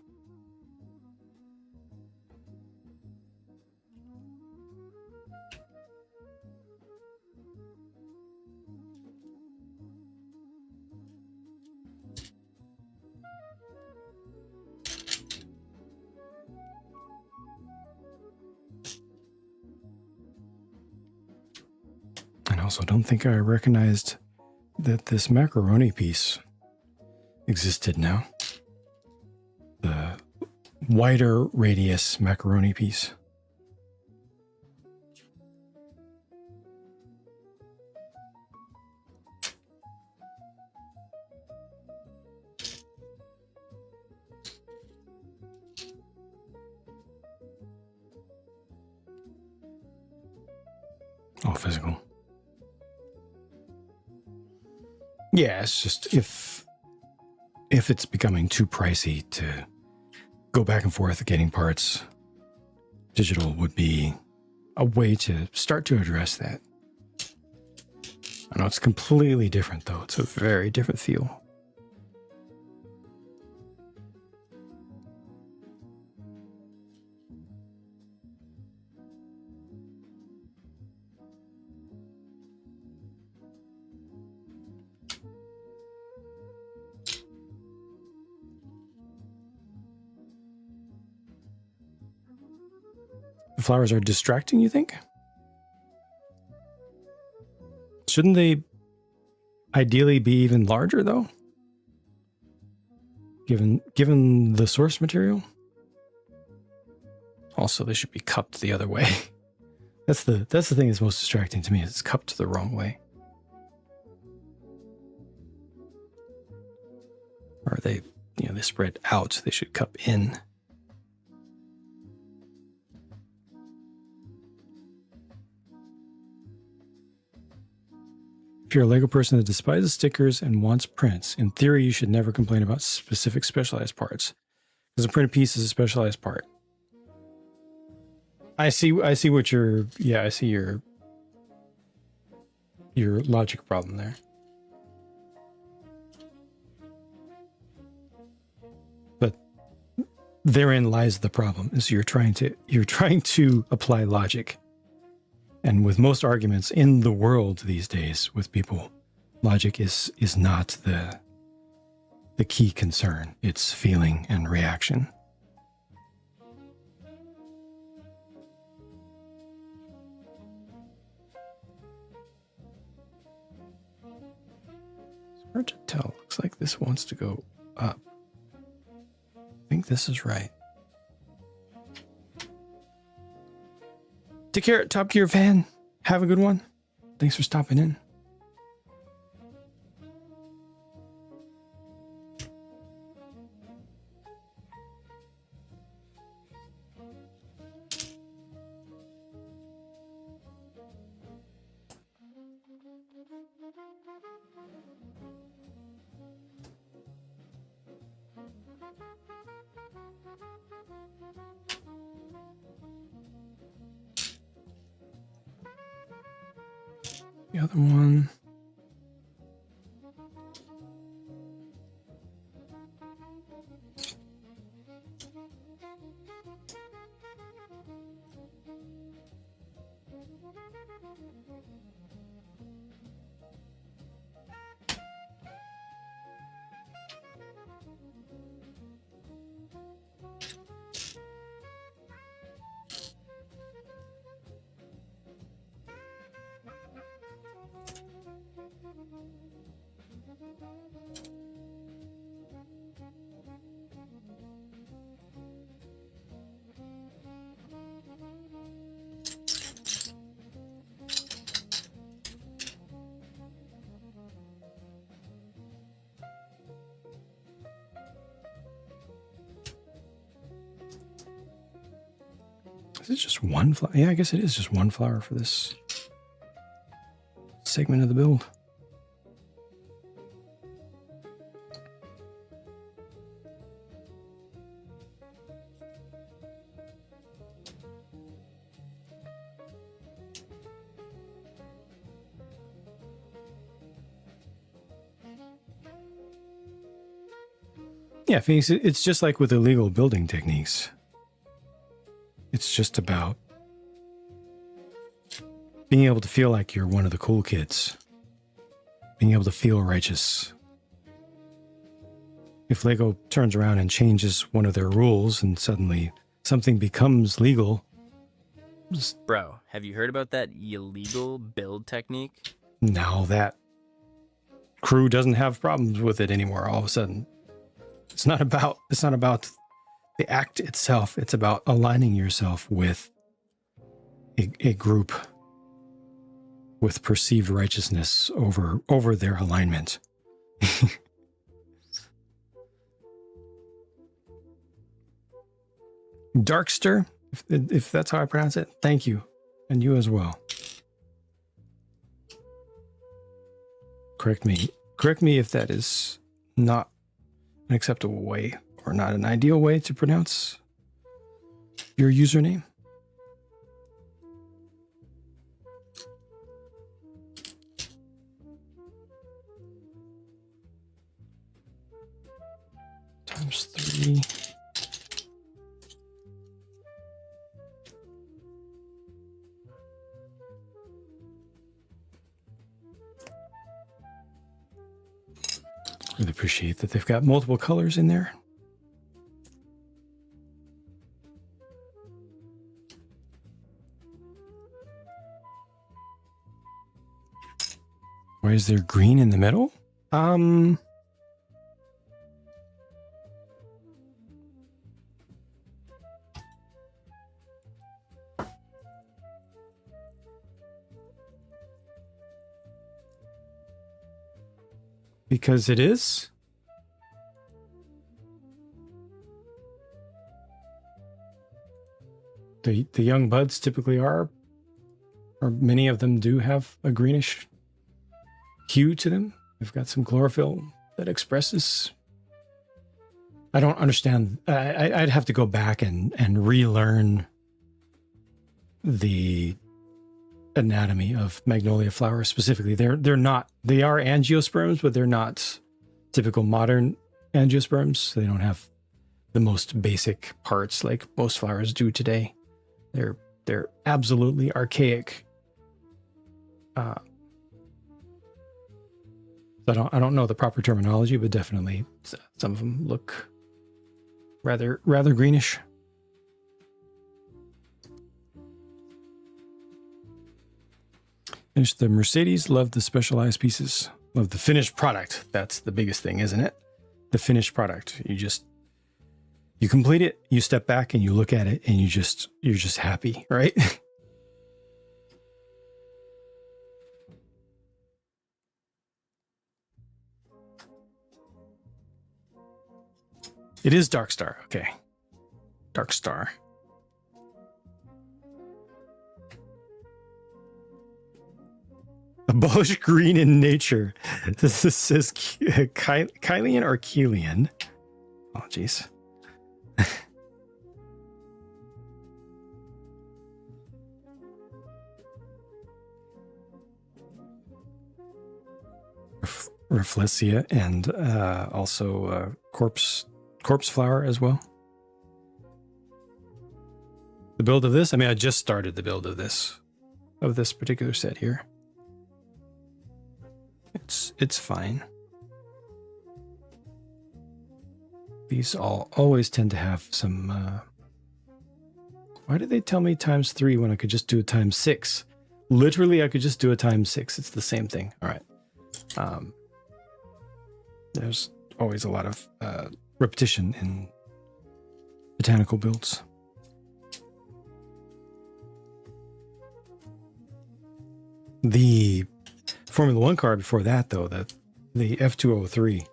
And also, don't think I recognized that this macaroni piece existed now. The wider radius macaroni piece. All physical. Yeah, it's just if it's becoming too pricey to go back and forth getting parts, digital would be a way to start to address that. I know it's completely different though. It's a very different feel. The flowers are distracting, you think? Shouldn't they ideally be even larger, though? Given the source material? Also, they should be cupped the other way. That's the thing that's most distracting to me, is it's cupped the wrong way. Or they spread out, they should cup in. If you're a LEGO person that despises stickers and wants prints, in theory, you should never complain about specific specialized parts, because a printed piece is a specialized part. I see what your logic problem there. But therein lies the problem, is you're trying to apply logic. And with most arguments in the world these days with people, logic is not the key concern. It's feeling and reaction. It's hard to tell. Looks like this wants to go up. I think this is right. Take care, Top Gear fan. Have a good one. Thanks for stopping in. The other one. Is it just one flower? Yeah, I guess it is just one flower for this segment of the build. Yeah, Phoenix, it's just like with illegal building techniques. It's just about being able to feel like you're one of the cool kids. Being able to feel righteous. If Lego turns around and changes one of their rules and suddenly something becomes legal. Bro, have you heard about that illegal build technique? Now that crew doesn't have problems with it anymore all of a sudden. It's not about the act itself. It's about aligning yourself with a group with perceived righteousness over their alignment. Darkster, if that's how I pronounce it, thank you. And you as well. Correct me if that is not an acceptable way or not an ideal way to pronounce your username. Times 3. Really appreciate that they've got multiple colors in there. Why is there green in the middle? Because it is. The young buds typically are, or many of them do have a greenish hue to them. They've got some chlorophyll that expresses. I don't understand. I'd have to go back and relearn the anatomy of magnolia flowers specifically. They are angiosperms, but they're not typical modern angiosperms. They don't have the most basic parts like most flowers do today. They're absolutely archaic. I don't know the proper terminology, but definitely some of them look rather greenish. Finish the Mercedes. Love the specialized pieces. Love the finished product. That's the biggest thing, isn't it? The finished product. You complete it, you step back and you look at it and you're just happy, right? It is Dark Star. Okay. Dark Star. Abolish green in nature. This says Kylian or Keelian. Oh, jeez. Rafflesia and also corpse flower as well. The build of this, I mean, I just started the build of this particular set here. It's fine. These always tend to have some. Why did they tell me ×3 when I could just do a ×6? Literally, I could just do a ×6. It's the same thing. All right. There's always a lot of repetition in botanical builds. The Formula One car before that, though, the F203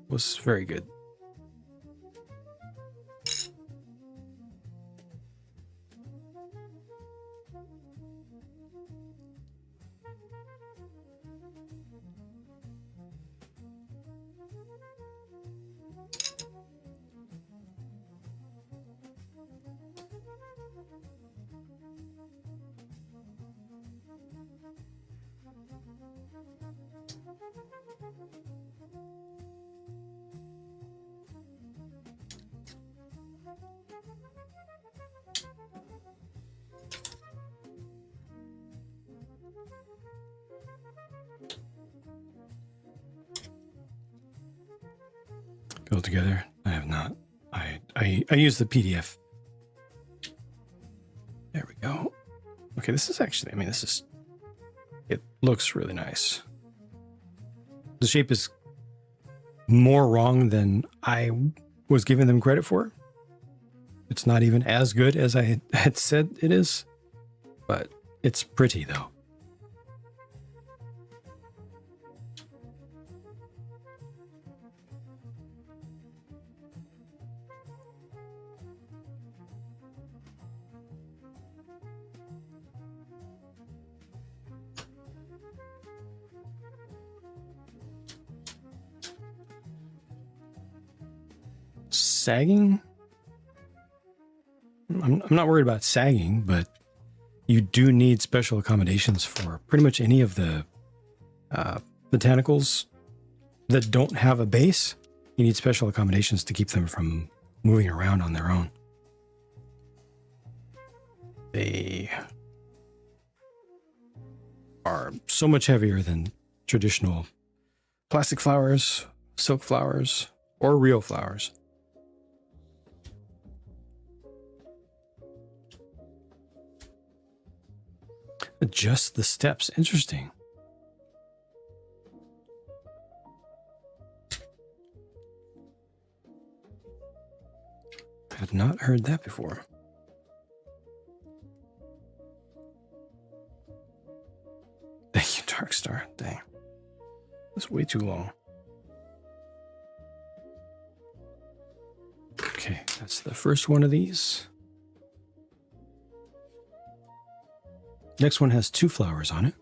was very good. filled together. I have not. I use the PDF. There we go. Okay, this is actually, I mean, it looks really nice. The shape is more wrong than I was giving them credit for. It's not even as good as I had said it is, but it's pretty though. Sagging? I'm not worried about sagging, but you do need special accommodations for pretty much any of the botanicals that don't have a base. You need special accommodations to keep them from moving around on their own. They are so much heavier than traditional plastic flowers, silk flowers, or real flowers. Adjust the steps. Interesting. I had not heard that before. Thank you, Darkstar. Dang. That's way too long. Okay, that's the first one of these. Next one has 2 flowers on it.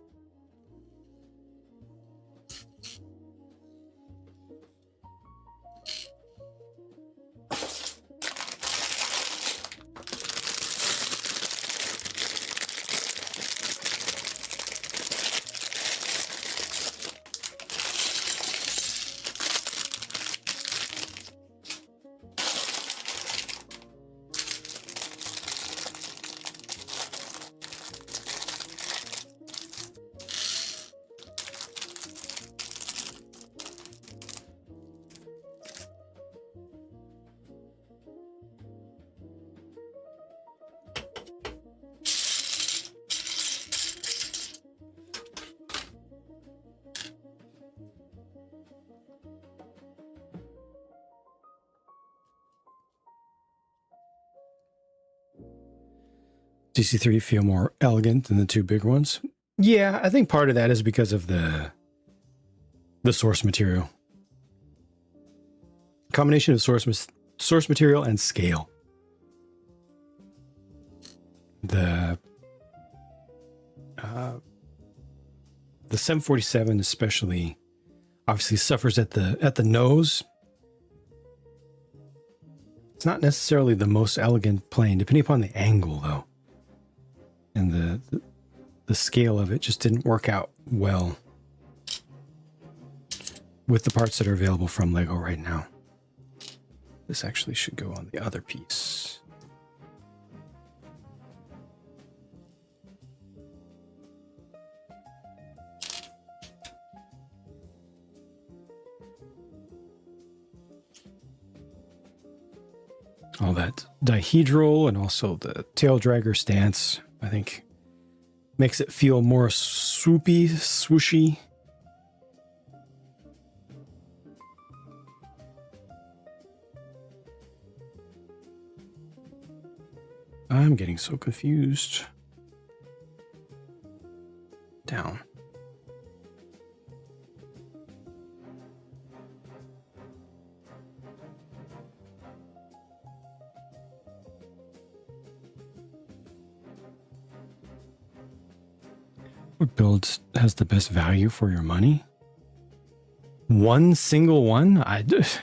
DC3 feel more elegant than the 2 big ones. Yeah, I think part of that is because of the source material. Combination of source material and scale. The 747 especially obviously suffers at the nose. It's not necessarily the most elegant plane, depending upon the angle though. And the scale of it just didn't work out well with the parts that are available from Lego right now. This actually should go on the other piece. All that dihedral and also the tail dragger stance, I think, makes it feel more swoopy, swooshy. I'm getting so confused. Down. What build has the best value for your money? One single one? I don't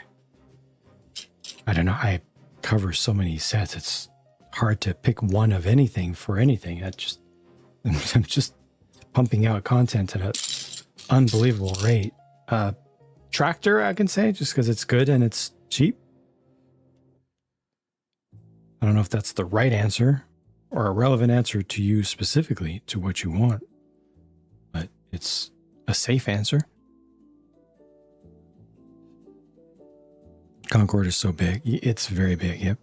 know. I cover so many sets. It's hard to pick one of anything for anything. I'm just pumping out content at an unbelievable rate. Tractor, I can say, just because it's good and it's cheap. I don't know if that's the right answer or a relevant answer to you specifically to what you want. But it's a safe answer. Concorde is so big. It's very big, yep.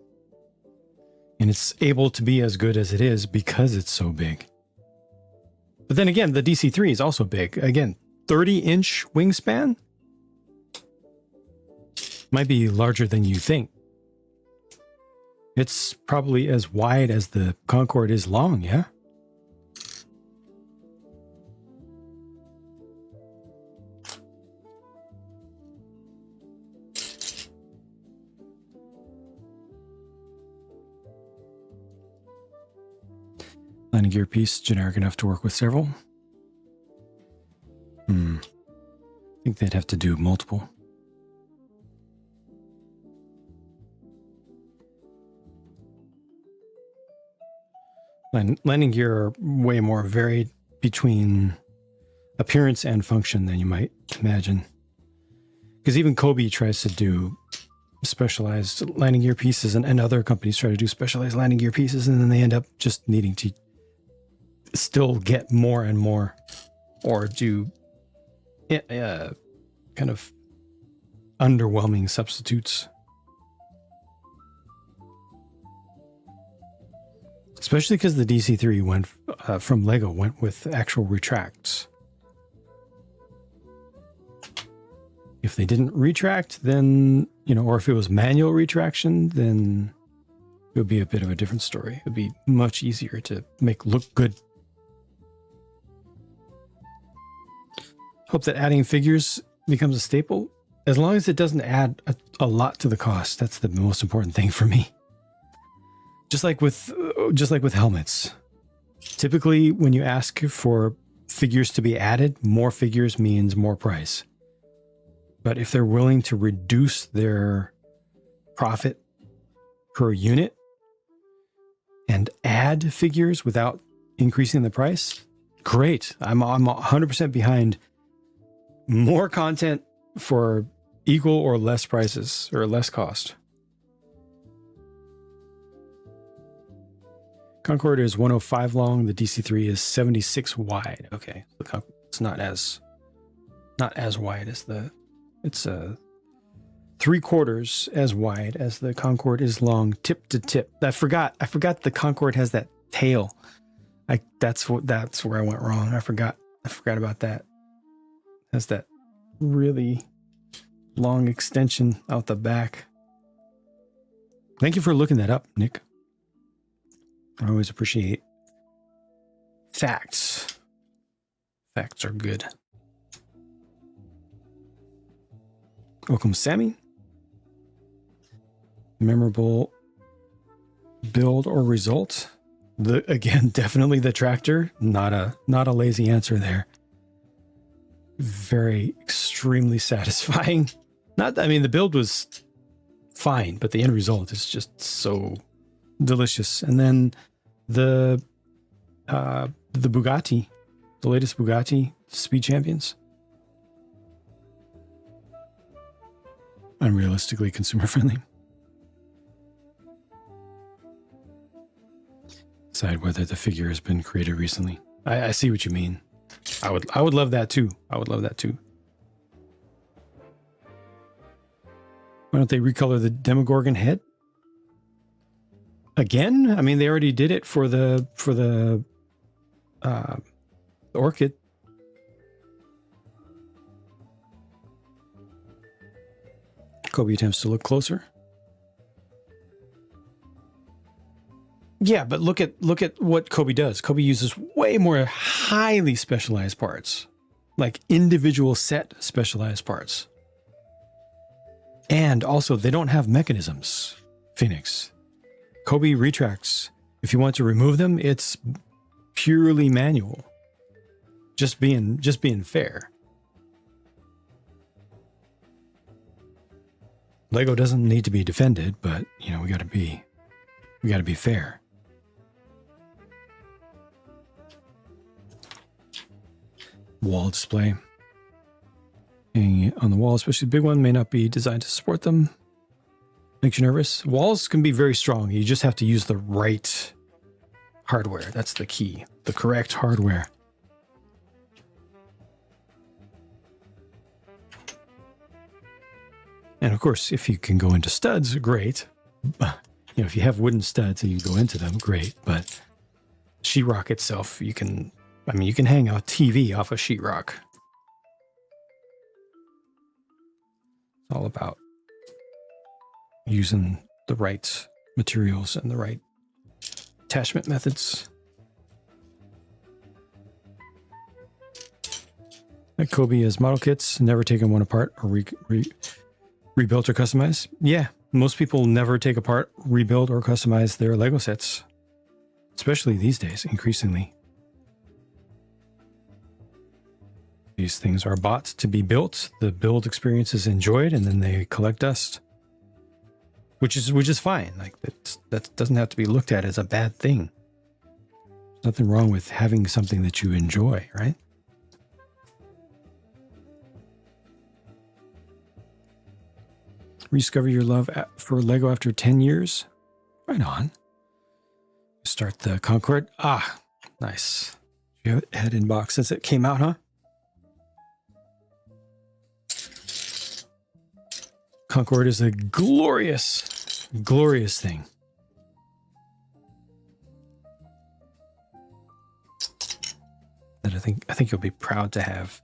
And it's able to be as good as it is because it's so big. But then again, the DC-3 is also big. Again, 30-inch wingspan? Might be larger than you think. It's probably as wide as the Concorde is long, yeah? Landing gear piece, generic enough to work with several. I think they'd have to do multiple. Landing gear are way more varied between appearance and function than you might imagine. Because even Kobe tries to do specialized landing gear pieces, and other companies try to do specialized landing gear pieces, and then they end up just needing to still get more and more, or do kind of underwhelming substitutes. Especially because the DC-3 went from Lego went with actual retracts. If they didn't retract, then, or if it was manual retraction, then it would be a bit of a different story. It would be much easier to make look good. Hope that adding figures becomes a staple, as long as it doesn't add a lot to the cost. That's the most important thing for me. Just like with helmets. Typically, when you ask for figures to be added, more figures means more price. But if they're willing to reduce their profit per unit and add figures without increasing the price, great. I'm 100% behind more content for equal or less prices or less cost. Concorde is 105 long. The DC-3 is 76 wide. Okay, it's not as wide as the. It's 3/4 as wide as the Concorde is long, tip to tip. I forgot the Concorde has that tail. That's where I went wrong. I forgot about that. It has that really long extension out the back. Thank you for looking that up, Nick. I always appreciate facts. Facts are good. Welcome, Sammy. Memorable build or result? Again, definitely the tractor. Not a lazy answer there. Very extremely satisfying. The build was fine, but the end result is just so delicious. And then the Bugatti, the latest Bugatti Speed Champions, unrealistically consumer friendly. Decide whether the figure has been created recently. I see what you mean. I would love that too. I would love that too. Why don't they recolor the Demogorgon head? Again? I mean, they already did it for the Orchid. Kobe attempts to look closer. Yeah, but look at what Kobe does. Kobe uses way more highly specialized parts, like individual set specialized parts. And also, they don't have mechanisms, Phoenix. Kobe retracts. If you want to remove them, it's purely manual. Just being fair. Lego doesn't need to be defended, but we gotta be fair. Wall display. Hanging on the wall, especially the big one, may not be designed to support them. Makes you nervous. Walls can be very strong. You just have to use the right hardware. That's the key. The correct hardware. And of course, if you can go into studs, great. You know, if you have wooden studs and you go into them, great. But sheetrock itself, you can hang a TV off a sheetrock. It's all about using the right materials and the right attachment methods. At Kobe has model kits, never taken one apart or rebuilt or customized. Yeah, most people never take apart, rebuild, or customize their Lego sets, especially these days, increasingly. These things are bought to be built. The build experience is enjoyed, and then they collect dust, which is fine. Like that doesn't have to be looked at as a bad thing. There's nothing wrong with having something that you enjoy, right? Rediscover your love for Lego after 10 years. Right on. Start the Concorde. Ah, nice. You had in box since it came out, huh? Concorde is a glorious, glorious thing. That I think you'll be proud to have.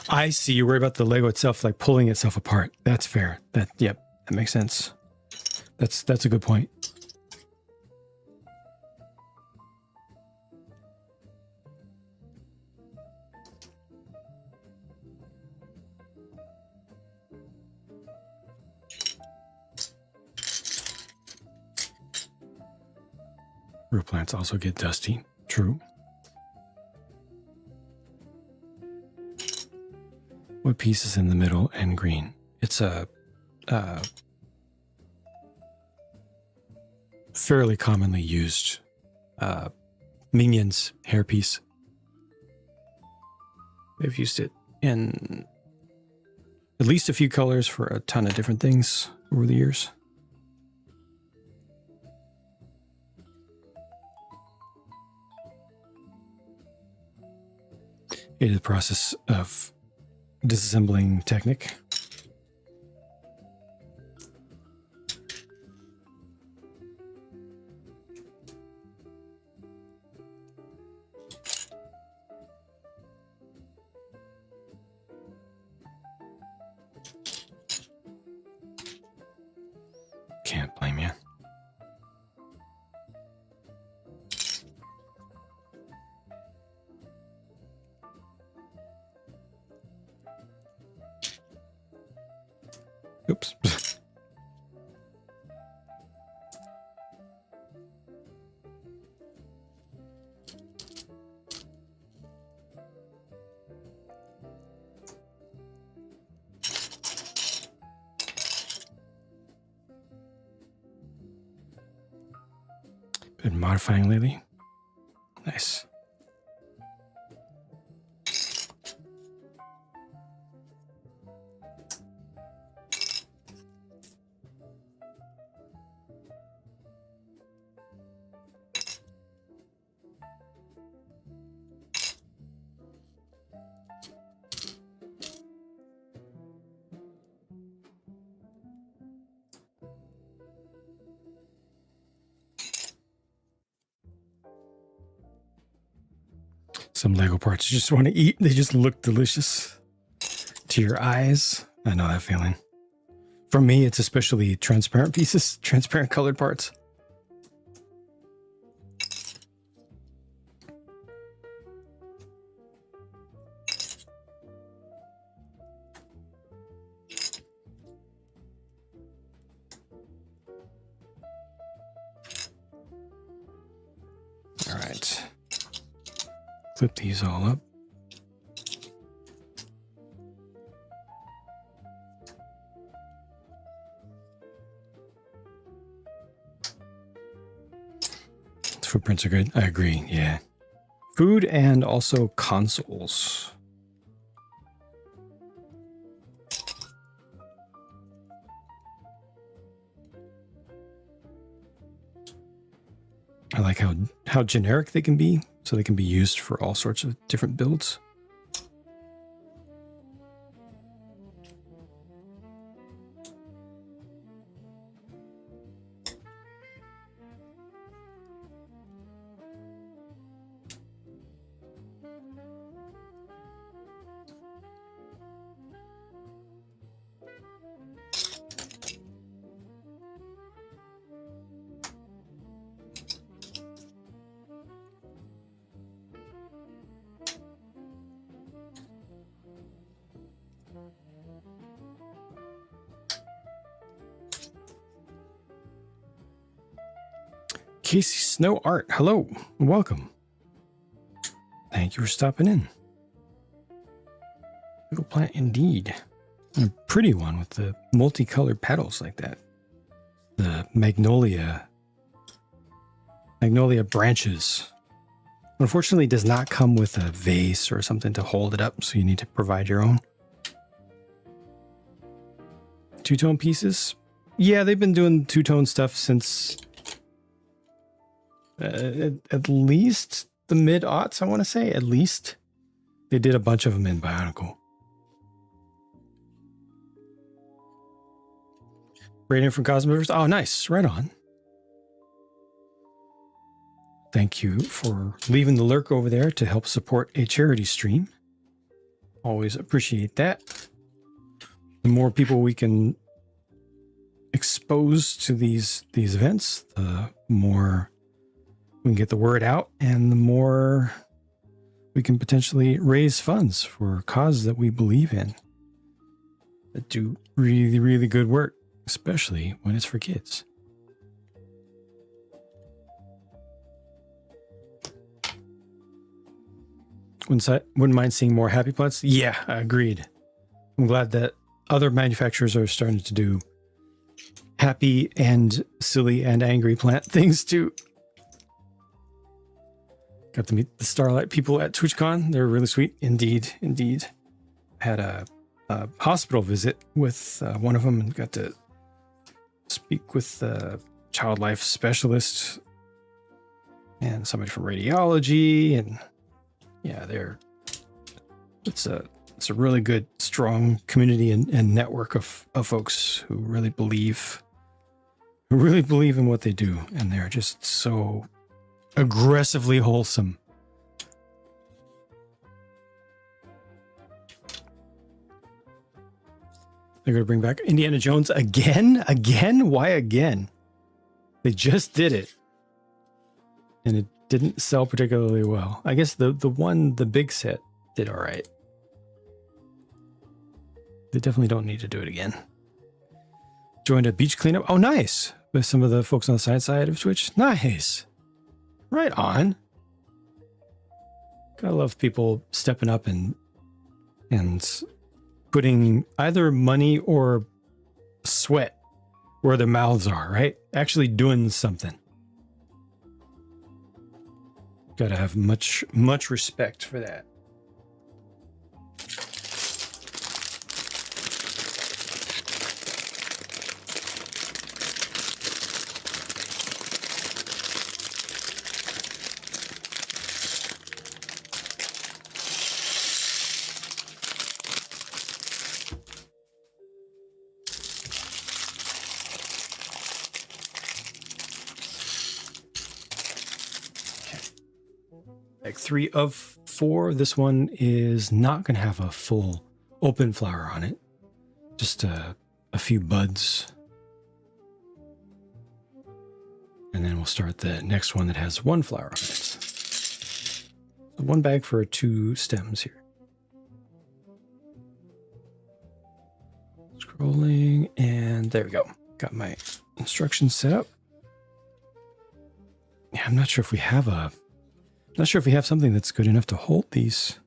I see. You worry about the Lego itself, like pulling itself apart. That's fair. Yep, that makes sense. That's a good point. Roof plants also get dusty. True. What piece is in the middle and green? It's a fairly commonly used Minions hairpiece. They've used it in at least a few colors for a ton of different things over the years. It is a process of disassembling technique. Can't blame you. Oops. Been modifying lately. Nice. Some Lego parts you just want to eat. They just look delicious to your eyes. I know that feeling. For me, it's especially transparent pieces, transparent colored parts. All right. Clip these all up. Footprints are good. I agree. Yeah. food and also consoles. I like how generic they can be, so they can be used for all sorts of different builds. Casey Snow Art, hello, welcome. Thank you for stopping in. Little plant indeed. And a pretty one with the multicolored petals like that. The Magnolia branches. Unfortunately, it does not come with a vase or something to hold it up, so you need to provide your own. Two-tone pieces? Yeah, they've been doing two-tone stuff since at least the mid-aughts, I want to say. At least. They did a bunch of them in Bionicle. Rating from Cosmivers. Oh, nice. Right on. Thank you for leaving the lurk over there to help support a charity stream. Always appreciate that. The more people we can expose to these events, the more we can get the word out, and the more we can potentially raise funds for a cause that we believe in, that do really, really good work, especially when it's for kids. Wouldn't mind seeing more happy plants. Yeah, agreed. I'm glad that other manufacturers are starting to do happy and silly and angry plant things too. Got to meet the Starlight people at TwitchCon. They're really sweet. Indeed, indeed. Had a hospital visit with one of them and got to speak with the child life specialist and somebody from radiology. And yeah, it's a really good, strong community and network of folks who really believe in what they do. And they're just so aggressively wholesome. They're going to bring back Indiana Jones again? Again? Why again? They just did it. And it didn't sell particularly well. I guess the big set did all right. They definitely don't need to do it again. Joined a beach cleanup. Oh, nice. With some of the folks on the side of Twitch. Nice. Right on. Gotta love people stepping up and putting either money or sweat where their mouths are, right? Actually doing something. Gotta have much respect for that. Like 3 of 4. This one is not going to have a full open flower on it. Just a few buds. And then we'll start the next one that has 1 flower on it. So 1 bag for 2 stems here. Scrolling, and there we go. Got my instructions set up. Yeah, I'm not sure if we have something that's good enough to hold these.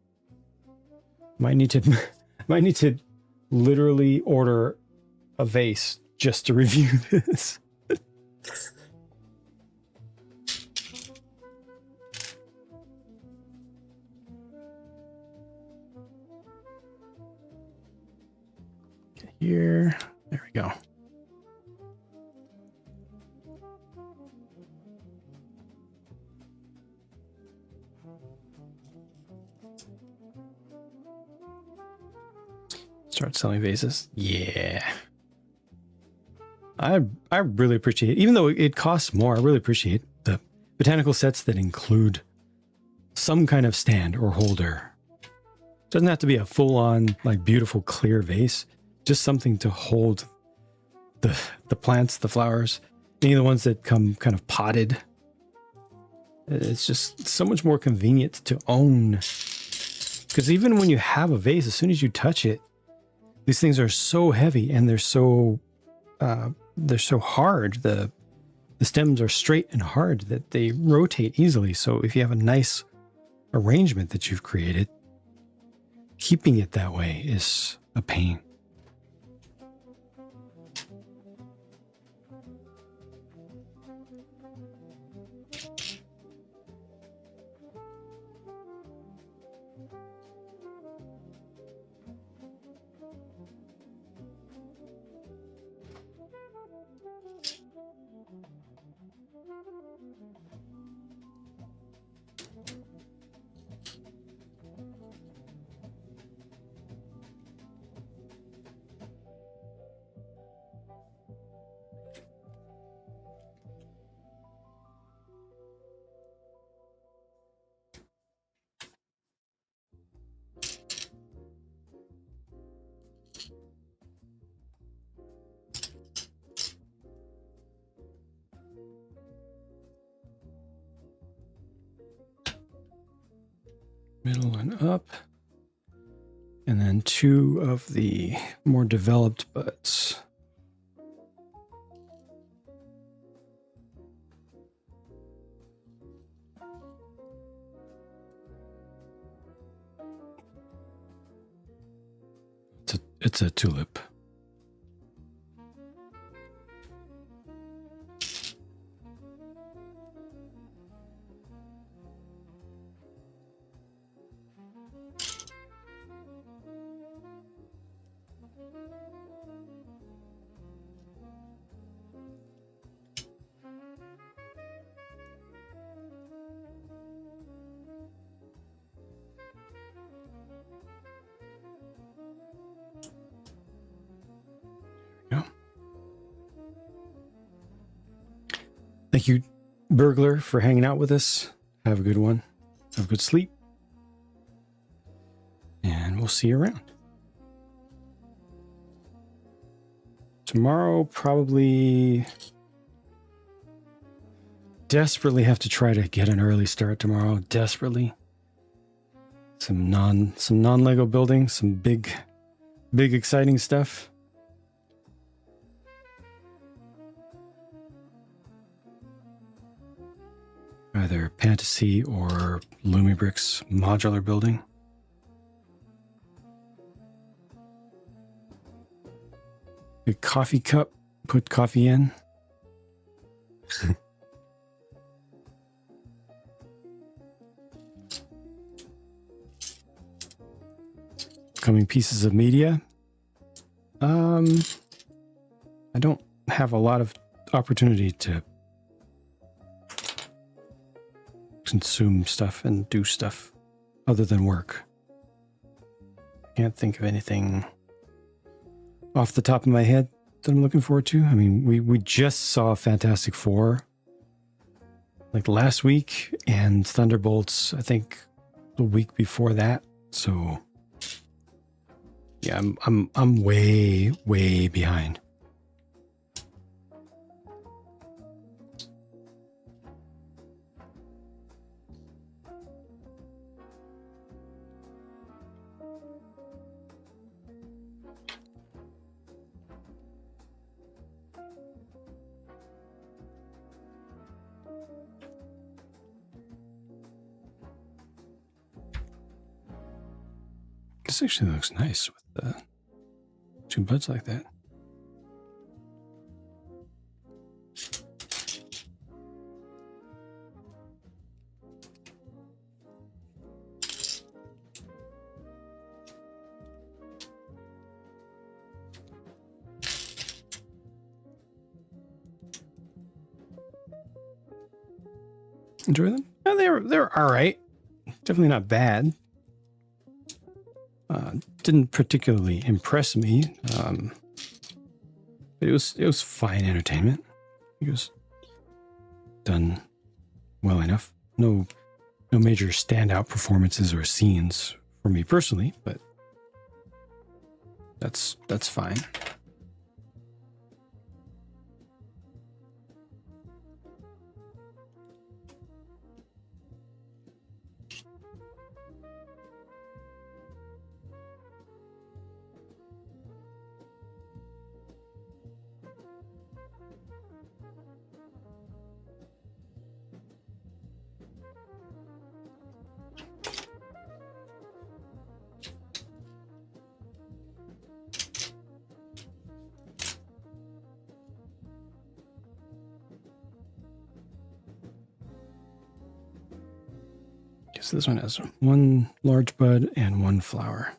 Might need to literally order a vase just to review this. here. There we go. Start selling vases. Yeah. I really appreciate it. Even though it costs more, I really appreciate the botanical sets that include some kind of stand or holder. It doesn't have to be a full-on, like, beautiful clear vase. Just something to hold the plants, the flowers, any of the ones that come kind of potted. It's just so much more convenient to own. Because even when you have a vase, as soon as you touch it, these things are so heavy and they're so hard. The stems are straight and hard that they rotate easily. So if you have a nice arrangement that you've created, keeping it that way is a pain. Middle and up. And then 2 of the more developed buds. It's a tulip. Thank you, Burglar, for hanging out with us. Have a good one. Have a good sleep. And we'll see you around. Tomorrow, probably desperately have to try to get an early start tomorrow. Desperately. Some non-Lego building, some big exciting stuff. Either Fantasy or Lumibricks modular building. A coffee cup, put coffee in. Coming pieces of media. I don't have a lot of opportunity to consume stuff and do stuff other than work. Can't think of anything off the top of my head that I'm looking forward to. I mean, we just saw Fantastic Four like last week, and Thunderbolts I think the week before that. So yeah, I'm way behind. This actually looks nice with the 2 buds like that. Enjoy them? Yeah, they're all right. Definitely not bad. Didn't particularly impress me. But it was fine entertainment. It was done well enough. No major standout performances or scenes for me personally, but that's fine. So this one has one large bud and one flower.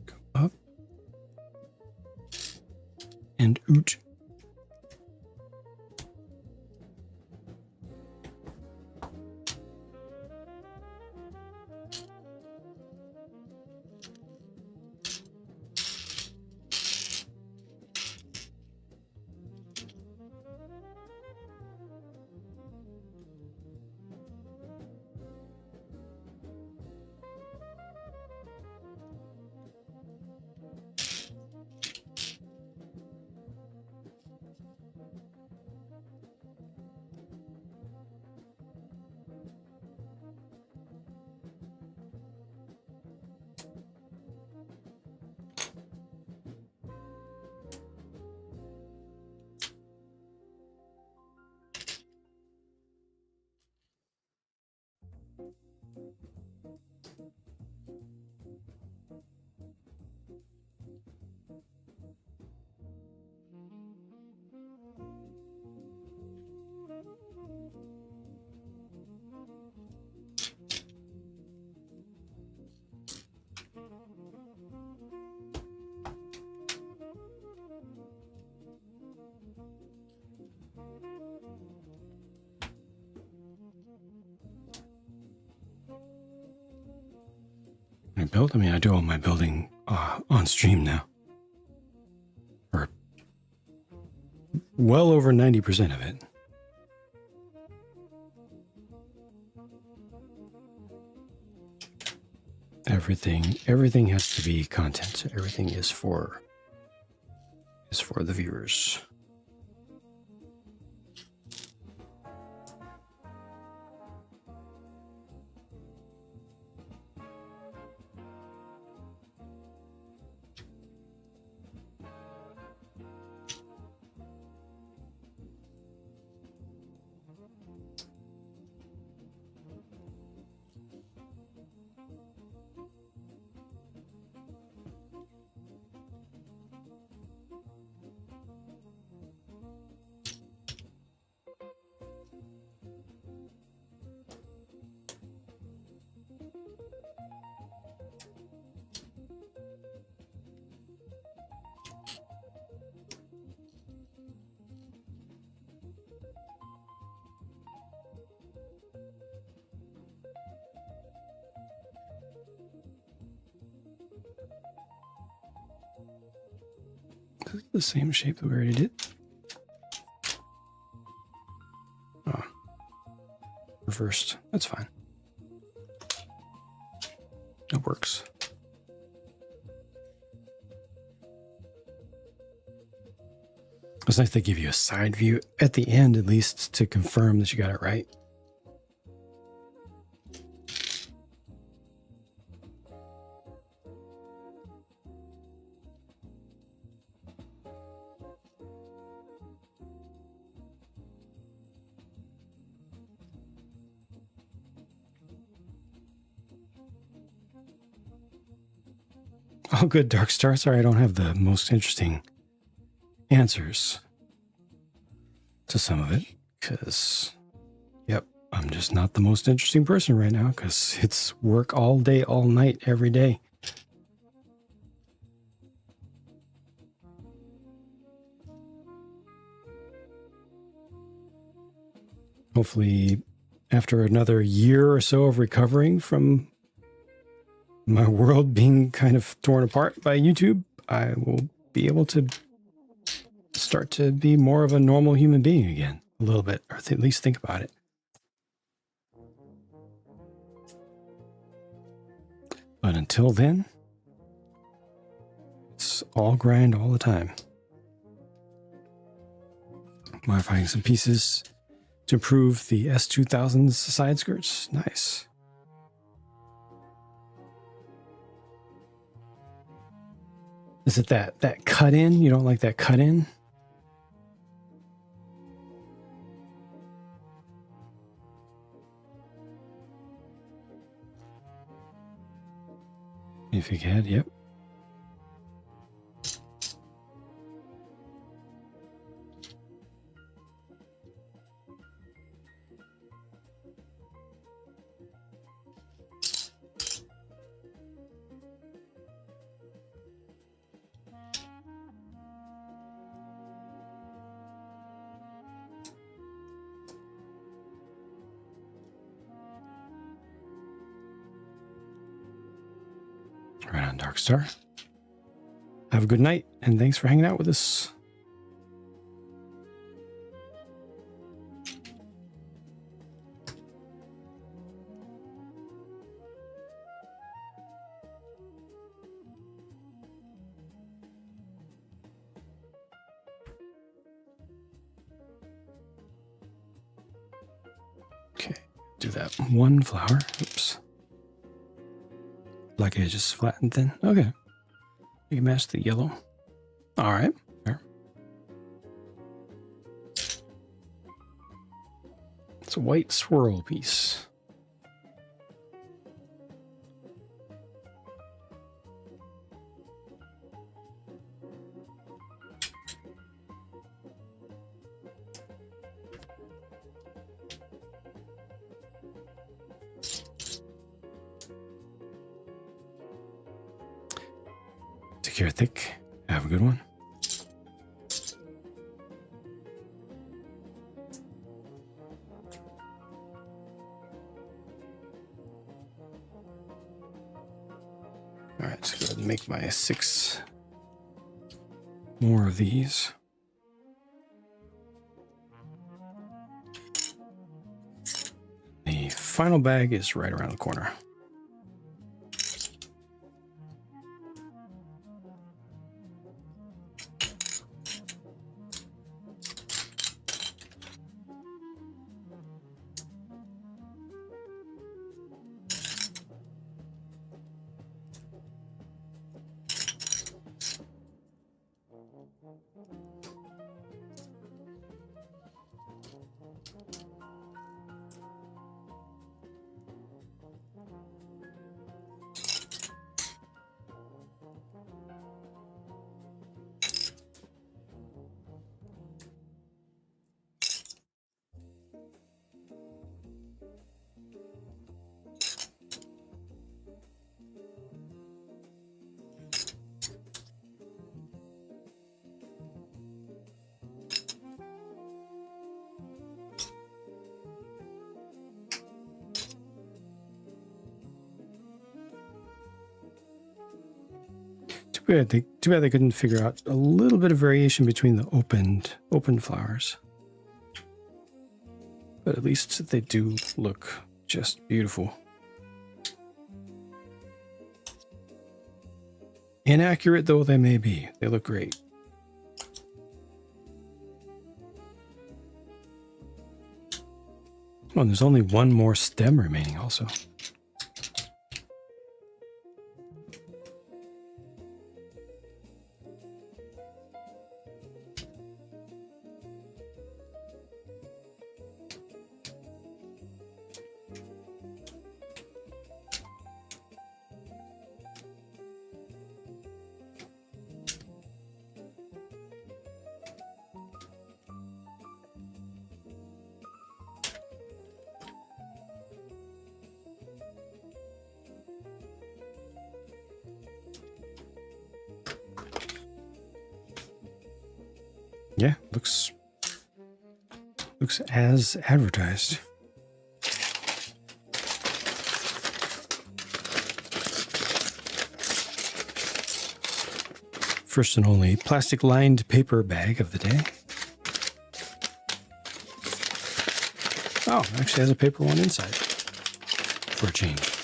Go up and out. I do all my building on stream now. Or well over 90% of it. Everything has to be content. Everything is for the viewers. The same shape that we already did. Oh, reversed. That's fine. It works. It's nice they give you a side view at the end, at least, to confirm that you got it right. Oh, good, Dark Star. Sorry, I don't have the most interesting answers to some of it, because, yep, I'm just not the most interesting person right now, because it's work all day, all night, every day. Hopefully, after another year or so of recovering from my world being kind of torn apart by YouTube, I will be able to start to be more of a normal human being again, a little bit, or at least think about it. But until then, it's all grind all the time. Modifying some pieces to improve the S2000's side skirts. Nice. Is it that cut in? You don't like that cut in? If you can, yep. Right on, Darkstar. Have a good night, and thanks for hanging out with us. Okay, do that one flower. Oops. Black edge is flattened then. Okay. You can match the yellow. All right. Fair. It's a white swirl piece. Take care, Thick. Have a good one. All right, let's go ahead and make my 6 more of these. The final bag is right around the corner. Too bad they couldn't figure out a little bit of variation between the open flowers. But at least they do look just beautiful. Inaccurate though they may be, they look great. Oh, and there's only one more stem remaining also. Yeah, looks Looks as advertised. First and only plastic-lined paper bag of the day. Oh, it actually has a paper one inside. For a change.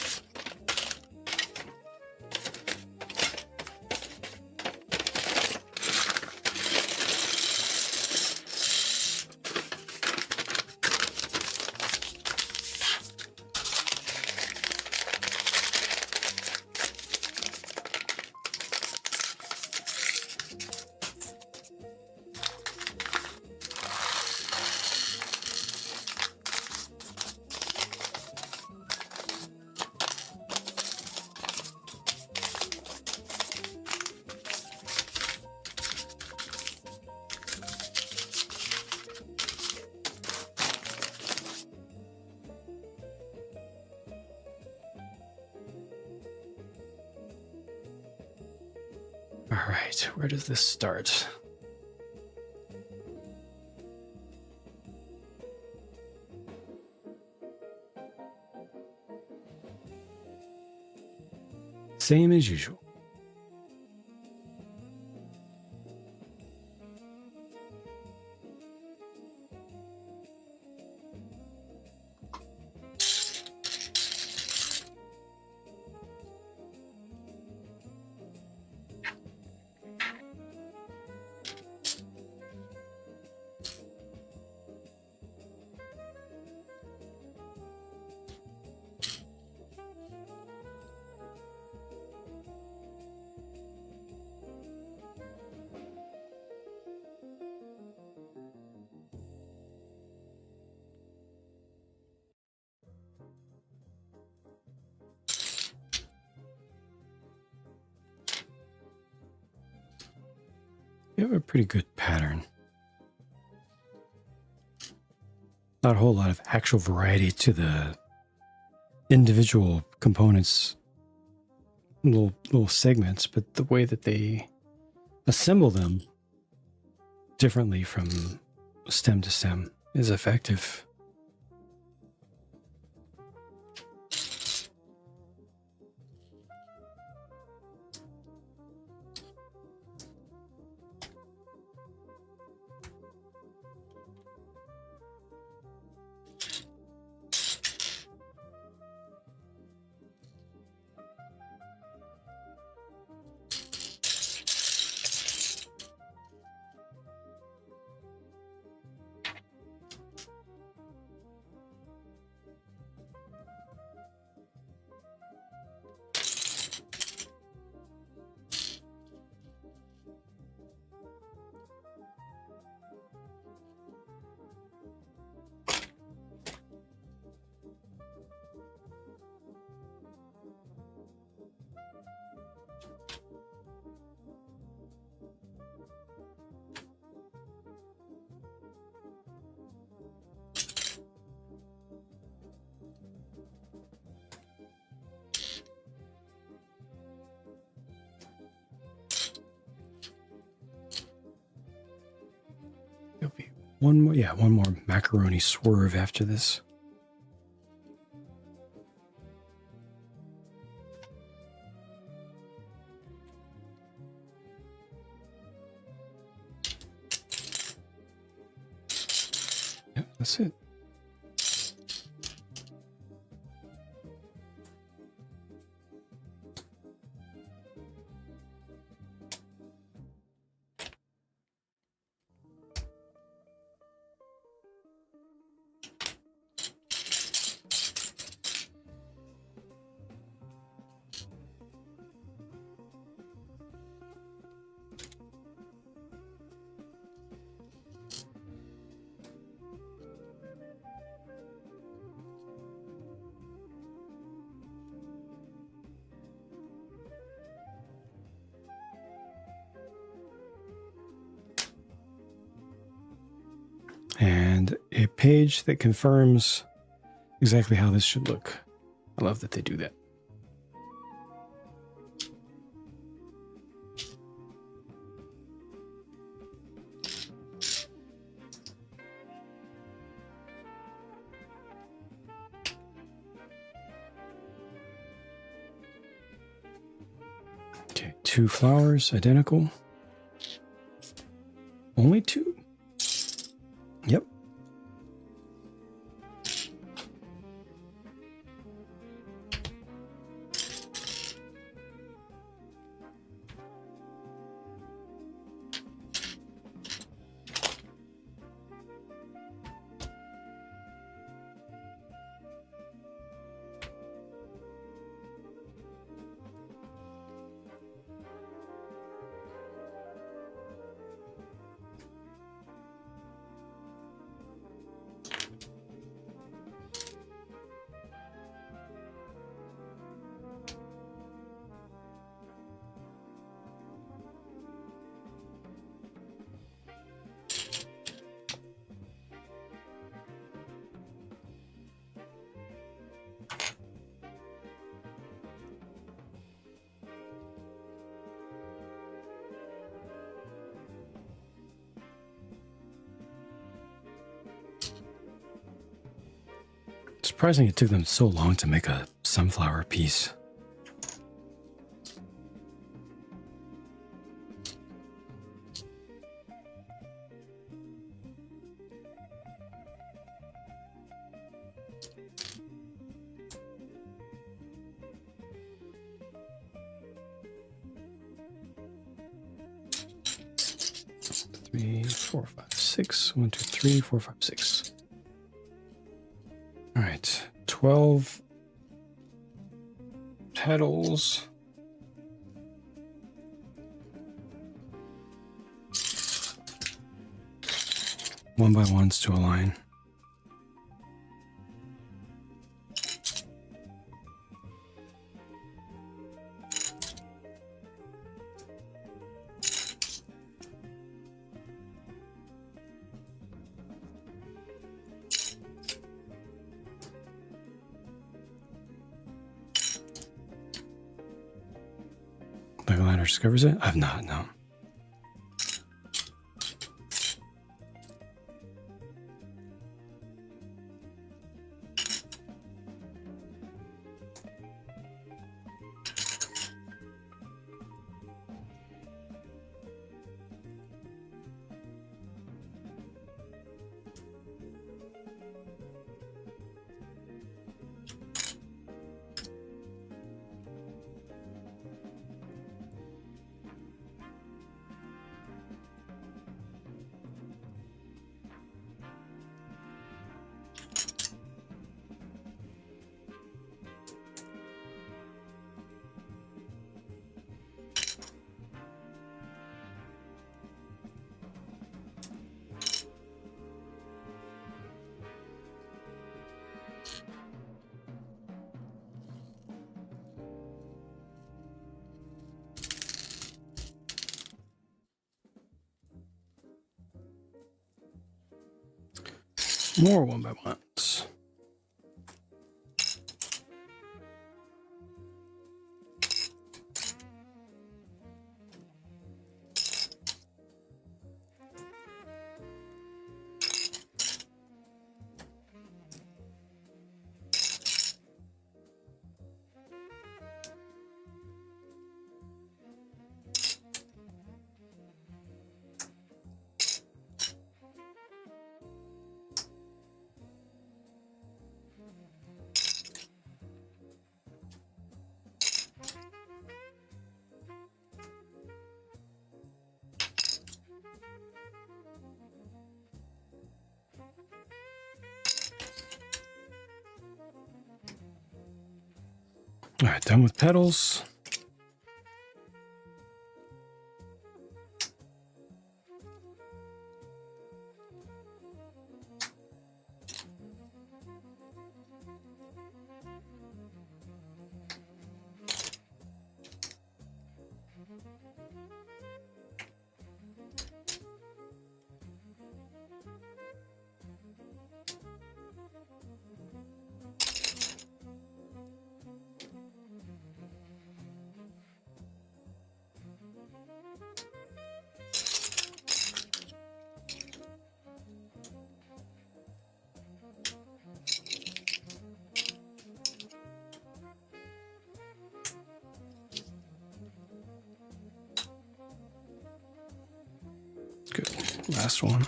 All right, where does this start? Same as usual. You have a pretty good pattern. Not a whole lot of actual variety to the individual components, little segments, but the way that they assemble them differently from stem to stem is effective. There'll be one more macaroni swerve after this. Yep, that's it. And a page that confirms exactly how this should look. I love that they do that. 2 flowers, identical. Only 2? Yep. Surprising it took them so long to make a sunflower piece. Three, four, five, six. 1, 2, 3, 4, 5, 6. All right, 12 petals. One by ones to align. The glider discovers it? I've not, no. More one by ones. All right, done with petals. last one.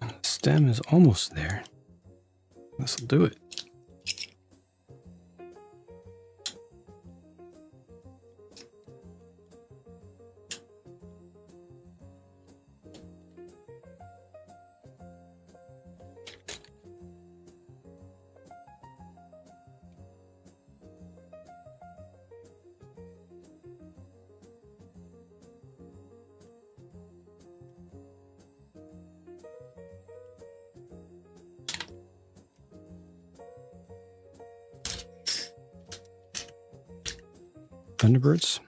And the stem is almost there. This will do it. Thunderbirds.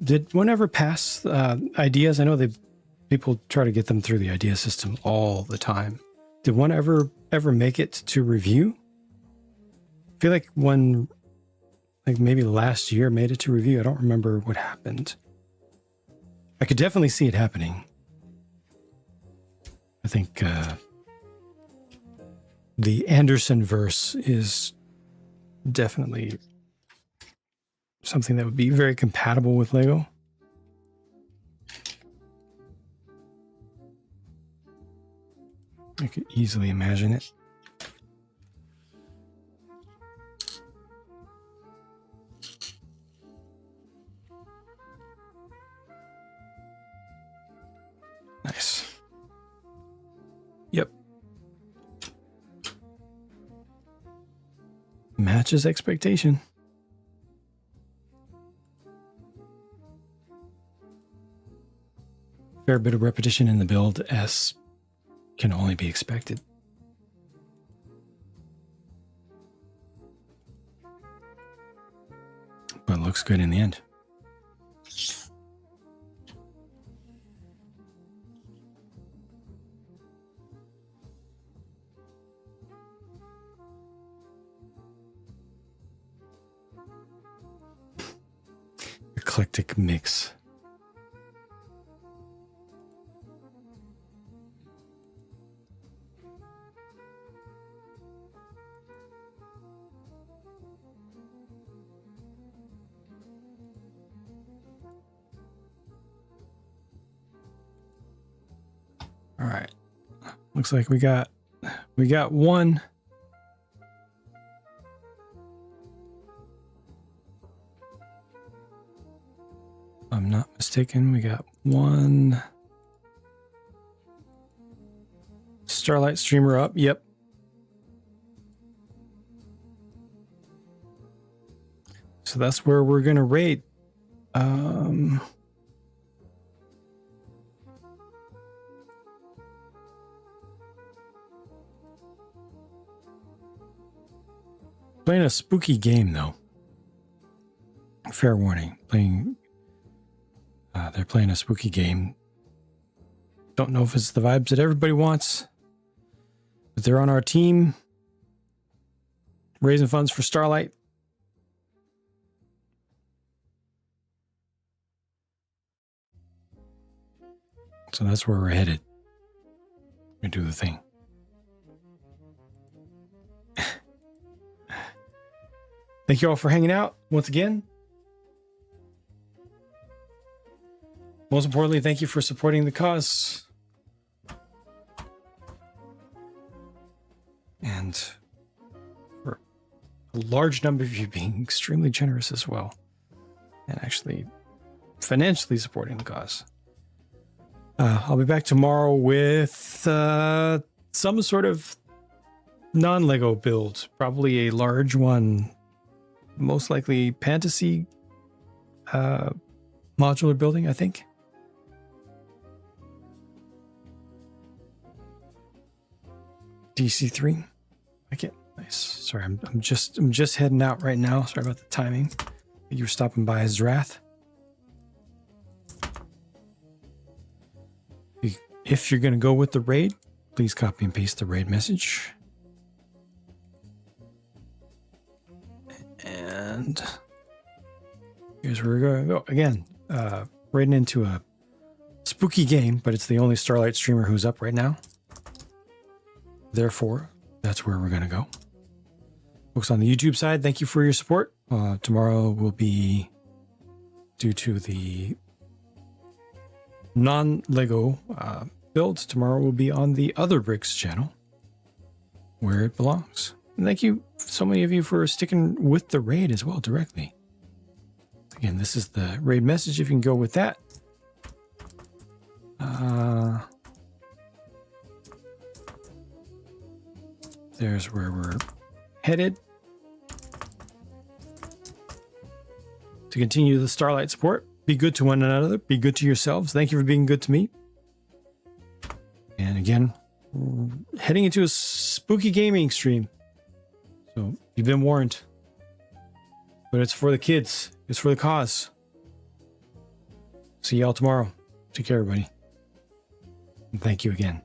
Did one ever pass ideas? I know people try to get them through the idea system all the time. Did one ever make it to review? I feel like one, like maybe last year, made it to review. I don't remember what happened. I could definitely see it happening. I think the Anderson verse is definitely something that would be very compatible with Lego. I could easily imagine it. Nice. Yep. Matches expectation. Fair bit of repetition in the build, as can only be expected. But it looks good in the end. Eclectic mix. All right. Looks like we got one. If I'm not mistaken, we got one Starlight streamer up. Yep. So that's where we're gonna rate. Playing a spooky game, though. Fair warning. They're playing a spooky game. Don't know if it's the vibes that everybody wants, but they're on our team, raising funds for Starlight. So that's where we're headed. We do the thing. Thank you all for hanging out once again. Most importantly, thank you for supporting the cause. And for a large number of you being extremely generous as well. And actually financially supporting the cause. I'll be back tomorrow with some sort of non-Lego build. Probably a large one. Most likely fantasy modular building, I think. DC3. I can't. Nice. Sorry, I'm just heading out right now. Sorry about the timing. You were stopping by his wrath. If you're gonna go with the raid, please copy and paste the raid message. And here's where we're going to go. Again, raiding into a spooky game, but it's the only Starlight streamer who's up right now. Therefore, that's where we're going to go. Folks on the YouTube side, thank you for your support. Tomorrow will be, due to the non-Lego builds, tomorrow will be on the Other Bricks channel, where it belongs. And thank you, so many of you, for sticking with the raid as well directly. Again, this is the raid message, if you can go with that. There's where we're headed to continue the Starlight support. Be good to one another. Be good to yourselves. Thank you for being good to me. And again, we're heading into a spooky gaming stream. So you've been warned. But it's for the kids. It's for the cause. See y'all tomorrow. Take care, everybody. And thank you again.